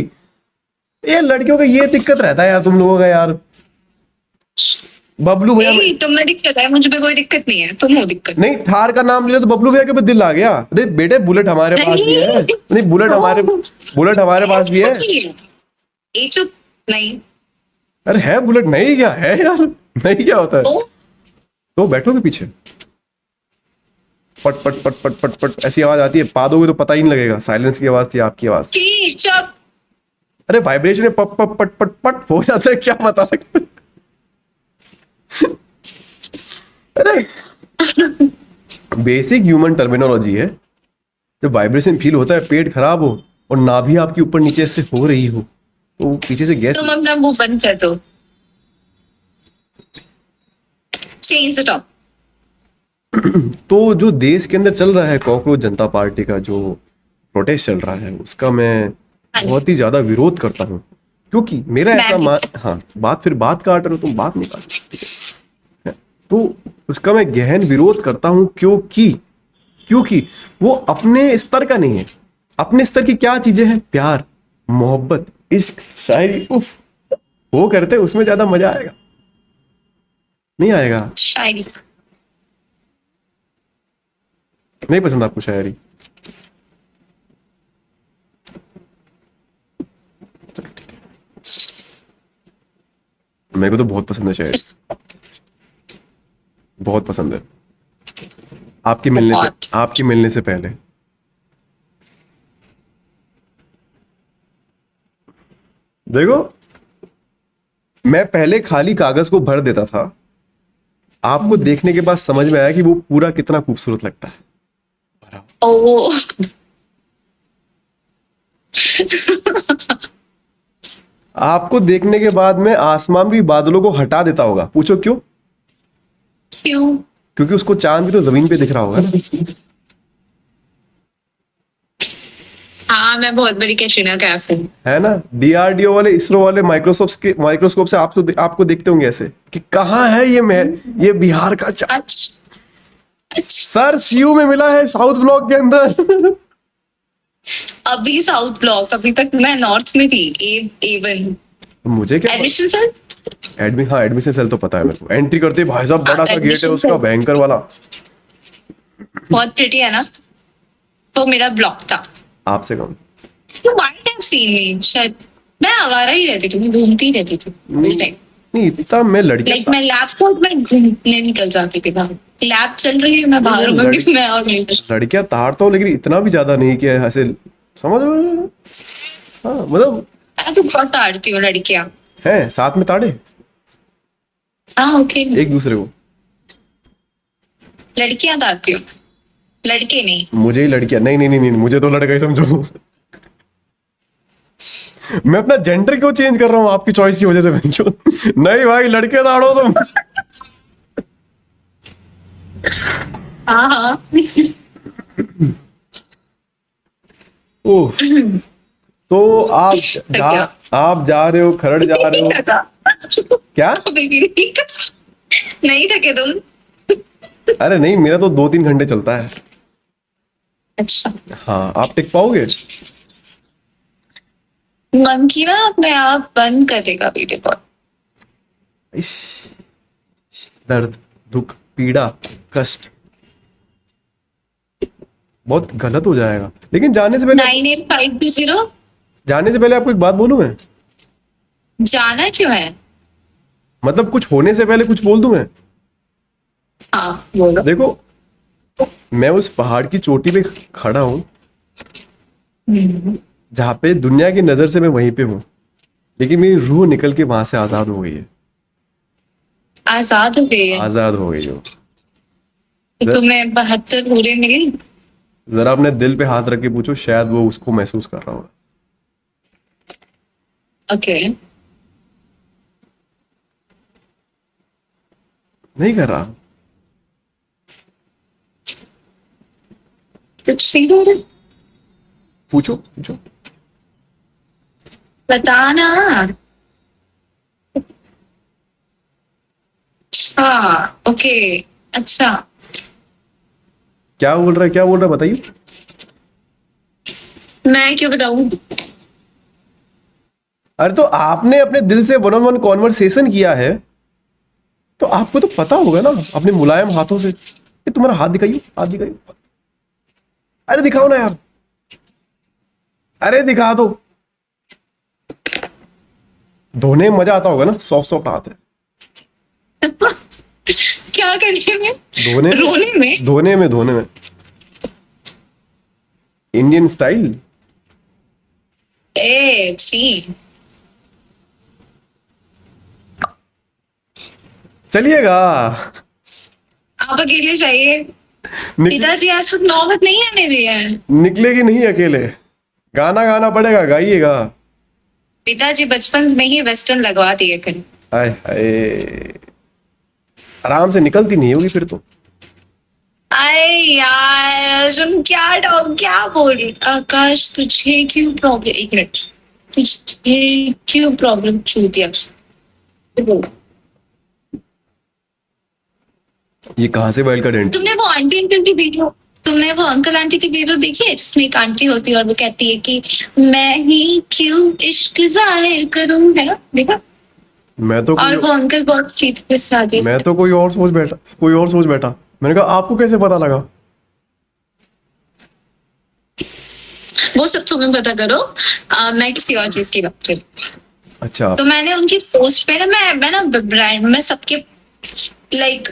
ये लड़कियों का ये दिक्कत रहता है यार, तुम लोगों का यार। बबलू भैया तुम्हें दिक्कत है, मुझे भी कोई दिक्कत नहीं है, तुम हो दिक्कत। नहीं, थार का नाम लिया तो बबलू भैया के ऊपर दिल आ गया। अरे बेटे, बुलेट हमारे पास भी है। नहीं, बुलेट हमारे पास भी है। ये चुप नहीं। अरे है बुलेट, नहीं क्या है यार, नहीं क्या होता है? तो बैठोगे पीछे, पट पट पट पट पट पट ऐसी आवाज आती है, पा दोगे तो पता ही नहीं लगेगा। साइलेंस की आवाज थी आपकी आवाज। चुप। अरे वाइब्रेशन में पप पप पट पट पट हो जाता है, क्या बता सकते हैं? अरे बेसिक ह्यूमन टर्मिनोलॉजी है। जब वाइब्रेशन फील होता है, पेट खराब हो और नाभि आपकी ऊपर नीचे से हो रही हो, तो पीछे से गैस। तुम अपना मुंह बंद कर दो। Change the top. तो जो देश के अंदर चल रहा है, कॉकरोच जनता पार्टी का जो प्रोटेस्ट चल रहा है, उसका मैं हाँ जी। बहुत ही ज्यादा विरोध करता हूँ। क्योंकि मेरा मैं ऐसा भी। मान, हाँ बात काट रहे हो तुम, बात नहीं काट रहे, ठीक है? तो उसका मैं गहन विरोध करता हूँ। क्योंकि वो अपने स्तर का नहीं है। अपने स्तर की क्या चीजें हैं? प्यार, मोहब्बत, इश्क, शायरी, उफ, वो करते उसमें ज्यादा मजा आएगा। नहीं आएगा? शायरी। नहीं पसंद आपको शायरी? मेरे को तो बहुत पसंद है शायरी, बहुत पसंद है। बहुत। आपके मिलने से पहले। देखो, मैं पहले खाली कागज को भर देता था, आपको देखने के बाद समझ में आया कि वो पूरा कितना खूबसूरत लगता है भरा हुआ। ओ आपको देखने के बाद में आसमान भी बादलों को हटा देता होगा। पूछो क्यों? क्यों? क्योंकि उसको चांद भी तो जमीन पे दिख रहा होगा ना। हाँ, मैं बहुत बड़ी कैटरीना कैफ हूँ। है ना? डीआरडीओ वाले, इसरो वाले माइक्रोस्कोप से आपको देखते होंगे ऐसे कि कहाँ है ये बिहार का चांद। अच्छा। सर सीयू में मिला है, साउथ ब्लॉक के अंदर। अभी साउथ ब्लॉक, अभी तक मैं नॉर्थ में थी। A1 मुझे क्या एडमिशन सर। एडमिशन सेल तो पता है मेरे को। एंट्री करते ही भाई साहब बड़ा सा गेट है admission उसका, cell। भयंकर वाला। बहुत प्रिटी है ना। तो मेरा ब्लॉक था। आपसे कम। You might have seen me, शायद। मैं आवारा ही रहती थी, मैं घूमती रहती थी all time। नहीं, इतना मैं लड़कियां लाइक मैं लैपटॉप में घूमने निकल जाती थी बाहर। लैब चल रही है, मैं बाहर में भी मैं और नहीं कर। लड़कियां ताड़ता हूँ, लेकिन इतना भी ज्यादा नहीं कि ऐसे, समझ रहे हो? हाँ मतलब मैं तो बहुत ताड़ती हूँ लड़कियाँ। है साथ में ताड़े हाँ ओके। एक दूसरे को। लड़कियाँ ताड़ती हूँ, लड़के नहीं। मुझे ही लड़कियां, नहीं, मुझे तो लड़का ही समझो। मैं अपना जेंडर क्यों चेंज कर रहा हूँ आपकी चॉइस की वजह से बच्चों? नहीं भाई, लड़के ताड़ो तुम। हाँ हाँ। ओह, तो आप जा रहे हो, खरड़ जा रहे हो क्या? अभी भी नहीं थके तुम? अरे नहीं, मेरा तो 2-3 घंटे चलता है। अच्छा। हाँ, आप टिक पाओगे? मंकी ना अपने आप बंद कर देगा वीडियो कॉल। इश, दर्द, दुख, पीड़ा, कष्ट बहुत गलत हो जाएगा। लेकिन जाने से पहले 98520। आपको एक बात बोलूं मैं? जाना क्यों है? मतलब कुछ होने से पहले कुछ बोल दूं मैं? हाँ बोलो। देखो, मैं उस पहाड़ की चोटी पे खड़ा हूं जहां पे दुनिया की नजर से मैं वहीं पे हूं, लेकिन मेरी रूह निकल के वहां से आजाद हो गई है। आजाद हो गई है? आजाद हो गई हो। तो तुम्हें 72 हूरें मिली? जरा अपने दिल पे हाथ रख के पूछो, शायद वो उसको महसूस कर रहा होगा। ओके। नहीं कर रहा? कुछ फील हो रहा है? पूछो। बताना। हाँ ओके। अच्छा। क्या बोल रहा है बताइए। मैं क्यों बताऊं? अरे तो आपने अपने दिल से 1-on-1 कॉन्वर्सेशन किया है, तो आपको तो पता होगा ना अपने मुलायम हाथों से। ये तुम्हारा हाथ दिखाइए। अरे दिखाओ ना यार, अरे दिखा दो। धोने में मजा आता होगा ना, सॉफ्ट हाथ है। क्या करने में? धोने रोने में? धोने में इंडियन स्टाइल। ए छी, चलिएगा। आप अकेले जाइए, पिताजी आज तक नौबत नहीं आने दी है। निकलेगी नहीं अकेले, गाना गाना पड़ेगा, गाइएगा। पिताजी बचपन में ही वेस्टर्न लगवा दिए थे। हाय हाय, आराम से निकलती नहीं होगी फिर तो। अरे यार अर्जुन, क्या बोल रही? आकाश तुझे क्यों प्रॉब्लम, एक मिनट, तुझे क्यों प्रॉब्लम चूतिया? ये कहाँ से बैल का डेंट? तुमने वो आंटी अंकल की वीडियो, तुमने वो अंकल आंटी की वीडियो देखी है जिसमें एक आंटी होती है और वो कहती है कि मैं ही क्यों इश्क जाहिर करूं, है ना? देखा? मैं तो और वो अंकल बहुत सीट पे सादे मैं तो कोई और सोच बैठा। मैंने कहा आपको कैसे पता लगा? वो सब तुम्हें पता करो। मैं किसी और चीज की बात करूं। अच्छा, तो मैंने उनकी पोस्ट पे ना, मैं ना ब्रांड में सबके लाइक,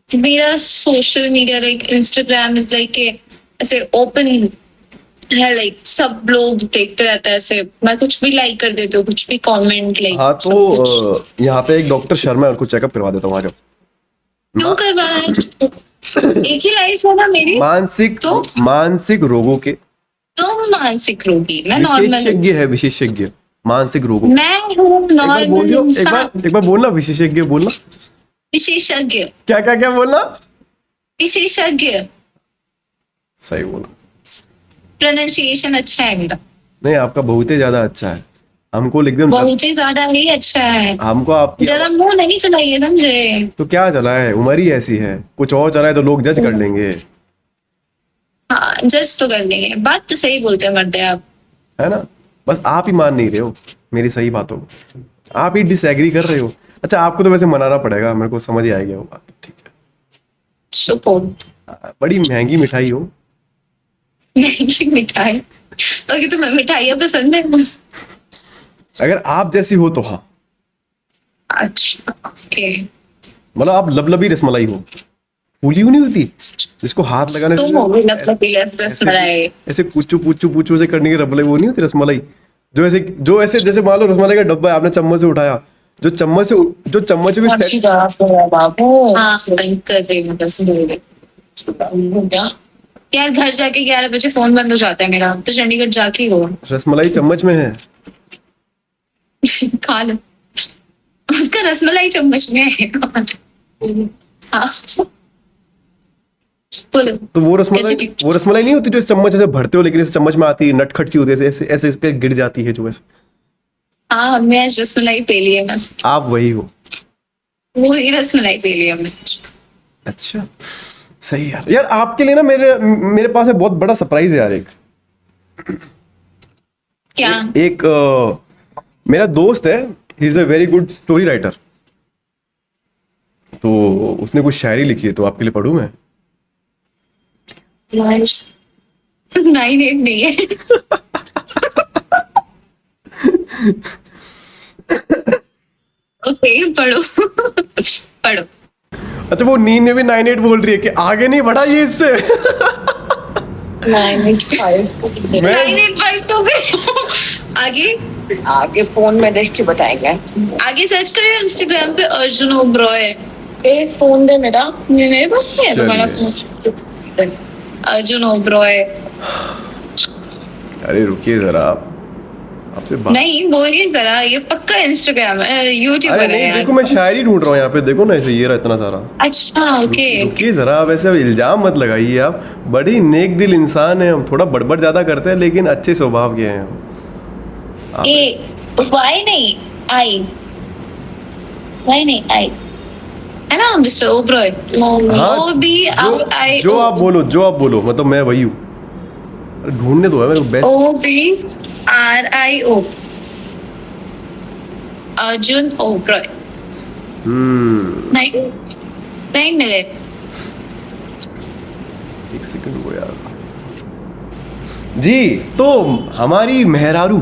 मेरा social media like Instagram is like ऐसे ओपन है, लाइक सब लोग देखते रहते हैं ऐसे, मैं कुछ भी लाइक कर देती हूँ, कुछ भी कमेंट लाइक। हाँ तो यहाँ पे एक डॉक्टर शर्मा है, उनको चेकअप करवा देता हूँ, आ जाओ। क्यों करवाना है? एक ही लाइफ है ना मेरी। मानसिक रोगों के तुम मानसिक रोगी, मैं नॉर्मल। विशेषज्ञ मानसिक रोगों। मैं हूँ नॉर्मल इंसान। एक बार बोलना, विशेषज्ञ बोलना। विशेषज्ञ, क्या क्या क्या बोलना? विशेषज्ञ। सही बोला। प्रोनाउंसिएशन अच्छा है मेरा। नहीं, आपका बहुत ही ज्यादा अच्छा है। हमको एकदम बहुत ही ज्यादा ही अच्छा है। हमको आपकी ज्यादा मुंह नहीं चलाइए, समझे? तो क्या चला है, उम्र ही ऐसी है, कुछ और चला है तो लोग जज कर लेंगे, हाँ जज तो कर लेंगे, बात तो सही बोलते हैं मर्दे आप। है ना? बस आप ही मान नहीं रहे हो मेरी सही बातों को, आप ही डिसएग्री कर रहे हो। अच्छा, आपको तो वैसे मनाना पड़ेगा, मेरे को समझ ही आ गया वो बात। ठीक है, चुप हो। बड़ी महंगी मिठाई हो। महंगी मिठाई? ओके, तुम्हें मिठाइयाँ पसंद है? अगर आप जैसी हो तो हाँ, अच्छा ओके। मतलब आप लबलबी रसमलाई हो, फूली हुई नहीं होती जिसको हाथ लगाने तुम हो भी लबलबी रसमलाई। ऐसे पूछू से करने की रसमलाई, वो नहीं होती रसमलाई जो ऐसे जैसे मान लो रसमलाई का डब्बा है, आपने चम्मच से उठाया, जो चम्मच में सेट। हाँ कर रही हूँ बस। यार घर जाके 11 बजे फोन बंद हो जाता है मेरा, तो चंडीगढ़ जाके हो। रसमलाई चम्मच में है, खा लो। उसका रसमलाई चम्मच में है। हाँ बोलो। तो वो रसमलाई नहीं होती जो इस चम्मच से भरते हो, लेकिन इस चम्मच में आती है नटखट सी होती है, ऐसे ऐसे इस पे गिर जाती है जो ऐसे। हाँ हमने आज रसमलाई पी ली है बस। आप वही हो। वो ही रसमलाई पी ली हमने। अच्छा सही यार। यार आपके लिए ना मेरे पास है बहुत बड़ा सरप्राइज है यार। एक क्या? एक मेरा दोस्त है, he is a very good story writer, तो उसने कुछ शायरी लिखी है, तो आपके लिए पढ़ूं मैं? 9-8 नहीं है। ओके पढ़ो। पढ़ो। अच्छा, वो नींद में भी 9-8 बोल रही है कि आगे नहीं बढ़ा ये इससे। 9-8 से आगे आगे फोन में देख के बताएंगे। आगे सर्च करिए इंस्टाग्राम पे अर्जुन ओब्रॉय। ए फोन दे मेरा। मेरे पास नहीं है तुम्हारा चलिए। फोन। अर्जुन ओब्रॉय। अरे रुकिए जरा, आपसे बात नहीं बोलिए जरा, ये पक्का इंस्टाग्राम है, यूट्यूब अरे है नहीं, यार। देखो मैं शायरी ढूंढ रहा हूँ यहाँ पे, देखो ना ऐसे ये रहा इतना सारा। अच्छा ओके। रुकिए जरा, आप ऐसे इल्जाम मत लगाइए, आप बड़ी नेक दिल इंसान है, हम थोड़ा बड़बड़ ज्यादा करते हैं लेकिन अच्छे स्वभाव के हैं हम। ए वाई नहीं आई, वाई नहीं आई, है ना मिस्टर ओब्रॉय? हाँ, ओ बी आई जो आप बोलो, मतलब मैं वही हूँ। अरे ढूंढने दो है मेरे को best. O B R I O, Arjun Oberoi. नहीं नहीं मिले। एक सेकंड को यार जी। तो हमारी मेहरारू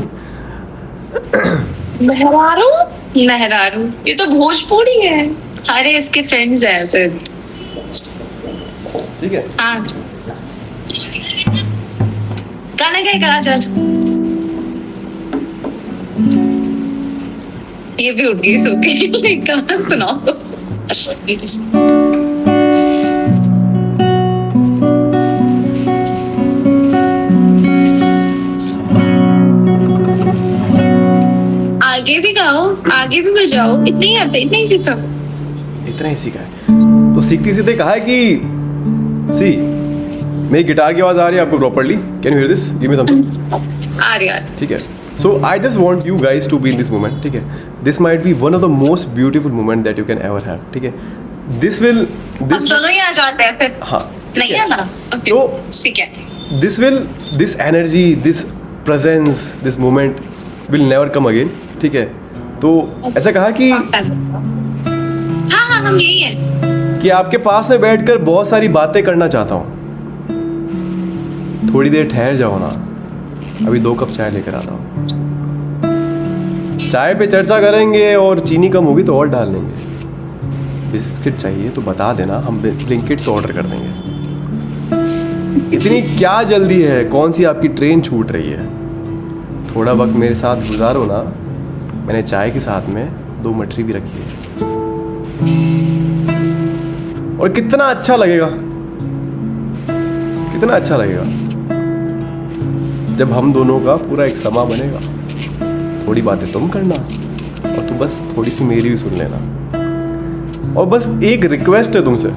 मेहरारू ये तो भोजपुरी है। अरे इसके फ्रेंड्स हैं ऐसे। ठीक है, हाँ गाना गाएगा, जा ये भी उठ गई सो के गाना सुनाओ। आगे भी गाओ, आगे भी बजाओ, इतना ही आता है, इतना ही सीखा। इतना ही सीखा है तो सीखते सीखते कहा है कि सी मेरी गिटार की आवाज आ रही है आपको properly? Can you hear this? Give me thumbs up. आ रही है। ठीक है, so I just want you guys to be in this moment. ठीक है, this might be one of the most beautiful moment that you can ever have. ठीक है, this will हम दिस दोनों ही आ जाते हैं फिर। हाँ ठीक नहीं है। है ना? तो ठीक है। This energy, this presence, this moment will never come again. ठीक है, तो ऐसा कहा कि हाँ, हम यही है। कि आपके पास में बैठकर बहुत सारी बातें करना चाहता हूँ। थोड़ी देर ठहर जाओ ना, अभी 2 कप चाय लेकर आता हूँ। चाय पे चर्चा करेंगे और चीनी कम होगी तो और डाल लेंगे। बिस्किट चाहिए तो बता देना, हम ब्लिंकिट से ऑर्डर कर देंगे। इतनी क्या जल्दी है? कौन सी आपकी ट्रेन छूट रही है? थोड़ा वक्त मेरे साथ गुजारो ना। मैंने चाय के साथ में 2 मठरी भी रखी है। और कितना अच्छा लगेगा, कितना अच्छा लगेगा जब हम दोनों का पूरा एक समा बनेगा। थोड़ी बातें तुम करना और तुम बस थोड़ी सी मेरी भी सुन लेना। और बस एक रिक्वेस्ट है तुमसे।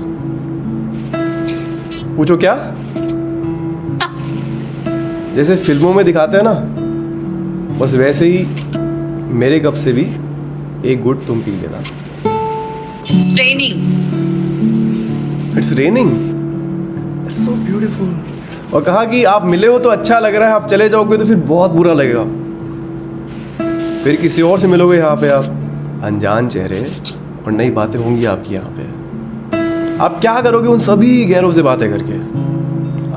पूछो क्या? जैसे फिल्मों में दिखाते हैं ना, बस वैसे ही मेरे कप से भी एक गुट तुम पी लेना। It's raining. It's raining, it's so beautiful. और कहा कि आप मिले हो तो अच्छा लग रहा है, आप चले जाओगे तो फिर बहुत बुरा लगेगा। फिर किसी और से मिलोगे यहाँ पे आप, अनजान चेहरे और नई बातें होंगी आपकी यहाँ पे। आप क्या करोगे उन सभी गैरों से बातें करके?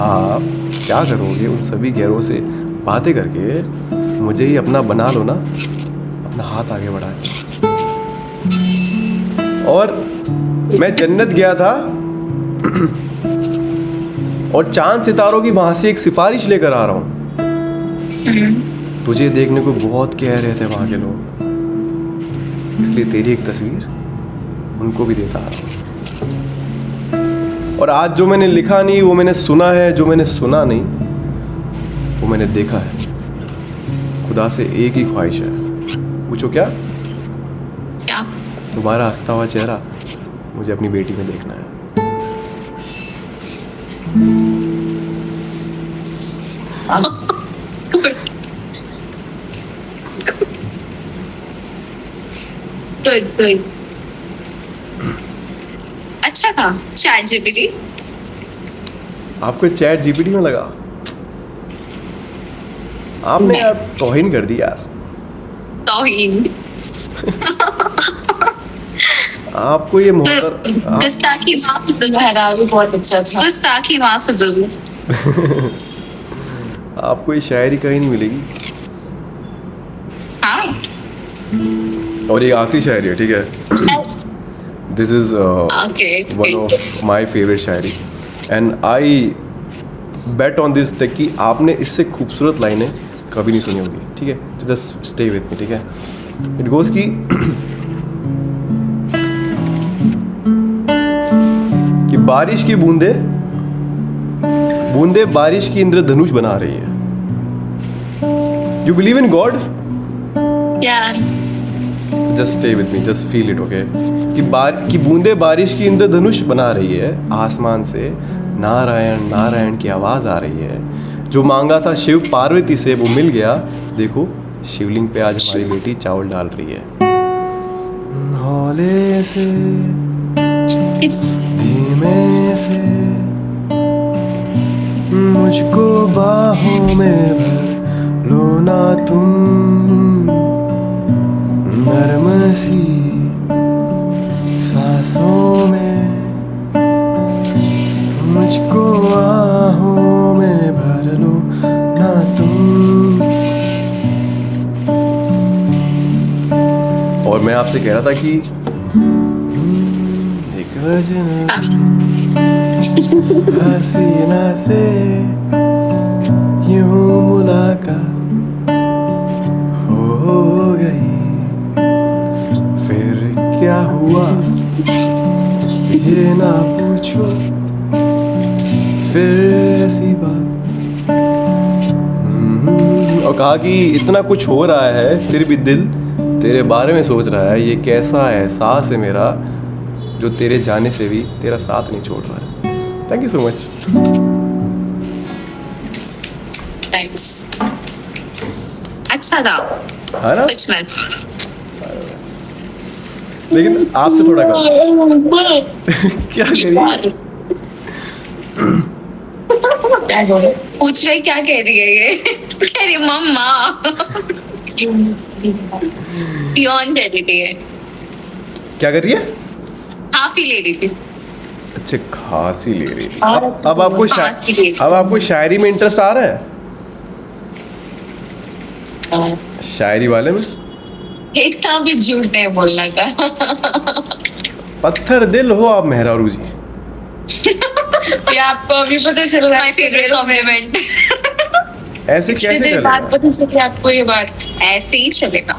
आप क्या करोगे उन सभी गैरों से बातें करके? मुझे ही अपना बना लो ना, अपना हाथ आगे बढ़ा के। और मैं जन्नत गया था और चांद सितारों की वहां से एक सिफारिश लेकर आ रहा हूं। तुझे देखने को बहुत कह रहे थे वहां के लोग, इसलिए तेरी एक तस्वीर उनको भी देता आ रहा हूं। और आज जो मैंने लिखा नहीं वो मैंने सुना है, जो मैंने सुना नहीं वो मैंने देखा है। खुदा से एक ही ख्वाहिश है। पूछो क्या? क्या? तुम्हारा हंसता हुआ चेहरा मुझे अपनी बेटी में देखना है। Good, good. अच्छा था चैट जीपीटी। आपको चैट जीपीटी में लगा? आपने यार तौहीन कर दी यार। तौहीन। आपको ये मोहतर गुस्ताखी माफ ज़रूर। भी बहुत अच्छा था। गुस्ताखी माफ ज़रूर। आपको ये शायरी कहीं नहीं मिलेगी। हाँ। और ये आखिरी शायरी है, ठीक है? This is one of my favourite Shayari and I bet on this तक कि आपने इससे खूबसूरत लाइनें कभी नहीं सुनी होगी। ठीक है, तो जस्ट स्टे विथ मी। ठीक है, इट गोज कि बारिश की बूंदे बूंदे बारिश की इंद्रधनुष बना रही है। You believe in God? Just stay with me, just feel it, okay? कि बूंदे बारिश की इंद्रधनुष बना रही है। आसमान से नारायण नारायण की आवाज आ रही है। जो मांगा था शिव पार्वती से वो मिल गया। देखो शिवलिंग पे आज हमारी बेटी चावल डाल रही है। हौले से धीमे से मुझको बाहों में भर लो ना तुम, नर्म सी सांसों में मुझको आहों में भर लो ना तुम। और मैं आपसे कह रहा था कि एक हसीना से यूं मुलाकात हो गई, ना पूछो फिर ऐसी बात। और कहा कि इतना कुछ हो रहा है फिर भी दिल तेरे बारे में सोच रहा है, ये कैसा एहसास है मेरा जो तेरे जाने से भी तेरा साथ नहीं छोड़ रहा है। Thank you so much. Thanks. अच्छा था है ना, सच में। लेकिन आपसे थोड़ा कम। क्या करिए, पूछ रहे क्या कह रही है ये? कह रही मम्मा बियॉन्ड कह रही है, क्या कर रही है? हाफ ही ले रही थी। अच्छा, खांसी ले रही है। और अब आपको खांसी ले रही। अब आपको शायरी में इंटरेस्ट आ रहा है? शायरी वाले में इतना भी झूठ नहीं बोलना था। पत्थर दिल हो आप मेहरारू जी। ये आपको अभी पता चल रहा है? My favourite compliment. ऐसे कैसे इतने देर चलेगा? बाद पता चली आपको ये बात। ऐसे ही चलेगा।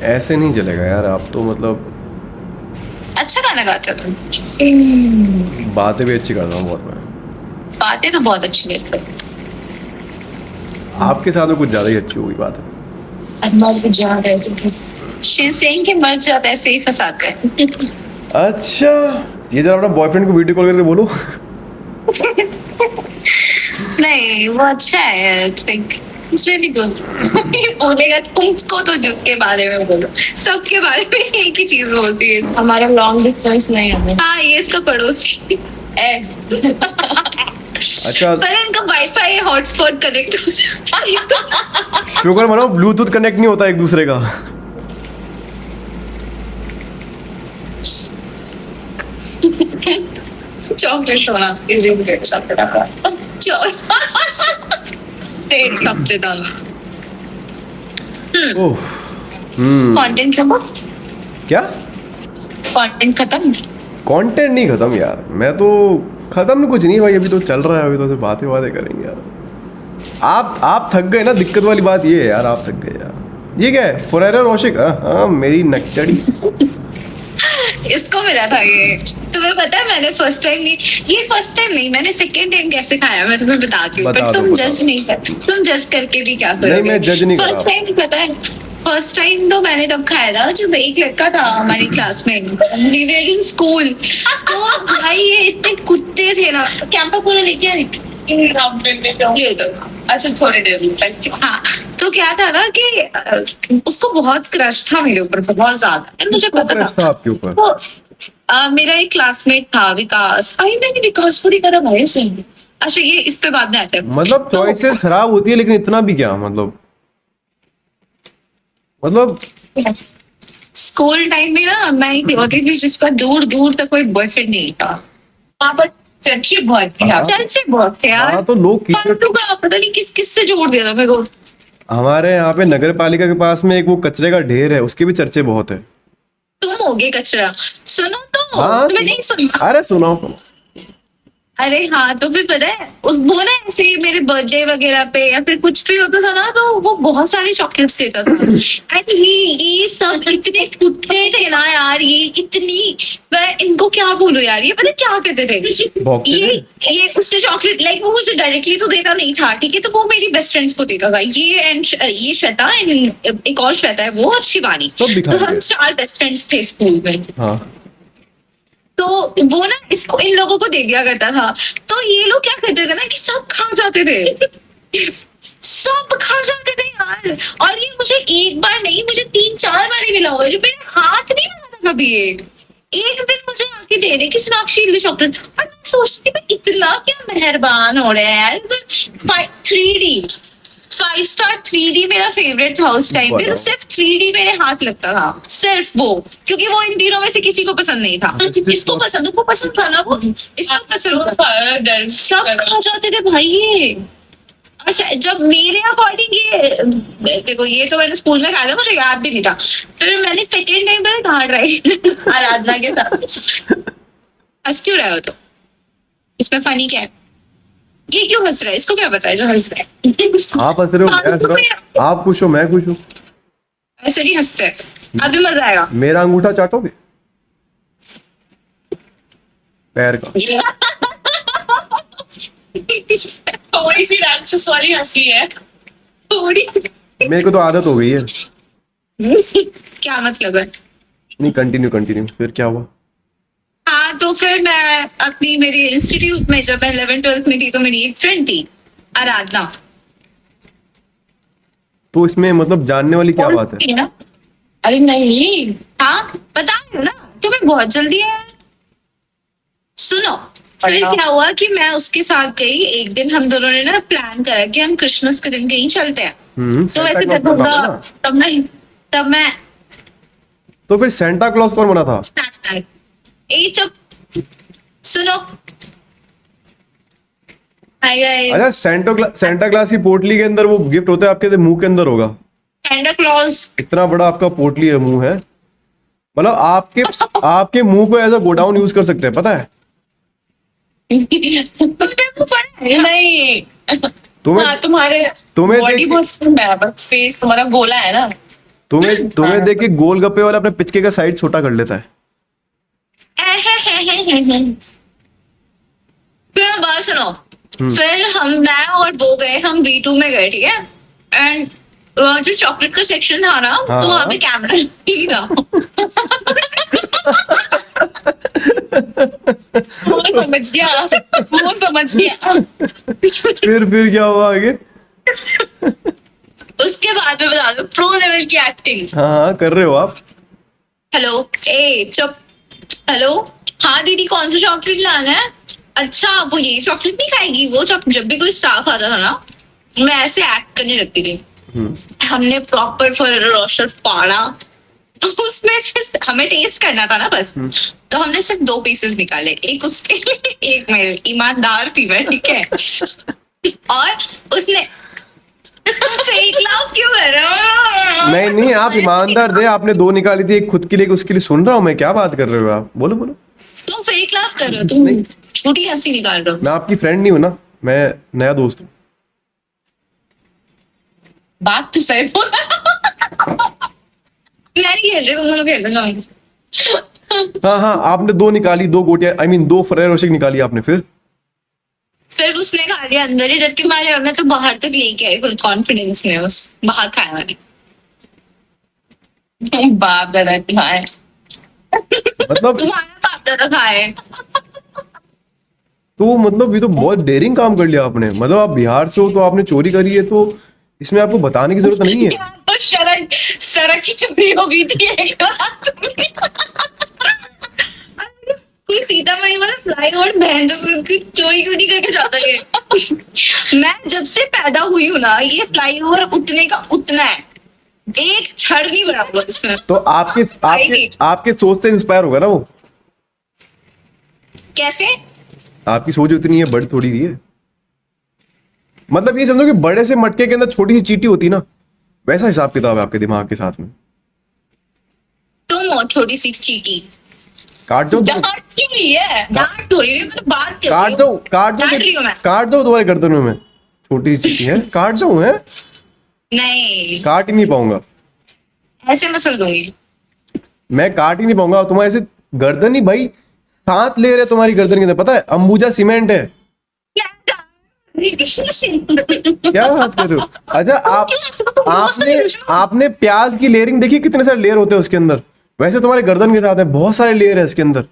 ऐसे नहीं चलेगा यार, आप तो मतलब अच्छा गाना गाते हो तुम। बातें भी अच्छी करता हूँ बहुत मैं। बातें तो बहुत अच्छी करते हो। आपके साथ में कुछ ज्यादा ही अच्छी हुई बात है। She's saying कि मर जाता ऐसे ही फंसाते हैं। अच्छा, ये जरा अपना बॉयफ्रेंड को वीडियो कॉल करके बोलो। नहीं वो अच्छा है, It's really good। ये बोलेगा तुमको तो जिसके बारे में बोलो, सबके बारे में एक ही चीज बोलती है। हमारा लॉन्ग डिस्टेंस नहीं है। हाँ ये इसका पड़ोसी है। अच्छा, पर इनका वाईफाई हॉटस्पॉट कनेक्ट हो जाता है। शुक्र मनाओ ब्लूटूथ कनेक्ट नहीं होता एक दूसरे का। चॉकलेट सोना चॉकलेट ओह, कंटेंट खत्म। क्या कंटेंट खत्म। कंटेंट नहीं खत्म यार, मैं तो खत्म कुछ नहीं भाई, अभी तो चल रहा है, अभी तो ऐसे बातें करेंगे यार। आप थक गए ना, दिक्कत वाली बात ये है यार, आप थक गए यार। ये क्या है, फुरैरा रोशिक? हाँ मेरी नकचड़ी। इसको मिला था ये। तुम्हें पता है मैंने फर्स्ट टाइम नहीं, मैंने सेकंड टाइम कैसे खाया मैं तुम्हें बताती हूँ। बता पर दो, तुम बता जज दो। नहीं सकते, तुम जज करके भी क्या करोगे? नहीं, मैं judge नहीं कर रहा। फर्स्ट टाइम पता है, फर्स्ट टाइम तो मैंने तब खाया था जब एक लड़का था हमारी क्लास में, वी वर इन स्कूल। तो भाई ये इतने कुत्ते थे ना, कैंपा कोला लेके आए ले दो। अच्छा थोड़ी देर में। हाँ तो क्या था ना कि उसको बहुत क्रश था मेरे ऊपर, बहुत ज्यादा। मुझे किसको पता crush था था। आपके ऊपर? तो मेरा एक क्लासमेट था विकास। आई मैंने विकास पूरी तरह भाई उसे। अच्छा ये इस पे बाद में आते हैं। मतलब तो- चॉइसेस खराब होती है, लेकिन इतना भी क्या, मतलब स्कूल टाइम में ना मैं एक होती थी जिसका दूर दूर तक कोई बॉयफ्रेंड नहीं था। हाँ बट चर्चे बहुत थी। हाँ। चर्चे बहुत थे यार। हाँ तो लोग फालतू का पता नहीं किस किस से जोड़ दिया था मेरे को। हमारे यहाँ पे नगर पालिका के पास में एक वो कचरे का ढेर है, उसके भी चर्चे बहुत है। तुम होगे कचरा। सुनो तो हाँ, तुम्हें नहीं सुनना। अरे सुनाओ। अरे हाँ तो फिर पता है वो ना ऐसे ही मेरे बर्थडे वगैरह पे या फिर कुछ भी होता था ना, तो वो बहुत सारी चॉकलेट्स देता था। एंड ये सब इतने कुत्ते थे ना यार, ये इतनी, मैं इनको क्या बोलूं यार, ये पता है क्या करते थे? भौंकते ये उससे चॉकलेट लाइक वो मुझे डायरेक्टली तो देता नहीं था, ठीक है, तो वो मेरी बेस्ट फ्रेंड्स को देता था। ये एंड ये श्वेता एंड एक और श्वेता है वो, और शिवानी। सब दिखा तो दिया। हम 4 बेस्ट फ्रेंड्स थे स्कूल में। हाँ, तो वो ना इसको इन लोगों को दे दिया करता था। तो ये लोग क्या करते थे ना कि सब खा जाते थे। सब खा जाते थे यार। और ये मुझे एक बार नहीं, मुझे 3-4 बार ही मिला होगा जो मेरे हाथ नहीं लगा था कभी। एक दिन मुझे आके दे रहे कि सोनाक्षी ले चॉकलेट, और मैं सोचती मैं इतना क्या मेहरबान हो रहा है यार। 3D 5 स्टार 3D मेरा फेवरेट था उस टाइम पे। तो बताओ। सिर्फ 3D मेरे हाथ लगता था, सिर्फ वो, क्योंकि वो इन तीनों में से किसी को पसंद नहीं था। इसको पसंद था ना वो, इसको पसंद था। सब खा जाते थे भाई ये। अच्छा जब मेरे अकॉर्डिंग ये देखो, ये तो मैंने स्कूल में खाया था, मुझे याद भी नहीं था। फिर मैंने सेकेंड टाइम पे कहा ट्राई आराधना के साथ। हंस क्यों रहे हो? तो इसमें फनी क्या है? ये क्यों हंस रहा है? इसको क्या पता है जो हंस रहा है? आप हंस रहे हो, मैं हंस रहा हूँ। आप खुश हो, मैं खुश हूँ। ऐसे नहीं हंसते। अभी मजा आएगा। मेरा अंगूठा चाटोगे? पैर का। ये थोड़ी सी राक्षस वाली हंसी है, थोड़ी। मेरे को तो आदत हो गई है। क्या मतलब है? नहीं, कंटिन्यू कंटिन्यू, फिर क्या हुआ? हाँ, तो फिर मैं अपनी मेरी इंस्टीट्यूट में जब मैं 11th-12th में थी तो मेरी एक फ्रेंड थी, आराधना। तो इसमें मतलब जानने वाली क्या बात है? ना? अरे नहीं, हाँ, बता रही हूँ ना, तुम्हें बहुत जल्दी है। सुनो, फिर बताओ। क्या हुआ कि मैं उसके साथ गई। एक दिन हम दोनों ने ना प्लान करा कि हम क्रिसमस के दिन कहीं चलते हैं। तो सेंटा वैसे क्लॉज कौन बना था? तब मैं तो फिर सेंटा क्लॉज कौन बना था? स्नैपचैट ए चुप सुनो। हाय अच्छा, गाइस, सेंटा क्लॉज की पोटली के अंदर वो गिफ्ट होता है, आपके मुंह के अंदर होगा। Santa clause. इतना बड़ा आपका पोटली है, मुंह है, मतलब आपके मुंह को एज अ गोडाउन यूज कर सकते हैं, पता है? तुमने वो पढ़ा है? नहीं। तुम्हें हाँ, तुम्हारे तुम्हें बॉडी देख बहुत सुंदर है, बट फेस तुम्हारा गोला है ना। तुम्हें देख के गोलगप्पे वाला अपने पिचके का साइड छोटा कर लेता है। फिर बात सुनो, फिर मैं और वो गए, हम V2 में गए, ठीक है। एंड जो चॉकलेट का सेक्शन था ना, हाँ। तो वहां पे कैमरा नहीं था। वो समझ गया, वो समझ गया। फिर क्या हुआ आगे? उसके बाद में बता दो, प्रो लेवल की एक्टिंग। हाँ हाँ, कर रहे हो आप। हेलो, ए चुप। हेलो, हाँ दीदी, कौन सा चॉकलेट लाना है? अच्छा, वो ये चॉकलेट नहीं खाएगी। वो जब भी कोई स्टाफ आता था ना, मैं ऐसे एक्ट करने लगती थी। हमने प्रॉपर फॉर रोस्टर फाड़ा, उसमें से हमें टेस्ट करना था ना बस। तो हमने सिर्फ 2 पीसेस निकाले, एक उसके लिए, एक मेरे। ईमानदार थी मैं, ठीक है। और उसने फेक लाफ क्यों कर रहे हो? नहीं, आप ईमानदार थे, आपने 2 निकाली थी, एक खुद के लिए, उसके लिए सुन रहा हूँ मैं। क्या बात कर रहे हो आप? बोलो बोलो। तुम फेक लाफ कर रहे हो, तुम छोटी हंसी निकाल रहे मैं हो। आपकी फ्रेंड नहीं हूँ ना, मैं नया दोस्त हूँ। बात तो सही बोला। मैं नहीं खेल रही, तुम दोनों खेल रहे हो। हाँ, आपने 2 निकाली, 2 गोटियां, आई मीन 2 फरेरो रोशक निकाली आपने। फिर उसने खा लिया अंदर ही डर के मारे, और मैं तो बाहर तक लेके आई फुल कॉन्फिडेंस में। उस बाहर खाया मैंने। बाप दादा खाए, मतलब तुम्हारा बाप दादा खाए। तो मतलब ये तो बहुत डेयरिंग काम कर लिया आपने। मतलब आप बिहार से हो तो आपने चोरी करी है, तो इसमें आपको बताने की जरूरत नहीं है। तो सड़क की चोरी हो गई थी एक रात में। कोई सीतामढ़ी वाला फ्लाईओवर बहन की चोरी क्यों नहीं करके जाता है? मैं जब से पैदा हुई हूँ ना, ये फ्लाईओवर उतने का उतना है, एक छड़ नहीं बना हुआ इसमें। तो आपके सोच से इंस्पायर होगा ना वो। कैसे? आपकी सोच उतनी है, बड़ी थोड़ी है। मतलब ये समझो कि बड़े से मटके के अंदर छोटी सी चींटी होती ना, वैसा हिसाब किताब है आपके दिमाग के साथ में। तुम हो छोटी सी चीटी। काट जाओ डांट क्यों रही है? डांट थोड़ी रही, मतलब बात कर काट रही हूँ। दो काट डांट रही हूँ मैं। काट दो तुम्हारे गर्दनों में। छोटी सी चींटी है, काट दो है। नहीं, काट ही नहीं पाऊंगा, ऐसे मसल दूंगी। मैं काट ही नहीं पाऊंगा तुम्हारे से। गर्दन ही भाई, सांत ले रहे तुम्हारी गर्दन के अंदर, पता है अंबुजा सीमेंट है। क्या बात कर रहे हो? अच्छा, आपने प्याज की लेयरिंग देखी, कितने सारे लेयर होते हैं उसके अंदर? वैसे तुम्हारे गर्दन के साथ है, बहुत सारे लेयर है इसके अंदर।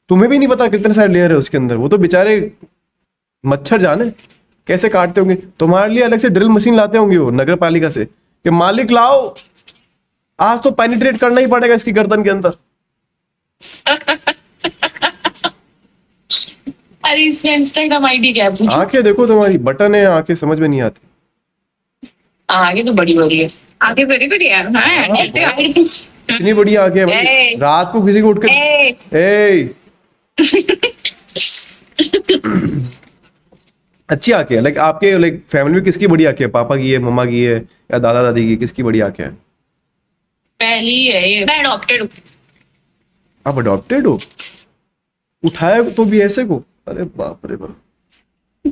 तुम्हें भी नहीं पता कितने सारे लेयर है उसके अंदर। वो तो बेचारे मच्छर जाने कैसे काटते होंगे। तुम्हारे लिए अलग से ड्रिल मशीन लाते होंगे वो नगर पालिका से, कि मालिक लाओ, आज तो पेनिट्रेट करना ही पड़ेगा इसकी गर्दन के अंदर। अरे इसका इंस्टाग्राम आईडी क्या है पूछो? आंखें देखो तुम्हारी, बटन है, आंखें समझ में नहीं आती। आगे तो बड़ी बड़ी है। आगे बड़ी बड़ी है। हाँ, कहते हो आगे। इतनी बड़ी आंखें हैं भाई। ए। रात को किसी को उठ के अच्छी आंखें है। लाइक आपके फैमिली में किसकी बड़ी आंखें है? पापा की है, मम्मा की है, या दादा दादी की? किसकी बड़ी आंखें है? पहली है ये। मैं अडॉप्टेड हूँ। आप अडॉप्टेड हो? उठाया तो भी ऐसे को? अरे बाप रे बाप।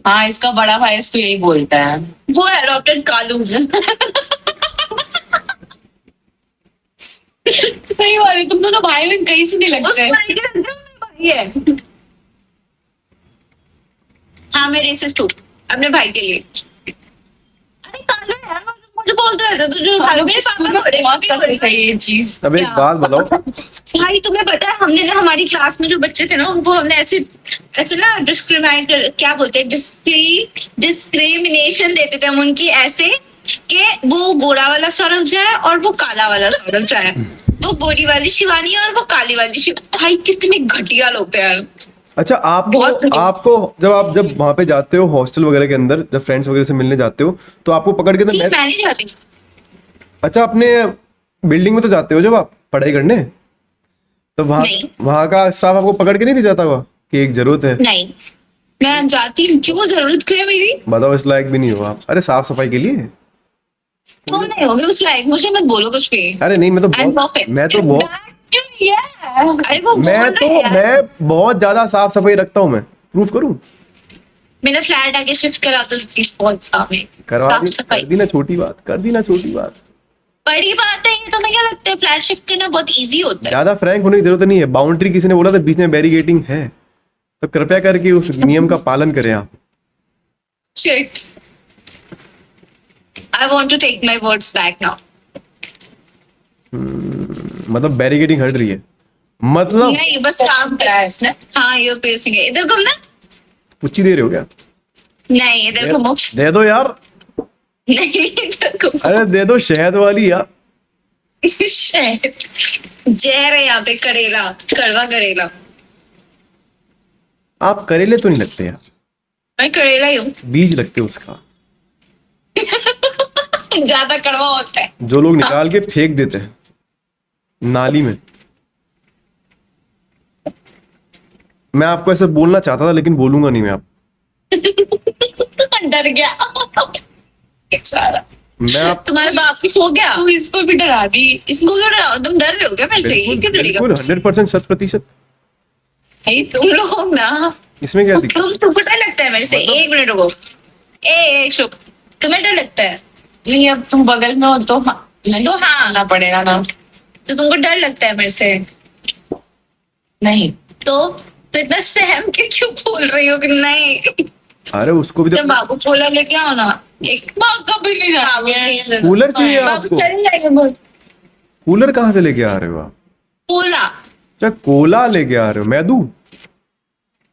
हाँ, इसका बड़ा भाई इसको यही बोलता है। वो है अडॉप्टेड कालू। सही बात है, तुम दोनों भाई बहन कहीं से नहीं उस लगते। भाई के अंदर मेरा भाई है। हाँ मैं रेसिस्ट हूँ अपने भाई के लिए। अरे काला यार मुझे बोलते रहता तो जो भाई मेरे पापा बड़े कर रही है ये चीज। अब एक क्या? बात बताओ, भाई तुम्हें पता है हमने ना हमारी क्लास में जो बच्चे थे ना उनको हमने ऐसे ऐसे ना डिस्क्रिमिनेट क्या बोलते हैं डिस्क्रिमिनेशन देते थे हम उनकी ऐसे कि वो गोरा वाला सौरभ जाए और वो काला वाला सौरभ जाए, वो गोरी वाली शिवानी और वो काली वाली शिवानी। भाई कितने घटिया लोग थे यार। अच्छा बहुत आपको बढ़िया। आपको जब वहां पे जाते हो हॉस्टल वगैरह के अंदर, जब फ्रेंड्स वगैरह से मिलने जाते हो, तो आपको पकड़ के चीज मैं नहीं चाहती। अच्छा अपने बिल्डिंग में तो जाते हो जब आप पढ़ाई करने, तो वहाँ नहीं। वहाँ का स्टाफ आपको पकड़ के नहीं ले जाता हुआ कि एक जरूरत है? नहीं मैं जाती हूँ, क्यों जरूरत क्यों है मेरी? बताओ, इस लायक भी नहीं हो आप? अरे साफ सफाई के लिए। तुम नहीं होगे उस लायक, मुझे मत बोलो कुछ भी। अरे नहीं, I'm perfect. मैं तो बहुत अरे वो बोल मैं तो रहे हैं यार। मैं बहुत ज्यादा साफ सफाई रखता हूँ। मैं प्रूफ करूँ? मेरा फ्लैट आके शिफ्ट करा दो प्लीज, बहुत काम है। करवा साफ दी, सफाई कर दी ना छोटी बात, कर दी ना छोटी बात। बड़ी बात है ये, तुम्हें क्या लगता है फ्लैट शिफ्ट करना बहुत इजी होता है? ज्यादा फ्रैंक होने की जरूरत नहीं है। बाउंड्री किसी ने बोला था बीच में बैरिकेटिंग है, तो कृपया करके उस नियम का पालन करें आप। Shit, I want to take my words back now. मतलब बैरिकेटिंग हट रही है मतलब? नहीं बस काम करा है इसने। हाँ ये piercing है, इधर घूमना। पुच्ची दे रहे हो क्या? नहीं इधर घूमो। दे दो यार। नहीं इधर घूमो। अरे दे दो शहद वाली यार। Shit. जहर है यहाँ पे, करेला, कड़वा करेला। आप करेले तो नहीं लगते यार, मैं करेला ही हूँ। बीज लगते हो उसका, ज्यादा कड़वा होता है। जो लोग निकाल के फेंक देते हैं नाली में। मैं आपको ऐसे बोलना चाहता था लेकिन बोलूंगा नहीं मैं। आप डर गया सारा। मैं आप तुम्हारे बाप को सो गया? तू इसको भी डरा दी। इसको क्यों डरा? तुम डर रहे हो क्या मेरे से? ये क्यों डरेगा? बिल्कुल 100% 100%। भाई तुम लोग ना, इसमें क्या दिक्कत? तुमको डर लगता है मेरे से? एक मिनट रुको। ए शुभ, तुम्हें डर लगता है? नहीं अब तुम बगल में हो तो नहीं, तो हाँ। आना पड़ेगा ना। तो तुमको डर लगता है मेरे से? नहीं तो इतना सहम के क्यों बोल रही हो कि नहीं? अरे उसको भी जब तो बाबू कूलर लेके आओ ना, एक माँ कभी नहीं बाबू जाएंगे। please। कूलर चाहिए बाबू आपको? चले जाएंगे बोल। कूलर कहाँ से लेके आ रहे हो आप? कूला। अच्छा कोला लेके आ रहे हो, मैं दूं?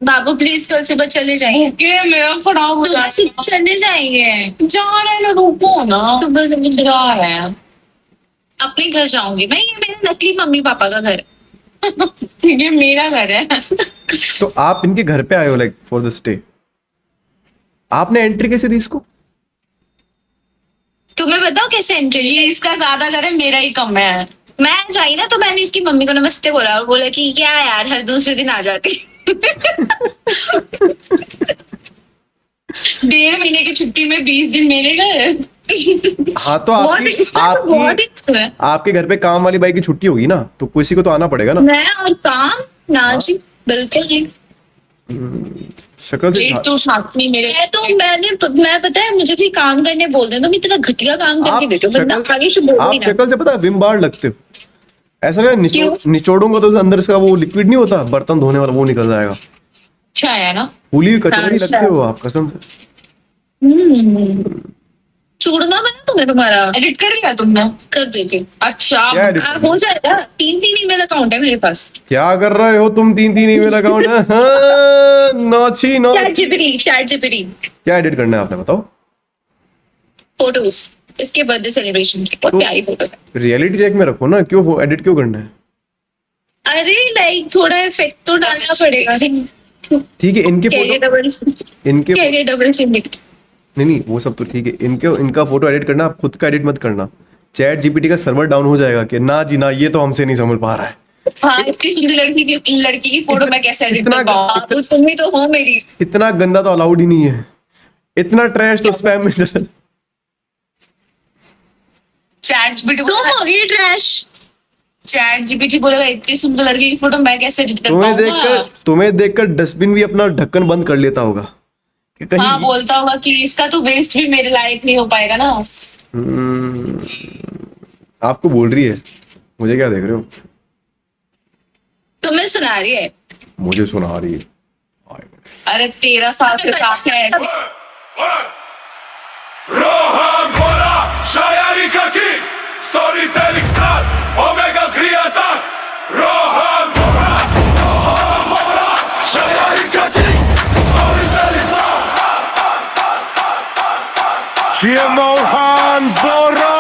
बाबू प्लीज कल सुबह चले जाएंगे। के मेरा खराब हो सुबह जाएगा। चले जाएंगे। जा रहे हैं ना, रुको ना। सुबह सुबह जा रहे हैं। अपने घर जाऊंगी मैं, ये मेरे नकली मम्मी पापा का घर है। ये मेरा घर है। तो आप इनके घर पे आए हो लाइक फॉर द स्टे? आपने एंट्री कैसे दी इसको? तुम्हें बताओ कैसे एंट्री? ये इसका ज्यादा घर है, मेरा ही कम है। मैं जाई ना तो मैंने इसकी मम्मी को नमस्ते बोला और बोला कि क्या यार हर दूसरे दिन आ जाती। 1.5 महीने की छुट्टी में 20 दिन मेरे घर। हाँ तो आपकी आपके घर पे काम वाली बाई की छुट्टी होगी ना, तो किसी को तो आना पड़ेगा ना। मैं और काम ना जी, बिल्कुल नहीं। शक्ल से एक तो शास्त्री मेरे मैं पता है मुझे कोई काम करने बोल दे तो मैं इतना घटिया काम करके देती हूँ, बंदा आगे से बोल आप ही ना। शक्ल से पता है विम बार लगते हो। ऐसा ना क्यों? निचोड़ूंगा तो अंदर इसका वो लिक्विड नहीं होता बर्तन धोने वाला, वो निकल जाएगा। अच्छा है ना। फूली हुई कचौड़ी अच्छा। लगते हो आप कसम से। चूड़ना बना तुम्हें तुम्हारा? एडिट कर लिया तुमने? कर देती हूँ। अच्छा क्या edit कर हो जाएगा। 3 ईमेल अकाउंट है मेरे पास। क्या कर रहे हो तुम? 3 ईमेल अकाउंट है? हाँ, नौची नौ। चैट जीपीटी क्या एडिट करना है आपने बताओ? फोटोज इसके बर्थडे सेलिब्रेशन की बहुत तो- प्यारी फोटो है। रियलिटी चेक में रखो ना, क्यों एडिट क्यों करना है? अरे लाइक थोड़ा इफेक्ट तो डालना पड़ेगा। ठीक है इनके फोटो इनके कैरियर डबल सिंडिकेट। नहीं वो सब तो ठीक है, इनका फोटो एडिट करना, आप खुद का एडिट मत करना। चैट जीपीटी का सर्वर डाउन हो जाएगा कि ना जी ना, ये तो हमसे नहीं समझ पा रहा है। हाँ, इतनी सुंदर लड़की की फोटो मैं कैसे एडिट इतना- कर पाऊँ? तुम भी तो हो मेरी। इतना गंदा तो अलाउड ही नहीं है, इतना ट्रैश तो स्पैम में चैट जीपीटी तुम होगी ट्रैश। चैट जीपीटी बोलेगा इतनी सुंदर लड़की की फोटो मैं कैसे एडिट कर पाऊंगा? तुम्हें देखकर डस्टबिन भी अपना ढक्कन बंद कर लेता होगा कि कहीं हाँ, बोलता होगा कि इसका तो वेस्ट भी मेरे लायक नहीं हो पाएगा ना। आपको बोल रही है, मुझे क्या देख रहे हो? तुम्हें सुना रही है। मुझे सुना रही है। अरे 13 साल से साथ है Rohan Bora, Shayari Kaki, Storytelling Star, Omega Creator. Rohan Bora, Shayari Kaki, Storytelling Star. Mohan Bora.